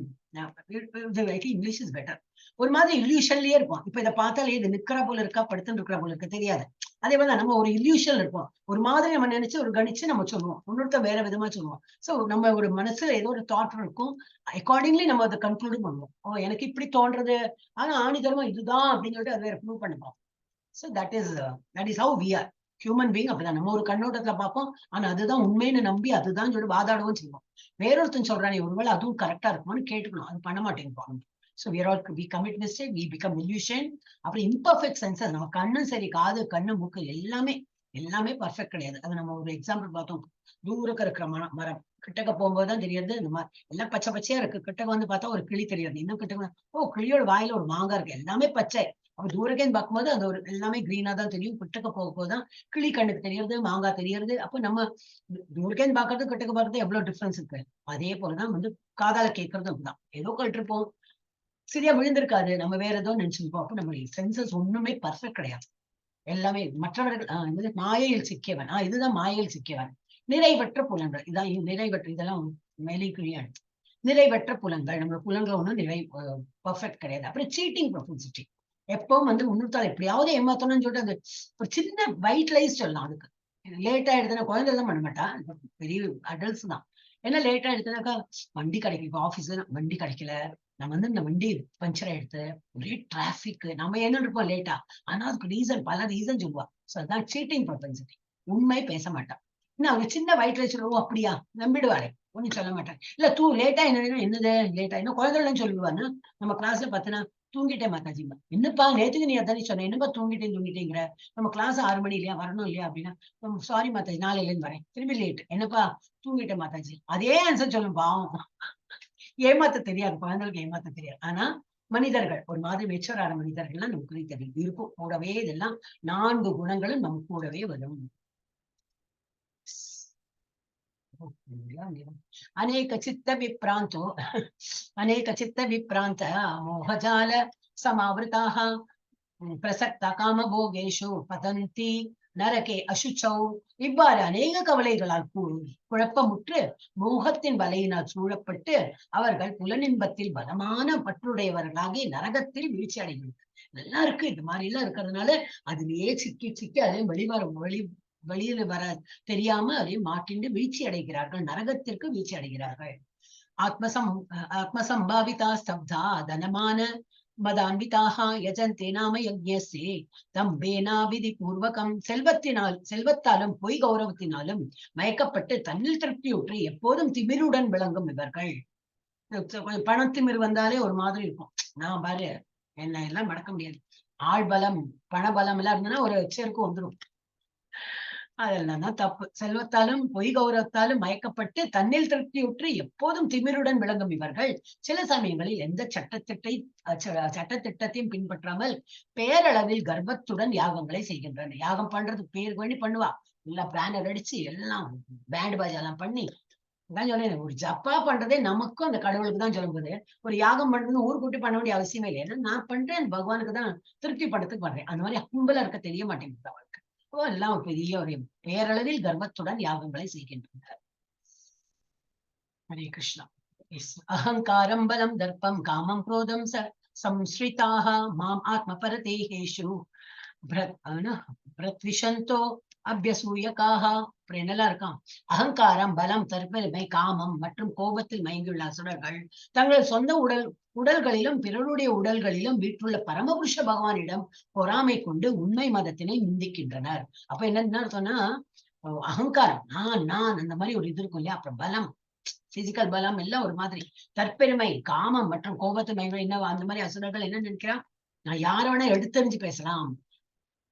English is better. ஒரு மாதிரி இல்யூஷன்லயே இருப்போம். இப்ப இதை பார்த்தாலே இது நிக்கிற போல இருக்கா படுத்துன்னு இருக்கிற போல இருக்க தெரியாது. அதே போல நம்ம ஒரு இல்யூஷன் இருப்போம். ஒரு மாதிரி நம்ம நினைச்சு ஒரு கணிச்சு நம்ம சொல்லுவோம், இன்னொருத்த வேற விதமா சொல்லுவோம். சோ நம்ம ஒரு மனசுல ஏதோ ஒரு தாட் இருக்கும், அக்கார்டிங்லி நம்ம அதை கன்க்ளூட் பண்ணுவோம். ஓ எனக்கு இப்படி தோன்றது, ஆனா ஆணிதரமா இதுதான் அப்படின்னு சொல்லிட்டு அதை வேற ப்ரூவ் பண்ணுவோம். So that is how we are. Human being அப்படிதான். நம்ம ஒரு கண்ணோட்டத்துல பார்ப்போம், ஆனா அதுதான் உண்மைன்னு நம்பி அதுதான் சொல்லி வாதாடவும் செய்வோம். வேறொருத்தன் சொல்றானே ஒருவேளை அதுவும் கரெக்டா இருக்குமான்னு கேட்டுக்கணும். அது பண்ண மாட்டேங்குவோம். So we commit mistake, we become illusion. அப்புறம் imperfect senses, நம்ம கண்ணும் சரி காது கண்ணு மூக்கு எல்லாமே பர்ஃபெக்ட் கிடையாது. அது நம்ம ஒரு எக்ஸாம்பிள் பார்த்தோம். தூரக்க இருக்கிற மரம் கிட்டக்க போகும்போதுதான் தெரியாது. இந்த மாதிரி எல்லாம் பச்சை பச்சையா இருக்கு. கிட்டக்க வந்து பார்த்தா ஒரு கிளி தெரியாது. இன்னும் கிட்டக்க ஓ கிளியோட வாயில ஒரு மாங்காய் இருக்கு. எல்லாமே பச்சை. அப்ப தூரக்கேன்னு பார்க்கும்போது அது ஒரு எல்லாமே கிரீனா தான் தெரியும். கிட்டக்க போகும்போதுதான் கிளி கண்ணுக்கு தெரியறது, மாங்காய் தெரியறது. அப்ப நம்ம தூரக்கேன்னு பாக்குறது கிட்டக்க பாக்குறது எவ்வளவு டிஃபரன்ஸ் இருக்கு. அதே போலதான் வந்து காதால கேட்கறதும் அப்படிதான். ஏதோ கட்டிருப்போம், சரியா விழுந்திருக்காது, நம்ம வேற ஏதோ நினைச்சிருப்போம். அப்ப நம்ம சென்சஸ் ஒண்ணுமே பர்ஃபெக்ட் கிடையாது. எல்லாமே மற்றவர்கள் மாயையில் சிக்கியவன். இதுதான் மாயையில் சிக்கியவன். நிறைவற்ற புலன்கள், இதான் நிறைவற்ற, இதெல்லாம் மேலே கிழியாடு. நிறைவற்ற புலன்கள், நம்ம புலன்கள் ஒண்ணும் பர்ஃபெக்ட் கிடையாது. அப்புறம் சீட்டிங் ப்ரொபன்சிட்டி, எப்பவும் வந்து முன்னூத்தாள் எப்படியாவது ஏமாத்தணும்னு சொல்லிட்டு அது ஒரு சின்ன வைட் லைஸ் சொல்லலாம். அதுக்கு லேட் ஆயிடுதுன்னா குழந்தை தான் பண்ண மாட்டா, பெரிய அடல்ட்ஸ் தான். ஏன்னா லேட் ஆயிடுதுனாக்கா வண்டி கிடைக்கல, ஆபீஸ்ல வண்டி கிடைக்கல, நம்ம வந்து இந்த வண்டி பஞ்சர் ஆயிடுத்து, ஒரே டிராபிக், நம்ம என்ன இருப்போம் லேட்டா, ஆனா அதுக்கு ரீசன் பல ரீசன் சொல்லுவா. சோ அதான் சீட்டிங் ப்ரொபன்சிட்டி. உண்மை பேச மாட்டான். இன்னும் அவங்க சின்ன வயிற்றுல சொல்லுவோம், அப்படியா நம்பிடுவாரு, ஒன்னும் சொல்ல மாட்டாங்க. இல்ல லேட்டா என்னது லேட்டா என்ன குழந்தைன்னு சொல்லுவான்னு. நம்ம கிளாஸ்ல பார்த்தனா தூங்கிட்டேன் மாதாஜி, என்னப்பா நேத்துக்கு நீ அதானே சொன்ன, என்னப்பா தூங்கிட்டேங்கிற, நம்ம கிளாஸ் 6 மணி இல்லையா, வரணும் இல்லையா அப்படின்னா, சாரி மாதாஜி நாளையில இருந்து வரேன், திரும்பி லேட், என்னப்பா தூங்கிட்டேன் மாதாஜி, அதே ஆன்சர் சொல்லும். பாவம், ஏமாத்த தெரியாது, குழந்தைகளுக்கு ஏமாத்த தெரியாது. ஆனா மனிதர்கள் ஒரு மாதிரி மெச்சூரான மனிதர்கள்லாம் நமக்கு தெரியும் இருக்கும். கூடவே இதெல்லாம் 4 குணங்களும் நம்ம கூடவே வரும். அநேக சித்த விப்ராந்தோ அநேக சித்த விப்ராந்த மோகஜால சமாவிருதாக பிரசக்த காமபோகேஷு பதந்தி நரகே அசுச்சௌ. இவ்வாறு அநேக கவலைகளால் குழப்பமுற்று மோகத்தின் வலையினால் சூழப்பட்டு அவர்கள் புலனின்பத்தில் பலமான பற்றுடையவர்களாகி நரகத்தில் வீழ்ச்சி அடைகிறது. நல்லா இருக்கு, இந்த மாதிரி எல்லாம் இருக்கிறதுனால அதுலயே சிக்கி அதே வெளியில வர தெரியாம அதை மாட்டிண்டு வீழ்ச்சி அடைகிறார்கள், நரகத்திற்கு வீழ்ச்சி அடைகிறார்கள். ஆத்மசம்பாவிதா ஸ்தப்தா தனமான மதான்விதாக யஜந்தே நாம யஜ்ஞஸ்யே தம்பேனா விதி பூர்வகம். செல்வத்தாலும் பொய் கௌரவத்தினாலும் மயக்கப்பட்டு தன்னில் திருப்தியுற்று எப்போதும் திமிருடன் விளங்கும் இவர்கள். பணத்திமிர் வந்தாலே ஒரு மாதிரி இருக்கும். நான் பாரு என்ன எல்லாம் மடக்க முடியாது, ஆள்பலம் பணபலம் எல்லாம் இருந்ததுன்னா ஒரு எச்சரிக்கை வந்துடும். அதெல்லாம் தான் தப்பு. செல்வத்தாலும் பொய் கௌரவத்தாலும் மயக்கப்பட்டு தன்னில் திருப்தியுற்று எப்போதும் திமிருடன் விளங்கும் இவர்கள் சில சமயங்களில் எந்த சட்டத்திட்டத்தையும் பின்பற்றாமல் பேரளவில் கர்வத்துடன் யாகங்களை செய்கின்றனர். யாகம் பண்றது பேருக்கு வேண்டி பண்ணுவா, எல்லாம் பேனர் அடிச்சு எல்லாம் பேண்ட் பாஜெல்லாம் பண்ணி அதான் சொல்ல. ஒரு ஜப்பா பண்றதே நமக்கும் அந்த கடவுளுக்கு தான் சொல்லும்போது, ஒரு யாகம் பண்றதுன்னு ஊர் கூட்டி பண்ண வேண்டிய அவசியமே இல்லை. ஏன்னா நான் பண்றேன் பகவானுக்கு தான் திருப்தி பண்றதுக்கு பண்றேன். அந்த மாதிரி ஹம்பலா இருக்க தெரிய மாட்டேங்குது அவளுக்கு. எல்லாம் பெரிய ஒரு பேரளவில் கர்வத்துடன் யாகங்களை செய்கின்றனர். ஹரே கிருஷ்ணா. அகங்காரம் பலம் தர்ப்பம் காமம் குரோதம் சம்ஸ்ரிதாக மாம் ஆத்ம பரதேஹேஷு பிரத்விஷந்தோ அபியசூயகாஹா, அப்புறம் என்னெல்லாம் இருக்கான், அகங்காரம், பலம், தற்பெருமை, காமம் மற்றும் கோபத்தில் மயங்கியுள்ள அசுரர்கள் தங்கள் சொந்த உடல்களிலும் பிறருடைய உடல்களிலும் வீட்டுள்ள பரமபுருஷ பகவானிடம் பொறாமை கொண்டு உண்மை மதத்தினை நிந்திக்கின்றனர். அப்ப என்ன அர்த்தம்னா, அகங்காரம், நான் அந்த மாதிரி ஒரு இது இருக்கும் இல்லையா, அப்புறம் பலம், பிசிக்கல் பலம் எல்லாம் ஒரு மாதிரி, தற்பெருமை, காமம் மற்றும் கோபத்து மயங்கிற என்ன அந்த மாதிரி அசுரர்கள் என்ன நினைக்கிறான், நான் யார வேணா எடுத்தறிஞ்சு பேசலாம்,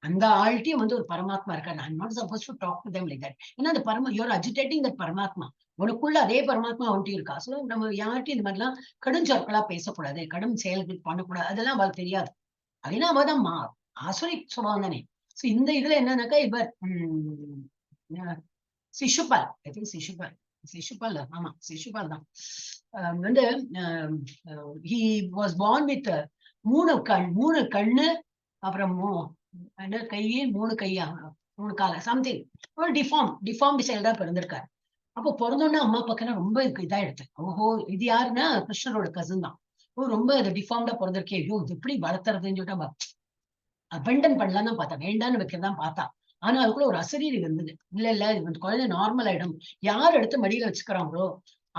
அந்த ஆள்கிட்டயும் வந்து ஒரு பரமாத்மா இருக்காரு, I am not suppose to talk to them like that. ஏன்னா அந்த யூஆர் அஜிடேட்டிங் தட் பரமாத்மா, உனக்குள்ள அதே பரமாத்மா அவன்கிட்ட இருக்கா. சோ நம்ம யார்கிட்டயும் இந்த மாதிரிலாம் கடும் சொற்களா பேசக்கூடாது, கடும் செயல்கள் பண்ணக்கூடாது, அதெல்லாம் அவளுக்கு தெரியாது. அப்படின்னா அவதான் ஆசுரி சுபாவம் தானே. சோ இந்த இதுல என்னன்னாக்கா இவர் சிசுபால், ஐ திங்க் சிசுபால் ஆமா சிசுபால் தான் வந்து ஹி வாஸ் பார்ன் வித் மூணு கண்ணு, அப்புறம் என்ன கையே, 3 கையா 3 கால சம்திங், ஒரு டிஃபார்ம்டு சைல்டா பிறந்திருக்காரு. அப்போ பிறந்தோன்னா அம்மா பக்கம் ரொம்ப இதா எடுத்து, ஓஹோ இது யாருன்னா கிருஷ்ணரோட கசின் தான். ஓ ரொம்ப இது டிஃபார்ம்டா பிறந்திருக்கே, ஐயோ இது எப்படி வளர்த்துறதுன்னு சொல்லிட்டு அபண்டன் பண்ணலாம் தான் பார்த்தா, வேண்டான்னு வைக்கிறதான் பார்த்தா. ஆனா அதுக்குள்ள ஒரு அசரீரி இருந்தது, இல்ல இது குழந்தை நார்மல் ஆயிடும், யார் எடுத்து மடியில வச்சுக்கிறாங்களோ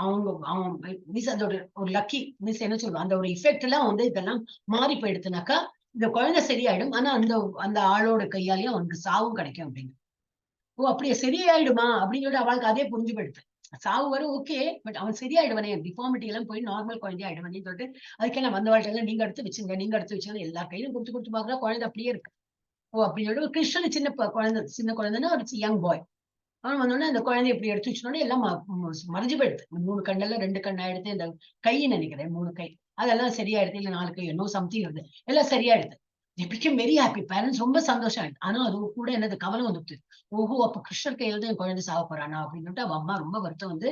அவன் மிஸ் அதோட ஒரு லக்கி மிஸ் என்ன சொல்லுவாங்க, அந்த ஒரு இஃபெக்ட் எல்லாம் வந்து இதெல்லாம் மாறி போயிடுத்துனாக்கா இந்த குழந்தை சரியாயிடும். ஆனா அந்த அந்த ஆளோட கையாலேயும் அவனுக்கு சாவும் கிடைக்கும் அப்படின்னு. ஓ அப்படியே சரியாயிடுமா அப்படின்னு சொல்லிட்டு அவளுக்கு அதே புரிஞ்சு போயிடுது. சாவு வரும் ஓகே, பட் அவன் சரியாயிடுவானே, டிஃபார்மிட்டி எல்லாம் போய் நார்மல் குழந்தையா ஆயிடுவானே சொல்லிட்டு அதுக்கெல்லாம் வந்த வாழ்க்கை நீங்க எடுத்து வச்சுங்க எல்லா கையிலும் கொடுத்து பாக்குறா, குழந்தை அப்படியே இருக்கு. ஓ அப்படின்னு சொல்லிட்டு கிருஷ்ணன் சின்ன குழந்தைன்னா ஒரு யங் பாய், அவன் வந்தோடனே அந்த குழந்தை எப்படி எடுத்து வச்சோடனே எல்லாம் மறைஞ்சு போயிடுது. 3 கண்ணெல்லாம் 2 கண்ணா எடுத்து, இந்த கைன்னு நினைக்கிறேன் 3 கை அதெல்லாம் சரியாயிடுது, இல்ல 4 கை என்னோ சம்திங் வருது, எல்லாம் சரியாயிடுது. பிகேம் வெரி ஹாப்பி, பேரண்ட்ஸ் ரொம்ப சந்தோஷம் ஆயிடுது. ஆனா அது கூட என்னது கவலை வந்துட்டு, ஓஹோ அப்ப கிருஷ்ணர் கையில தான் என் குழந்தை சாவ போறானா அப்படின்னு அவ அம்மா ரொம்ப வருத்தம் வந்து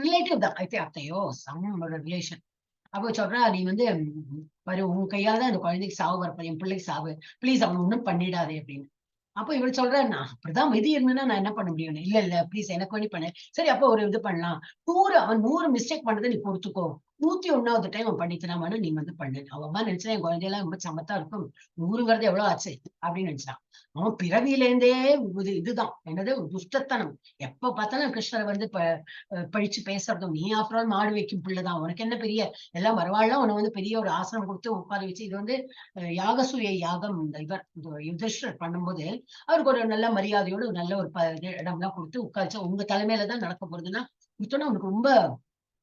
ரிலேட்டிவ் தான் அத்தையோ சம் ரிலேஷன். அப்போ சொல்றா, நீ வந்து உன் கையால தான் இந்த குழந்தைக்கு சாவு வரப்போ, என் பிள்ளைக்கு சாவு, ப்ளீஸ் அவன் ஒன்னும் பண்ணிடாதே அப்படின்னு. அப்ப இவர் சொல்ற, நான் அப்படிதான் விதி இருந்ததுன்னா நான் என்ன பண்ண முடியும், இல்ல ப்ளீஸ் எனக்கு வேண்டி பண்ணு. சரி அப்ப ஒரு இது பண்ணலாம், 100 மிஸ்டேக் பண்ணதை நீ பொறுத்துக்கோ, 101வது டைம் அவன் பண்ணித்தனாமனு நீ வந்து பண்ணு. அவன் அம்மா நினைச்சா என் குழந்தையெல்லாம் ரொம்ப சமத்தா இருக்கும், 100ங்கிறது எவ்வளவு ஆச்சு அப்படின்னு நினைச்சான். அவன் பிறவியிலேருந்தே இதுதான் என்னது துஷ்டத்தனம், எப்ப பார்த்தாலும் கிருஷ்ணரை வந்து பழிச்சு பேசுறதும், நீ ஆஃப்டர் ஆல் மாடு வைக்கும் பிள்ளைதான், உனக்கு என்ன பெரிய எல்லாம் வரவாள்லாம் உன்னை வந்து பெரிய ஒரு ஆசனம் கொடுத்து உட்கார வச்சு, இது வந்து யாகசூய யாகம் இந்த இவர் யுதிஷ்டர் பண்ணும்போது அவருக்கு ஒரு நல்ல மரியாதையோடு நல்ல ஒரு இடம்லாம் கொடுத்து உட்கார்ச்சா, உங்க தலைமையில தான் நடக்க போறதுன்னா விட்டோன்னா அவனுக்கு ரொம்ப,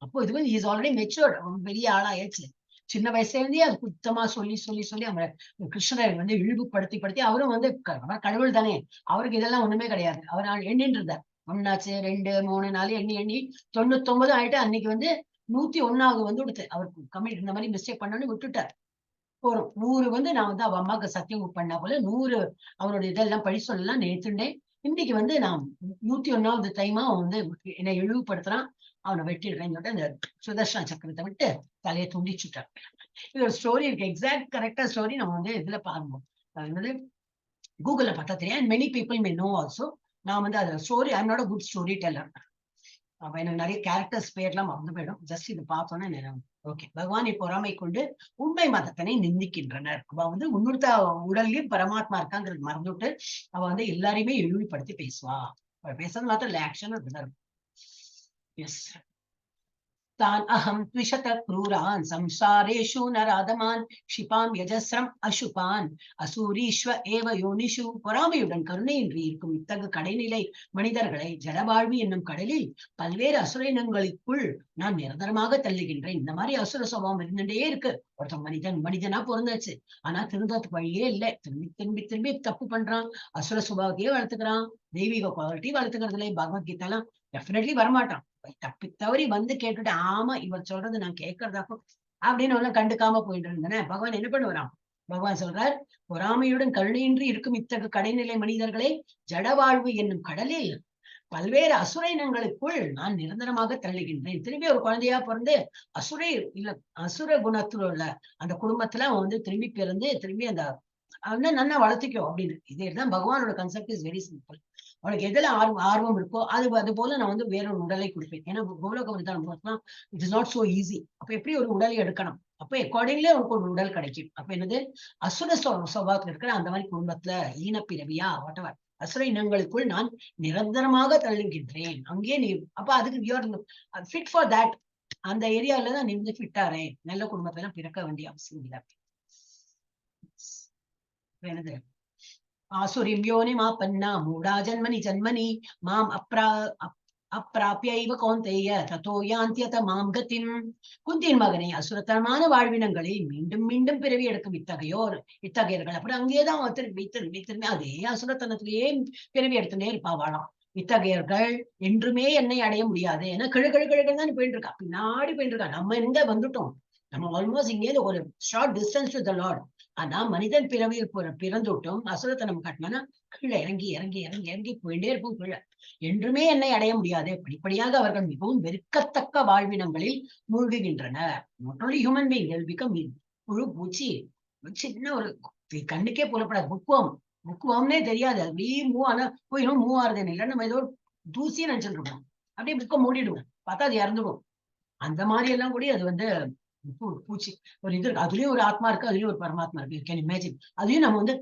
அப்போ இது வந்து இஸ் ஆல்ரெடி மெச்சூர்ட், பெரிய ஆளாயிடுச்சு. சின்ன வயசுல இருந்தே அது குத்தமா சொல்லி அவன் கிருஷ்ணரை வந்து இழிவுபடுத்தி அவரும் வந்து அவர் கடவுள் தானே, அவருக்கு இதெல்லாம் ஒண்ணுமே கிடையாது. அவர் எண்ணின்னு இருந்தார், 1ஆச்சு 2 3 4 எண்ணி 99 ஆயிட்டு, அன்னைக்கு வந்து 101வது வந்து கொடுத்து அவருக்கு கமிட் இந்த மாதிரி மிஸ்டேக் பண்ணோன்னு விட்டுட்டார். போறோம் 100 வந்து நான் வந்து அவ அம்மாவுக்கு சத்தியம் பண்ணா போல 100 அவனோட இதெல்லாம் பழி சொல்லலாம் நேத்துண்டேன். இன்னைக்கு வந்து நான் 101வது டைமா அவன் வந்து என்னை இழிவுபடுத்துறான், அவனை வெட்டிடுறேன்னு சொல்லிட்டு அந்த சுதர்ஷன சக்கரத்தை விட்டு தலையை துண்டிச்சுட்டான். இது ஒரு ஸ்டோரி இருக்கு, எக்ஸாக்ட் கரெக்டா ஸ்டோரி நம்ம வந்து இதுல பாருவோம், என்னது கூகுள்ல பார்த்தா தெரியும். And many people may know also. நான் வந்து அது story, I am not a good story teller. அப்ப எனக்கு நிறைய கேரக்டர்ஸ் பேர்லாம் மறந்து போயிடும், ஜஸ்ட் இது பார்த்தோன்னே ஓகே. பகவானை பொறாமை கொண்டு உண்மை மதத்தினை நிந்திக்கின்றனர். அவ வந்து உன்னுடைய உடல்லயும் பரமாத்மா இருக்காங்கிறது மறந்துட்டு அவ வந்து எல்லாரையுமே இழிவுபடுத்தி பேசுவா. பேசுறது மாத்திரம் இல்ல, ஆக்ஷன் அப்படிதான் இருக்கும். எஸ். तान् अहं त्विषत क्रूरान् संसारेषु नराधमान् क्षिपां यजस्रम् अशुपान् அசூரீஸ்வ ஏவ யோனிஷு. பொறாமையுடன் கருணையின்றி இருக்கும் இத்தகு கடைநிலை மனிதர்களை ஜடவாழ்வி என்னும் கடலில் பல்வேறு அசுர இனங்களுக்குள் நான் நிரந்தரமாக தள்ளுகின்றேன். இந்த மாதிரி அசுர சுபாவம் இருந்துட்டே இருக்கு. ஒருத்தன் மனிதனா பிறந்தாச்சு, ஆனா திருந்ததுக்கு வழியே இல்லை, திரும்பி தப்பு பண்றான், அசுர சுபாவத்தையே வளர்த்துக்கிறான், தெய்வீக குவாலிட்டி வளர்த்துக்கிறது இல்லை. பகவத்கீதாலாம் டெஃபினெட்லி வரமாட்டான். தப்பி தவறி வந்து கேட்டுட்டு, ஆமா இவர் சொல்றது நான் கேட்கறதாக்கும் அப்படின்னு எல்லாம் கண்டுக்காம போயிட்டு இருந்தேனே, பகவான் என்ன பண்ணுவாராம்? பகவான் சொல்றார், பொறாமையுடன் கருணையின்றி இருக்கும் இத்தகு கடைநிலை மனிதர்களை ஜடவாழ்வு என்னும் கடலில் பல்வேறு அசுர இனங்களுக்குள் நான் நிரந்தரமாக தள்ளுகின்றேன். திரும்பி ஒரு குழந்தையா பிறந்து அசுர குணத்துல உள்ள அந்த குடும்பத்துல அவன் வந்து திரும்பி பிறந்து திரும்பி அந்த நல்லா வளர்த்திக்கோ அப்படின்னு. இதேதான் பகவானோட கன்செப்ட் இஸ் வெரி சிம்பிள். அவனுக்கு எதுல ஆர்வம் இருக்கோ அது போல நான் வந்து வேறொரு உடலை கொடுப்பேன். ஏன்னா கோலோக விருத்தானம் it is not so easy. அப்ப எப்படி ஒரு உடலை எடுக்கணும், அப்ப அக்கார்டிங்லி அவனுக்கு ஒரு உடல் கிடைக்கும். அப்ப என்னது அசுர சுபாவத்துல இருக்கிற அந்த மாதிரி குடும்பத்துல ஈனப்பிறவியா வாட்டவர் அசுர இனங்களுக்குள் நான் நிரந்தரமாக தள்ளுகின்றேன். அங்கே நீ அப்ப அதுக்கு ஃபிட் ஃபார் தட். அந்த ஏரியால தான் நீ வந்து ஃபிட்டாரே. நல்ல குடும்பத்துல பிறக்க வேண்டிய அவசியம் இல்லை. என்னது ஆசுரிம் யோனிமாபன்னா மூடா ஜன்மனி ஜன்மனி மாம் அப்பிராப்யைவ கௌந்தேய ததோ யாந்தியத மாம் கதிம். குந்தியின் மகனை அசுரத்தனமான வாழ்வினங்களில் மீண்டும் மீண்டும் பிறவி எடுக்கும் இத்தகையர்கள் அப்புறம் அங்கேயேதான் திரும்பி அதே அசுரத்தனத்திலேயே பிறவி எடுத்துனே இருப்பாவாளாம். இத்தகையர்கள் என்றுமே என்னை அடைய முடியாது. ஏன்னா கிழக்கிழக்கிழக்குன்னு போயிட்டு இருக்கா, பின்னாடி போயிட்டு இருக்கா. நம்ம எங்க வந்துட்டோம், நம்ம ஆல்மோஸ்ட் இங்கே ஒரு short distance to the Lord. ஆனா மனிதன் பிறவியில் பிறந்துட்டோம், அசுரத்தனம் காட்டினா கீழே இறங்கி இறங்கி இறங்கி இறங்கி போயிட்டே இருப்போம் கீழே. என்றுமே என்னை அடைய முடியாது. படிப்படியாக அவர்கள் மிகவும் வெறுக்கத்தக்க வாழ்வினங்களில் மூழ்குகின்றனர். Not only human being become புழு பூச்சி சின்ன ஒரு கண்ணுக்கே புலப்படாது. புக்குவம்னே தெரியாது. அது அப்படியே மூவ் ஆனா போயிடும், மூவ் ஆறுதுன்னு இல்லை, நம்ம ஏதோ தூசின்னு நினைச்சுட்டு இருக்கோம். அப்படியே புக்க மூடிடுவோம், பார்த்தா அது இறந்துடும். அந்த மாதிரி எல்லாம் கூட அது வந்து பூச்சி ஒரு இது இருக்கு. அதுலயும் ஒரு ஆத்மா இருக்கு, அதுலயும் ஒரு பரமாத்மா இருக்கு. You can imagine. அதையும் நம்ம வந்து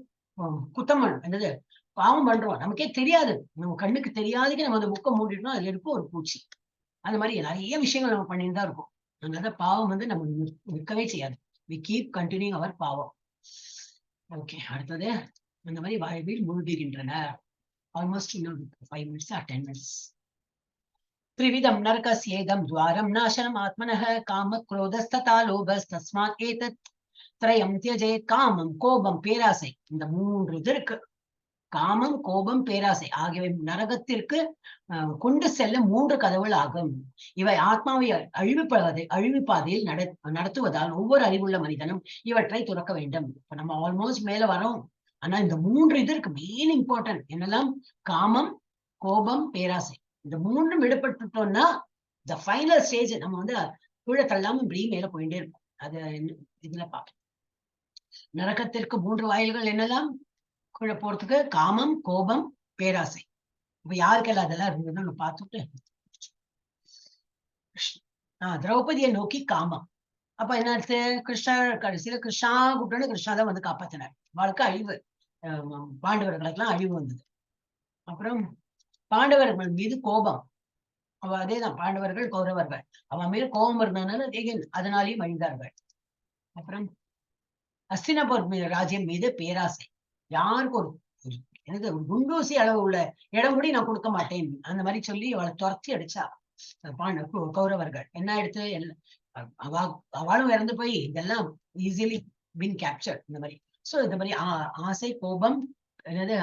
குத்தம் என்னது பாவம் பண்றோம், நமக்கே தெரியாது, நம்ம கண்ணுக்கு தெரியாதுக்கு நம்ம அந்த புக்கை மூடிட்டோம், அதுல இருக்கும் ஒரு பூச்சி. அந்த மாதிரி நிறைய விஷயங்கள் நம்ம பண்ணிட்டு தான் இருக்கோம். அதனால பாவம் வந்து நம்ம நிற்கவே செய்யாது. வி கீப் கண்டினியூங் அவர் பாவம். ஓகே, அடுத்தது அந்த மாதிரி வாழ்வில் மூழ்குகின்றன. ஆல்மோஸ்ட் இன்னும் 5 minutes or 10 minutes. त्रिविधं नरकस्येदं द्वारं नाशनम् आत्मनः काम क्रोधस्तथा लोभस्तस्मात् एतत् त्रयं त्यजेत्. காமம், கோபம், பேராசை, இந்த 3 இது இருக்கு. காமம், கோபம், பேராசை ஆகியவை நரகத்திற்கு கொண்டு செல்ல 3 கதவுகள் ஆகும். இவை ஆத்மாவை அழிவுப்பாதையில் நடத்துவதால் ஒவ்வொரு அறிவுள்ள மனிதனும் இவற்றை துறக்க வேண்டும். இப்ப நம்ம ஆல்மோஸ்ட் மேல வரோம். ஆனா இந்த 3 இது இருக்கு, மெயின் இம்பார்ட்டன்ட். என்னெல்லாம்? காமம், கோபம், பேராசை. இந்த 3ம் விடுபட்டுட்டோம்னா இந்த ஃபைனல் ஸ்டேஜ் நம்ம வந்து கீழே தள்ளாம இப்படி மேல போயிட்டே இருக்கும். அது இதுல பார்ப்போம். நரகத்திற்கு 3 வாயில்கள் என்னெல்லாம்? கீழே போறதுக்கு காமம், கோபம், பேராசை. இப்ப யாருக்கெல்லாம் அதெல்லாம் இருந்ததுன்னு பார்த்துட்டு திரௌபதியை நோக்கி காமம். அப்ப என்ன அடுத்து? கிருஷ்ணா கடைசியில கிருஷ்ணா கூப்பிட்டோன்னு கிருஷ்ணா தான் வந்து காப்பாத்தினார். வாழ்க்கை அழிவு, பாண்டவர்களுக்கெல்லாம் அழிவு வந்தது. அப்புறம் பாண்டவர்கள் மீது கோபம். அவ அதேதான், பாண்டவர்கள் கௌரவர்கள் அவன் மேல் கோபம் இருந்ததுனால அதனாலேயும் அழிந்தார்கள். அப்புறம் அஸ்தினபுர் ராஜ்யம் மீது பேராசை. யாருக்கு ஒரு எனக்கு ஒரு குண்டூசி அளவு உள்ள இடம் கூட நான் கொடுக்க மாட்டேன் அந்த மாதிரி சொல்லி அவளை துரத்தி அடிச்சா கௌரவர்கள். என்ன எடுத்து அவளும் இறந்து போய் இதெல்லாம் ஈஸிலி பின் கேப்சர். இந்த மாதிரி சோ இந்த மாதிரி ஆசை, கோபம், என்னது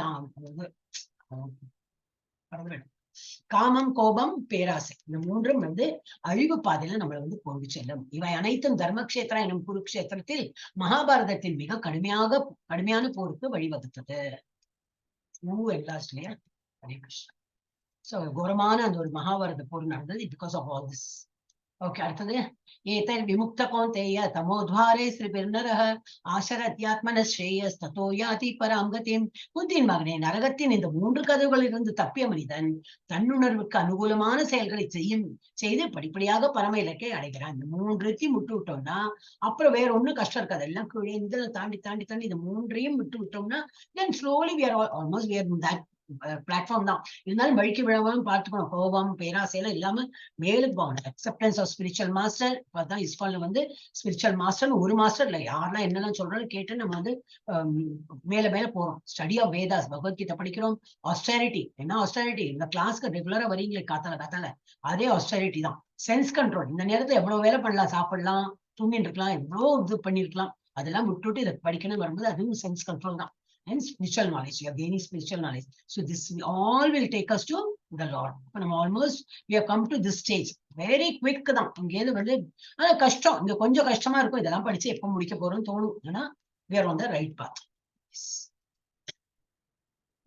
காமம், கோபம், பேராசை, இந்த 3ம் வந்து அழிவு பாதையில நம்மளை வந்து கொண்டு செல்லும். இவை அனைத்தும் தர்மக்ஷேத்திரம் எனும் குருக்ஷேத்திரத்தில் மகாபாரதத்தின் மிக கடுமையான போருக்கு வழிவகுத்தது. ஹரே கிருஷ்ணா. சோ கோரமான அந்த ஒரு மகாபாரத போர் நடந்தது because of all this. Okay, அடுத்தது ஏதர் விமுக்த கௌந்தேய தமோத்வாரே ஸ்ரீபிர்நரஹ ஆசரத்யாத்மன ஸ்ரேயஸ் ததோ யாதி பராம் கதிம். குந்தியின் மகனே, நரகத்தின் இந்த 3 கதவுகளில் இருந்து தப்பிய மனிதன் தன்னுணர்வுக்கு அனுகூலமான செயல்களை செய்து படிப்படியாக பரம இலக்கை அடைகிறான். இந்த 3த்தையும் விட்டு விட்டோம்னா அப்புறம் வேற ஒண்ணும் கஷ்டம் இருக்காது. எல்லாம் கீழே இதெல்லாம் தாண்டி தாண்டி தாண்டி இந்த 3ஐயும் விட்டு விட்டோம்னா then slowly we are almost we are in that platform தான். இருந்தாலும் வழிக்கு விழாம பார்த்துக்கணும். கோபம், பேராசையெல்லாம் இல்லாம மேலுக்கு போகணும். Acceptance of spiritual master. இப்பதான் இஸ்கான்ல வந்து ஸ்பிரிச்சுவல் மாஸ்டர் ஒரு மாஸ்டர் இல்லை, யாரெல்லாம் என்னெல்லாம் சொல்றாலும் கேட்டு நம்ம வந்து மேல மேல போறோம். ஸ்டடி ஆஃப் வேதாஸ், பகவத்கீதை படிக்கிறோம். ஆஸ்டரிட்டி, என்ன ஆஸ்டரிட்டி? இந்த கிளாஸ்க்கு ரெகுலரா வரீங்களே காத்தால அதே ஆஸ்டரிட்டி தான். Sense control. இந்த நேரத்துல எவ்வளவு வேலை பண்ணலாம், சாப்பிடலாம், தூங்கிட்டு இருக்கலாம், எவ்வளவு இது பண்ணிருக்கலாம். அதெல்லாம் விட்டுட்டு இதை படிக்கணும் வரும்போது அதுவும் சென்ஸ் கண்ட்ரோல் தான். And spiritual knowledge, you are gaining spiritual knowledge. So this all will take us to the Lord. Almost we have come to this stage. Very quick தான். இங்கேருந்து வந்து கஷ்டம், இங்க கொஞ்சம் கஷ்டமா இருக்கும். இதெல்லாம் படிச்சு எப்ப முடிக்க போறோம்னு தோணும். ஆனா we are on the right path.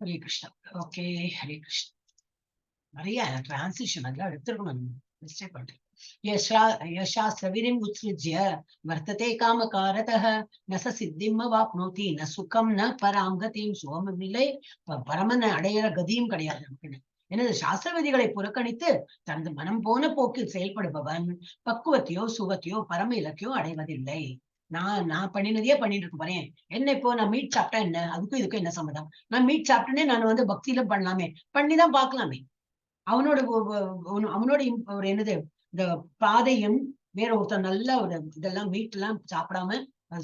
Hare Krishna. Okay, Hare Krishna. நிறைய டிரான்சிஷன் அதெல்லாம் எடுத்துருக்கணும். மிஸ்டேக் பண்ணிட்டேன். यशास्त्रविरिम् उत्सृज्य वर्तते कामकारतः न स सिद्धिम् अवाप्नोति न सुखम् न पराम गतिम्. சுகமும் இல்லை, பரமன் அடையிற கதியும் கிடையாது நமக்கு. எனது சாஸ்திர விதிகளை புறக்கணித்து தனது மனம் போன போக்கில் செயல்படுபவன் பக்குவத்தையோ சுகத்தையோ பரம இலக்கையோ அடைவதில்லை. நான் பண்ணினதையே பண்ணிட்டு இருக்க போறேன். என்ன இப்போ நான் மீட் சாப்பிட்டா என்ன, அதுக்கும் இதுக்கும் என்ன சம்மதம்? நான் மீட் சாப்பிட்டேனே நான் வந்து பக்தியில பண்ணலாமே, பண்ணிதான் பாக்கலாமே. அவனோட ஒரு என்னது இந்த பாதையும் வேற ஒருத்தர் நல்ல ஒரு இதெல்லாம் மீட் எல்லாம் சாப்பிடாம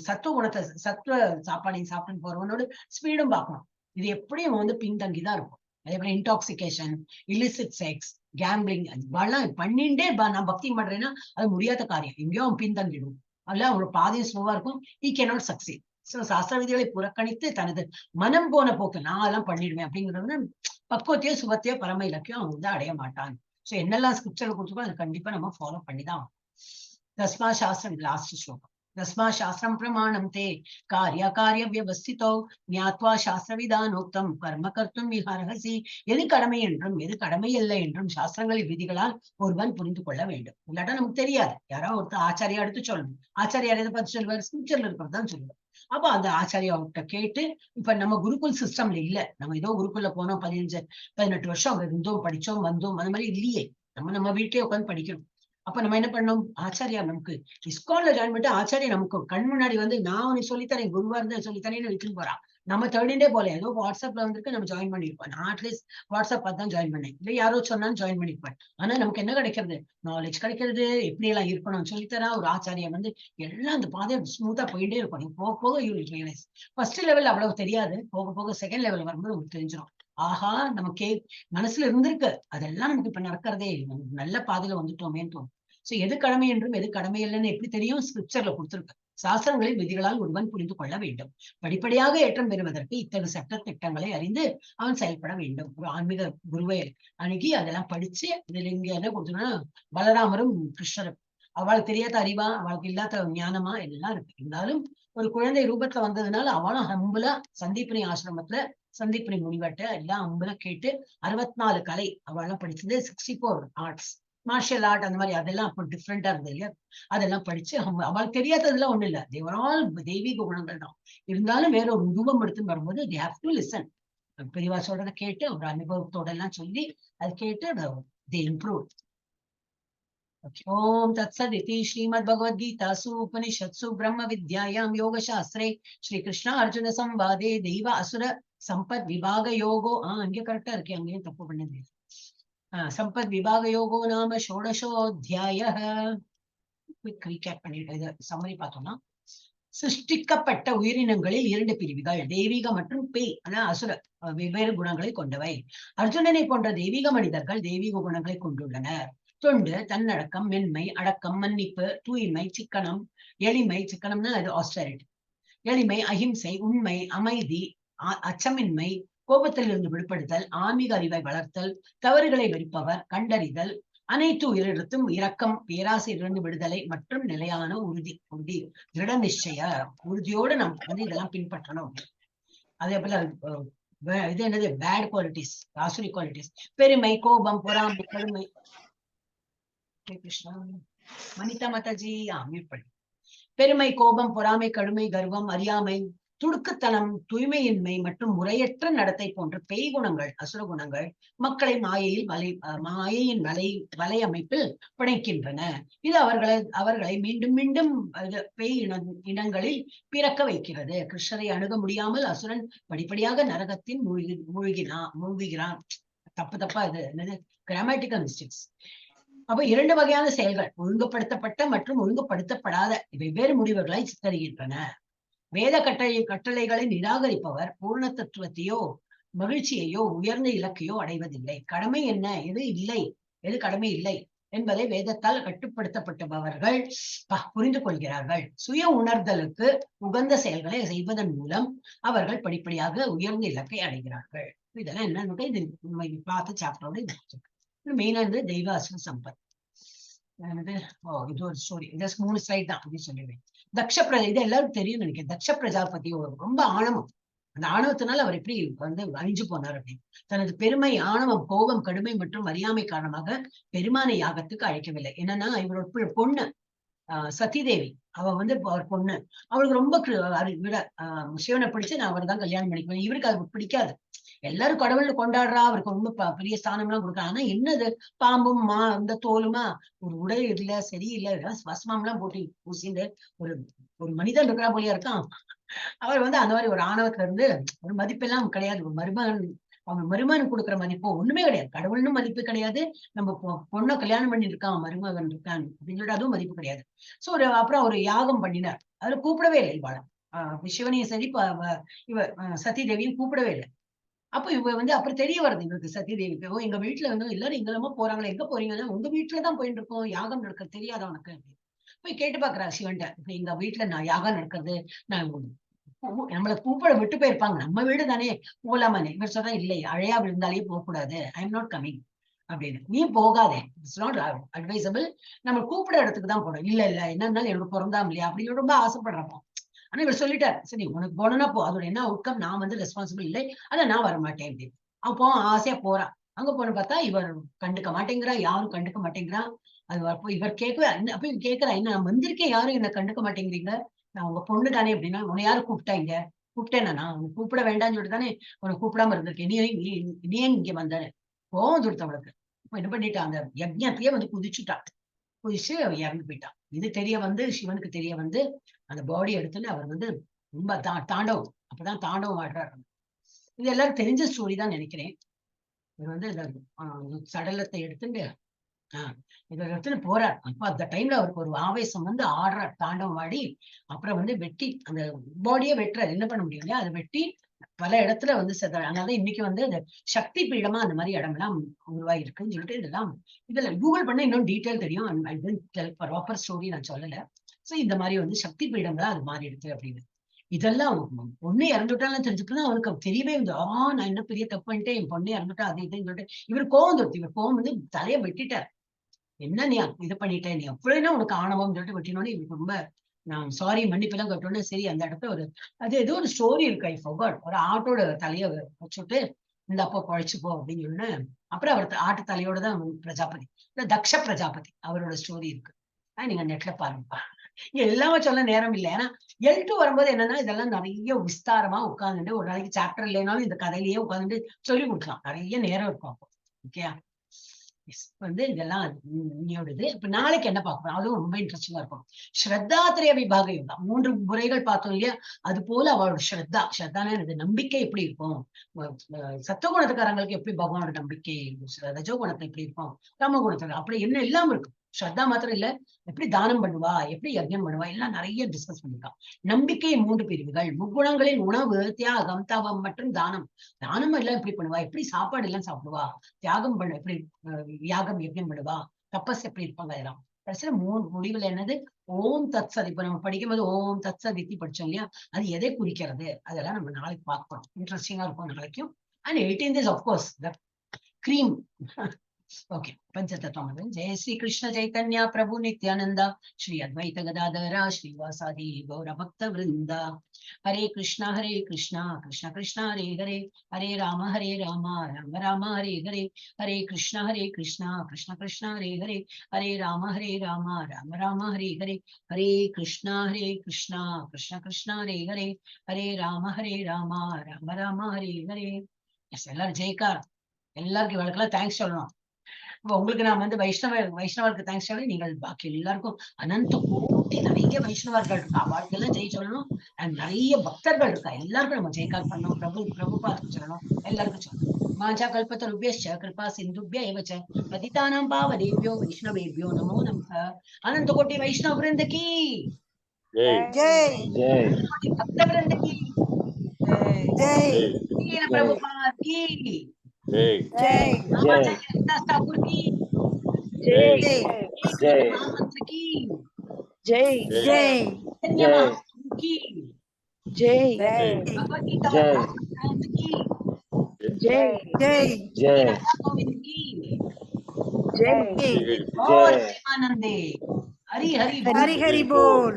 சத்துவ குணத்தை சத்துவ சாப்பாடையும் சாப்பிட்டு போறவனோட ஸ்பீடும் பார்க்கணும். இது எப்படியும் வந்து பின்தங்கிதான் இருக்கும். அதே போல இன்டாக்சிகேஷன், illicit செக்ஸ், கேம்பிளிங் இதெல்லாம் பண்ணிண்டே நான் பக்தி பண்றேன்னா அது முடியாத காரியம். எங்கேயோ அவன் பின்தங்கிடும். அல்ல அவனோட பாதையும் ஸ்லோவா இருக்கும். he cannot succeed. சோ சாஸ்திர விதிகளை புறக்கணித்து தனது மனம் போன போக்கு நான் அதெல்லாம் பண்ணிடுவேன் அப்படிங்கிறது பக்குவத்தையோ சுகத்தையோ பரம இலக்கியம் அவன் வந்து அடைய மாட்டான். சோ என்னெல்லாம் ஸ்கிரிப்சர் கொடுத்துருக்கோ அதை கண்டிப்பா நம்ம ஃபாலோ பண்ணிதான். தஸ்மா சாஸ்திரம் லாஸ்ட் ஸ்லோகம். தஸ்மா சாஸ்திரம் பிரமாணம் தே காரிய காரிய வியவஸ்திதோ ஞாத்வா சாஸ்திர விதானோக்தம் கர்ம கர்த்தும் விஹாரஹசி. எது கடமை என்றும் எது கடமை இல்லை என்றும் சாஸ்திரங்களின் விதிகளால் ஒருவன் புரிந்து கொள்ள வேண்டும். இல்லாட்டா நமக்கு தெரியாது. யாராவது ஒருத்தர் ஆச்சாரியா எடுத்து சொல்லணும். ஆச்சாரியார் எதை பத்தி சொல்லுவார்? ஸ்கிரிப்சர்ல இருக்கிறதான் சொல்லுவார். அப்ப அந்த ஆச்சாரியாவிட்ட கேட்டு, இப்ப நம்ம குருகுல் சிஸ்டம்ல இல்ல. நம்ம ஏதோ குருகுல்ல போனோம் 15-18 வருஷம் அங்க இருந்தோம், படிச்சோம், வந்தோம், அது மாதிரி இல்லையே. நம்ம வீட்லயே உட்காந்து படிக்கிறோம். அப்ப நம்ம என்ன பண்ணோம்? ஆச்சாரியா நமக்கு இஸ்கான்ல ஜாயின் பண்ணிட்டு ஆச்சாரியா நமக்கு கண் முன்னாடி வந்து நான் உனக்கு சொல்லித்தரேன், குருவா இருந்தா சொல்லித்தரேன்னு விட்டுன்னு போறான். நம்ம தேடிண்டே போல ஏதோ வாட்ஸ்அப்ல வந்துருக்கு நம்ம ஜாயின் பண்ணிருப்போம். நான் அட்லீஸ்ட் வாட்ஸ்அப் பார்த்து தான் ஜாயின் பண்ணேன். இல்லை யாரோ சொன்னாலும் ஜாயின் பண்ணிருப்பேன். ஆனா நமக்கு என்ன கிடைக்கிறது? நாலேஜ் கிடைக்கிறது. எப்படி எல்லாம் இருக்கணும்னு சொல்லித்தரா ஒரு ஆச்சாரியா வந்து எல்லாம் அந்த பாதையை ஸ்மூத்தா போயிட்டே இருக்கும். போக போக you will realise. First level அவ்வளவு தெரியாது. போக போக செகண்ட் லெவல் வரும்போது உங்களுக்கு தெரிஞ்சிடும். ஆஹா நமக்கு மனசுல இருந்திருக்கு, அதெல்லாம் நமக்கு இப்ப நடக்கிறதே நல்ல பாதையில வந்துட்டோமேன்னு தோணும். சோ எது கடமை என்றும் எது கடமை இல்லைன்னு எப்படி தெரியும்? ஸ்கிரிப்சர்ல கொடுத்திருக்கு. சாஸ்திரங்களின் விதிகளால் ஒருவன் புரிந்து கொள்ள வேண்டும். படிப்படியாக ஏற்றம் பெறுவதற்கு இத்தகைய சட்ட திட்டங்களை அறிந்து அவன் செயல்பட வேண்டும். ஒரு ஆன்மீக குருவை அணுகி அதெல்லாம் படிச்சு இதுல இங்க என்ன கொடுத்தோம்னா பலராமரும் கிருஷ்ணரும் அவளுக்கு தெரியாத அறிவா, அவளுக்கு இல்லாத ஞானமா எல்லாம் இருக்கு. இருந்தாலும் ஒரு குழந்தை ரூபத்துல வந்ததுனால அவளும் ஹம்புலா சந்தீபனி ஆசிரமத்துல சந்தீபனி முனிவட்ட எல்லாம் ஹம்புலா கேட்டு 64 கலை அவெல்லாம் படிச்சது. 64 ஆர்ட்ஸ், மார்ஷியல் ஆர்ட் அந்த மாதிரி அதெல்லாம் அப்போ டிஃப்ரெண்டா இருந்தது இல்லையா? அதெல்லாம் படிச்சு அவளுக்கு தெரியாததெல்லாம் ஒண்ணு இல்ல. தேவரால் தெய்வீக குணங்கள் தான். இருந்தாலும் வேற ஒரு உருவம் எடுத்துன்னு வரும்போது they have to listen. பெரியவா சொல்றதை கேட்டு ஒரு அனுபவத்தோட எல்லாம் சொல்லி அது கேட்டு they improve. ओम तत्सदिति श्रीमद्भगवद्गीतासु उपनिषत्सु ब्रह्म विद्यायां योगशास्त्रे श्री कृष्ण अर्जुन संवादे दैव असुर संपद विभाग योगो अंगे करेक्टा इरुक्के अंगे तप्पु पण्णदे संपद विभाग योगो नाम षोडशोऽध्यायः. क्विक रीकैप பண்ணிட்டு சம்மரி பார்த்தோம்னா, சிருஷ்டிக்கப்பட்ட உயிரினங்களில் 2 பிரிவுகள், தெய்வீக மற்றும் பேய் அசுர வெவ்வேறு குணங்களை கொண்டவை. அர்ஜுனனை போன்ற தெய்வீக மனிதர்கள் தெய்வீக குணங்களை கொண்டுள்ளனர். தொண்டு, தன்னடக்கம், மென்மை, அடக்கம், மன்னிப்பு, தூய்மை, சிக்கனம், எளிமை, சிக்கனம்னா அது ஆஸ்டரிட்டி, எளிமை, அஹிம்சை, உண்மை, அமைதி, அச்சமின்மை, கோபத்தில் இருந்து விடுபடுதல், ஆன்மீக அறிவை வளர்த்தல், தவறுகளை வெறுப்பவர், கண்டறிதல், அனைத்து உயிரிடத்தும் இரக்கம், பேராசையிலிருந்து விடுதலை மற்றும் நிலையான உறுதி திட நிச்சய உறுதியோடு நம்ம வந்து இதெல்லாம் பின்பற்றணும். அதே போல இது என்னது பேட் குவாலிட்டிஸ், ஆசுரி குவாலிட்டிஸ், பெருமை, கோபம், பொறாமை, கடுமை. கிருஷ்ணா மனிதா மாதாஜி மியூட் பண்ணி. பெருமை, கோபம், பொறாமை, கடுமை, கர்வம், அறியாமை, துடுக்குத்தனம், தூய்மையின்மை மற்றும் முறையற்ற நடத்தை போன்ற பேய் குணங்கள், அசுர குணங்கள் மக்களை மாயையின் வலை அமைப்பில் பிணைக்கின்றன. இது அவர்களை மீண்டும் மீண்டும் பேய் இனங்களில் பிறக்க வைக்கிறது. கிருஷ்ணரை அணுக முடியாமல் அசுரன் படிப்படியாக நரகத்தின் மூழ்குகிறான். தப்பா இது என்னது கிராமட்டிக்கல் மிஸ்டேக்ஸ். அப்ப 2 வகையான செயல்கள், ஒழுங்குபடுத்தப்பட்ட மற்றும் ஒழுங்குபடுத்தப்படாத வெவ்வேறு முடிவுகளை தருகின்றன. வேத கட்டளைகளை நிராகரிப்பவர் பூர்ண தத்துவத்தையோ மகிழ்ச்சியையோ உயர்ந்த இலக்கையோ அடைவதில்லை. கடமை என்ன, எது இல்லை, எது கடமை இல்லை என்பதை வேதத்தால் கட்டுப்படுத்தப்பட்டவர்கள் புரிந்து கொள்கிறார்கள். சுய உணர்தலுக்கு உகந்த செயல்களை செய்வதன் மூலம் அவர்கள் படிப்படியாக உயர்ந்த இலக்கை அடைகிறார்கள். இதெல்லாம் என்னன்னு இது பார்த்த சாப்டரோட மெயினா இருந்து தெய்வ அசுர சம்பத். இது ஒரு ஸ்டோரி, ஜஸ்ட் 3 ஸ்லைட் தான் அப்படின்னு சொல்லிடுவேன். இது எல்லாரும் தெரியும் நினைக்கிறேன். தக்ஷ பிரஜாபதி ரொம்ப ஆணவம். அந்த ஆணவத்தினால் அவர் எப்படி வந்து அழிஞ்சு போனார் அப்படின்னு. தனது பெருமை, ஆணவம், கோபம், கடுமை மற்றும் அறியாமை காரணமாக பெருமானை யாகத்துக்கு அழைக்கவில்லை. என்னன்னா இவரோட பொண்ணு சதி தேவி அவ வந்து அவர் பொண்ணு. அவளுக்கு ரொம்ப விட சிவனை பிடிச்சு நான் அவர் தான் கல்யாணம் பண்ணிக்குவேன். இவருக்கு அது பிடிக்காது. எல்லாரும் கடவுள்னு கொண்டாடுறா, அவருக்கு ரொம்ப பெரிய ஸ்தானம் எல்லாம் கொடுக்குறாங்க. ஆனா என்னது பாம்பும் இந்த தோலுமா ஒரு உடல் இல்ல, சரியில்லை, வஸ்மம் எல்லாம் போட்டு பூசிண்டு ஒரு ஒரு மனிதன் இருக்கிறா போலியா இருக்கான். அவர் வந்து அந்த மாதிரி ஒரு ஆணவத்துல இருந்து ஒரு மதிப்பெல்லாம் கிடையாது. ஒரு மருமகன், அவங்க மருமகன் கொடுக்குற மதிப்போ ஒண்ணுமே கிடையாது. கடவுள்னு மதிப்பு கிடையாது. நம்ம பொண்ணை கல்யாணம் பண்ணி இருக்கான், மருமகன் இருக்கான் அப்படின்னு சொல்லிட்டு அதுவும் மதிப்பு கிடையாது. சோ அப்புறம் ஒரு யாகம் பண்ணினார். அதுல கூப்பிடவே இல்லை இவாள. சிவனையும் சரி இவ சதி தேவியும் கூப்பிடவே இல்லை. அப்ப இவ வந்து அப்புறம் தெரிய வருது இவருக்கு சதி தேவிக்கு, எங்க வீட்டுல வந்து எல்லாரும் இங்கெல்லாம போறாங்களே, எங்க போறீங்கன்னா உங்க வீட்டுலதான் போயிட்டு இருக்கோம், யாகம் நடக்கிறது தெரியாத உனக்கு போய் கேட்டு பாக்குறா சிவன்ட்ட. இப்ப எங்க வீட்டுல நான் யாகம் நடக்கிறது, நான் நம்மளை கூப்பிட விட்டு போயிருப்பாங்க, நம்ம வீடு தானே போலாமானே. இவர் சொல்றா இல்லை, அழையா விழுந்தாலே போக கூடாது, ஐ எம் நாட் கமிங் அப்படின்னு. நீ போகாதே, இட்ஸ் நாட் அட்வைசபிள், நம்ம கூப்பிட இடத்துக்கு தான் போனோம். இல்ல இல்ல என்ன இருந்தாலும் எனக்கு பிறந்தாம் இல்லையா அப்படின்னு ரொம்ப ஆசைப்படுறப்போ. ஆனா இவர் சொல்லிட்டார், சரி உனக்கு போனா போ, அதோட என்ன அவுட்கம் நான் வந்து ரெஸ்பான்சிபிள் இல்லை, அதான் நான் வரமாட்டேன் அப்படின்னு. அப்போ ஆசையா போறான். அங்க போன பார்த்தா இவர் கண்டுக்க மாட்டேங்கிறா, யாரும் கண்டுக்க மாட்டேங்கிறா. அது அப்போ இவர் கேட்கவே, அப்ப இவர் கேட்கிறா, என்ன நான் வந்திருக்கேன், யாரும் என்ன கண்டுக்க மாட்டேங்கிறீங்க, நான் உங்க பொண்ணு தானே அப்படின்னா. உன்னை யாரும் கூப்பிட்டாங்க? கூப்பிட்டேன் நானா? உனக்கு கூப்பிட வேண்டாம்னு சொல்லிட்டு தானே உனக்கு கூப்பிடாம இருந்திருக்கேன். நீ ஏன் இங்க வந்தானே கோவம் கொடுத்த அவளுக்கு. என்ன பண்ணிட்டான், அந்த யஜ்ஞத்தையே வந்து குதிச்சுட்டான். குதிச்சு அவன் இறந்து போயிட்டான். இது தெரிய வந்து சிவனுக்கு தெரிய வந்து அந்த பாடி எடுத்துன்னு அவர் வந்து ரொம்ப தாண்டவம், அப்பதான் தாண்டவம் ஆடுறாரு. இது எல்லாரும் தெரிஞ்ச ஸ்டோரி தான் நினைக்கிறேன். இவர் வந்து இந்த சடலத்தை எடுத்துட்டு இவர் எடுத்துன்னு போறார். அப்ப அந்த டைம்ல அவருக்கு ஒரு ஆவேசம் வந்து ஆடுறார், தாண்டவம் ஆடி. அப்புறம் வந்து வெட்டி அந்த பாடியே வெட்டுறாரு, என்ன பண்ண முடியும் இல்லையா, அதை வெட்டி பல இடத்துல வந்து அதனாலதான் இன்னைக்கு வந்து அந்த சக்தி பீடமா அந்த மாதிரி இடம்லாம் உருவாயிருக்குன்னு சொல்லிட்டு இதெல்லாம் இதுல கூகுள் பண்ண இன்னும் டீட்டெயில் தெரியும். ப்ராப்பர் ஸ்டோரி நான் சொல்லல. சோ இந்த மாதிரி வந்து சக்தி பீடம் தான் அது மாறி இருக்கு அப்படின்னு. இதெல்லாம் பொண்ணு இறந்துட்டாலும் தெரிஞ்சுக்கலாம் அவனுக்கு தெரியவே வந்து நான் என்ன பெரிய தப்பு பண்ணிட்டேன், என் பொண்ணு இறந்துட்டா அது இதுன்னு சொல்லிட்டு இவர் கோவம் தொடுத்து, இவர் கோவம் வந்து தலையை வெட்டிட்டார். என்ன நீ இது பண்ணிட்ட, நீ அப்படின்னா உனக்கு ஆணவம் சொல்லிட்டு வெட்டினோன்னு இவருக்கு ரொம்ப நான் சாரி மன்னிப்பெல்லாம் கட்டோன்னு. சரி அந்த இடத்துல அது ஏதோ ஒரு ஸ்டோரி இருக்கு, ஐ ஃபர்காட். ஒரு ஆட்டோட தலையை வச்சுட்டு இந்த அப்பா பழைச்சுப்போ அப்படின்னு சொன்னு. அப்புறம் அவர் ஆட்டு தலையோட தான் பிரஜாபதி, இந்த தக்ஷ பிரஜாபதி அவரோட ஸ்டோரி இருக்கு. நீங்க நெட்ல பாருங்கப்பா. இங்க எல்லாமே சொல்ல நேரம் இல்லை. ஏன்னா L2 வரும்போது என்னன்னா இதெல்லாம் நிறைய விஸ்தாரமா உட்காந்துட்டு ஒரு நாளைக்கு சாப்டர் இல்லைனாலும் இந்த கதையிலேயே உட்காந்துட்டு சொல்லி கொடுக்கலாம், நிறைய நேரம் இருக்கும் அப்போ. ஓகே, வந்து இதெல்லாம் இன்னையோடது. இப்ப நாளைக்கு என்ன பார்க்கணும், அதுவும் ரொம்ப இன்ட்ரெஸ்டிங்கா இருக்கும். ஸ்ரத்தாத்திரய விபாக யோகா 3 முறைகள் பார்த்தோம் இல்லையா, அது போல அவளோட ஸ்ரத்தான நம்பிக்கை எப்படி இருக்கும், சத்துவகுணத்துக்காரங்களுக்கு எப்படி பகவானோட நம்பிக்கை, ரஜோகுணத்தை எப்படி இருக்கும், தமோ குணத்துக்கு அப்படி என்ன எல்லாம் இருக்கும். ஸ்ரத்தா மாத்திரம் இல்ல, எப்படி தானம் பண்ணுவா, எப்படி யஜ்ஞம் பண்ணுவா, எல்லாம் நிறைய டிஸ்கஸ் பண்ணிருக்கான். நம்பிக்கை 3 பிரிவுகள், முக்குணங்களின் உணவு, தியாகம், தவம் மற்றும் தானம். தானம் எல்லாம் எப்படி பண்ணுவா, எப்படி சாப்பாடு எல்லாம் சாப்பிடுவா, தியாகம் பண்ண எப்படி, யாகம் யஜ்ஞம் பண்ணுவா, தப்பஸ் எப்படி இருப்பாங்க, அதெல்லாம் கடைசியில 3 முடிவுல என்னது, ஓம் தத் சத். இப்ப நம்ம படிக்கும்போது ஓம் தத் சத் வித்தி படிச்சோம் இல்லையா, அது எதை குறிக்கிறது, அதெல்லாம் நம்ம நாளைக்கு பார்க்கணும். இன்ட்ரெஸ்டிங்கா இருக்கும் நாளைக்கும். And 18th is of course the cream. Okay, पंचतत्वमगन। जय श्री कृष्ण चैतन्य प्रभु नित्यानंद, श्री अद्वैत गदाधर श्रीवासादि गौर भक्त वृंदा। हरे कृष्णा कृष्णा कृष्णा हरे हरे, हरे राम राम राम हरे हरे, हरे कृष्णा कृष्णा कृष्णा हरे हरे, हरे राम राम राम हरे हरे, हरे कृष्णा कृष्णा हरे हरे, हरे राम राम राम हरे हरे. எல்லாரும் ஜெய்கார். எல்லாருக்கும் இவளுக்கெல்லாம் தேங்க்ஸ் சொல்லணும். உங்களுக்கு நான் வந்து வைஷ்ணவருக்கு தேங்க்ஸ் சொல்லி, நீங்கள் பாக்கி எல்லாருக்கும் அனந்த கோட்டி நிறைய வைஷ்ணவர்கள் இருக்கா, அவளுக்கெல்லாம் ஜெய் சொல்லணும். நிறைய பக்தர்கள் இருக்கா, எல்லாருக்கும் நம்ம ஜெய்கால் பண்ணணும். பிரபுபாதுக்கு சொல்லணும், எல்லாருக்கும் சொல்லணும். மாஞ்சா கல்பத்தருभ्यश्च कृपा सिन्धुभ्य एव च पतितानां पावनेभ्यो वैष्णवेभ्यो नमो नमः। अनंत कोटि वैष्णव वृंद की जय, जय भक्त वृंद की जय, जय प्रभुपाद की जय, जय ठाकुर की जय, जय महामंत्र की जय, जय की जय, भगवद गीता की जय, जय गोविंद की जय, और आनंदे हरि हरि हरि बोल.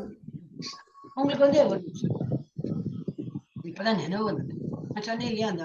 உங்களுக்கு வந்து இப்பதான் நினைவு வந்தது, நான் சொன்னேன் இல்லையா அந்த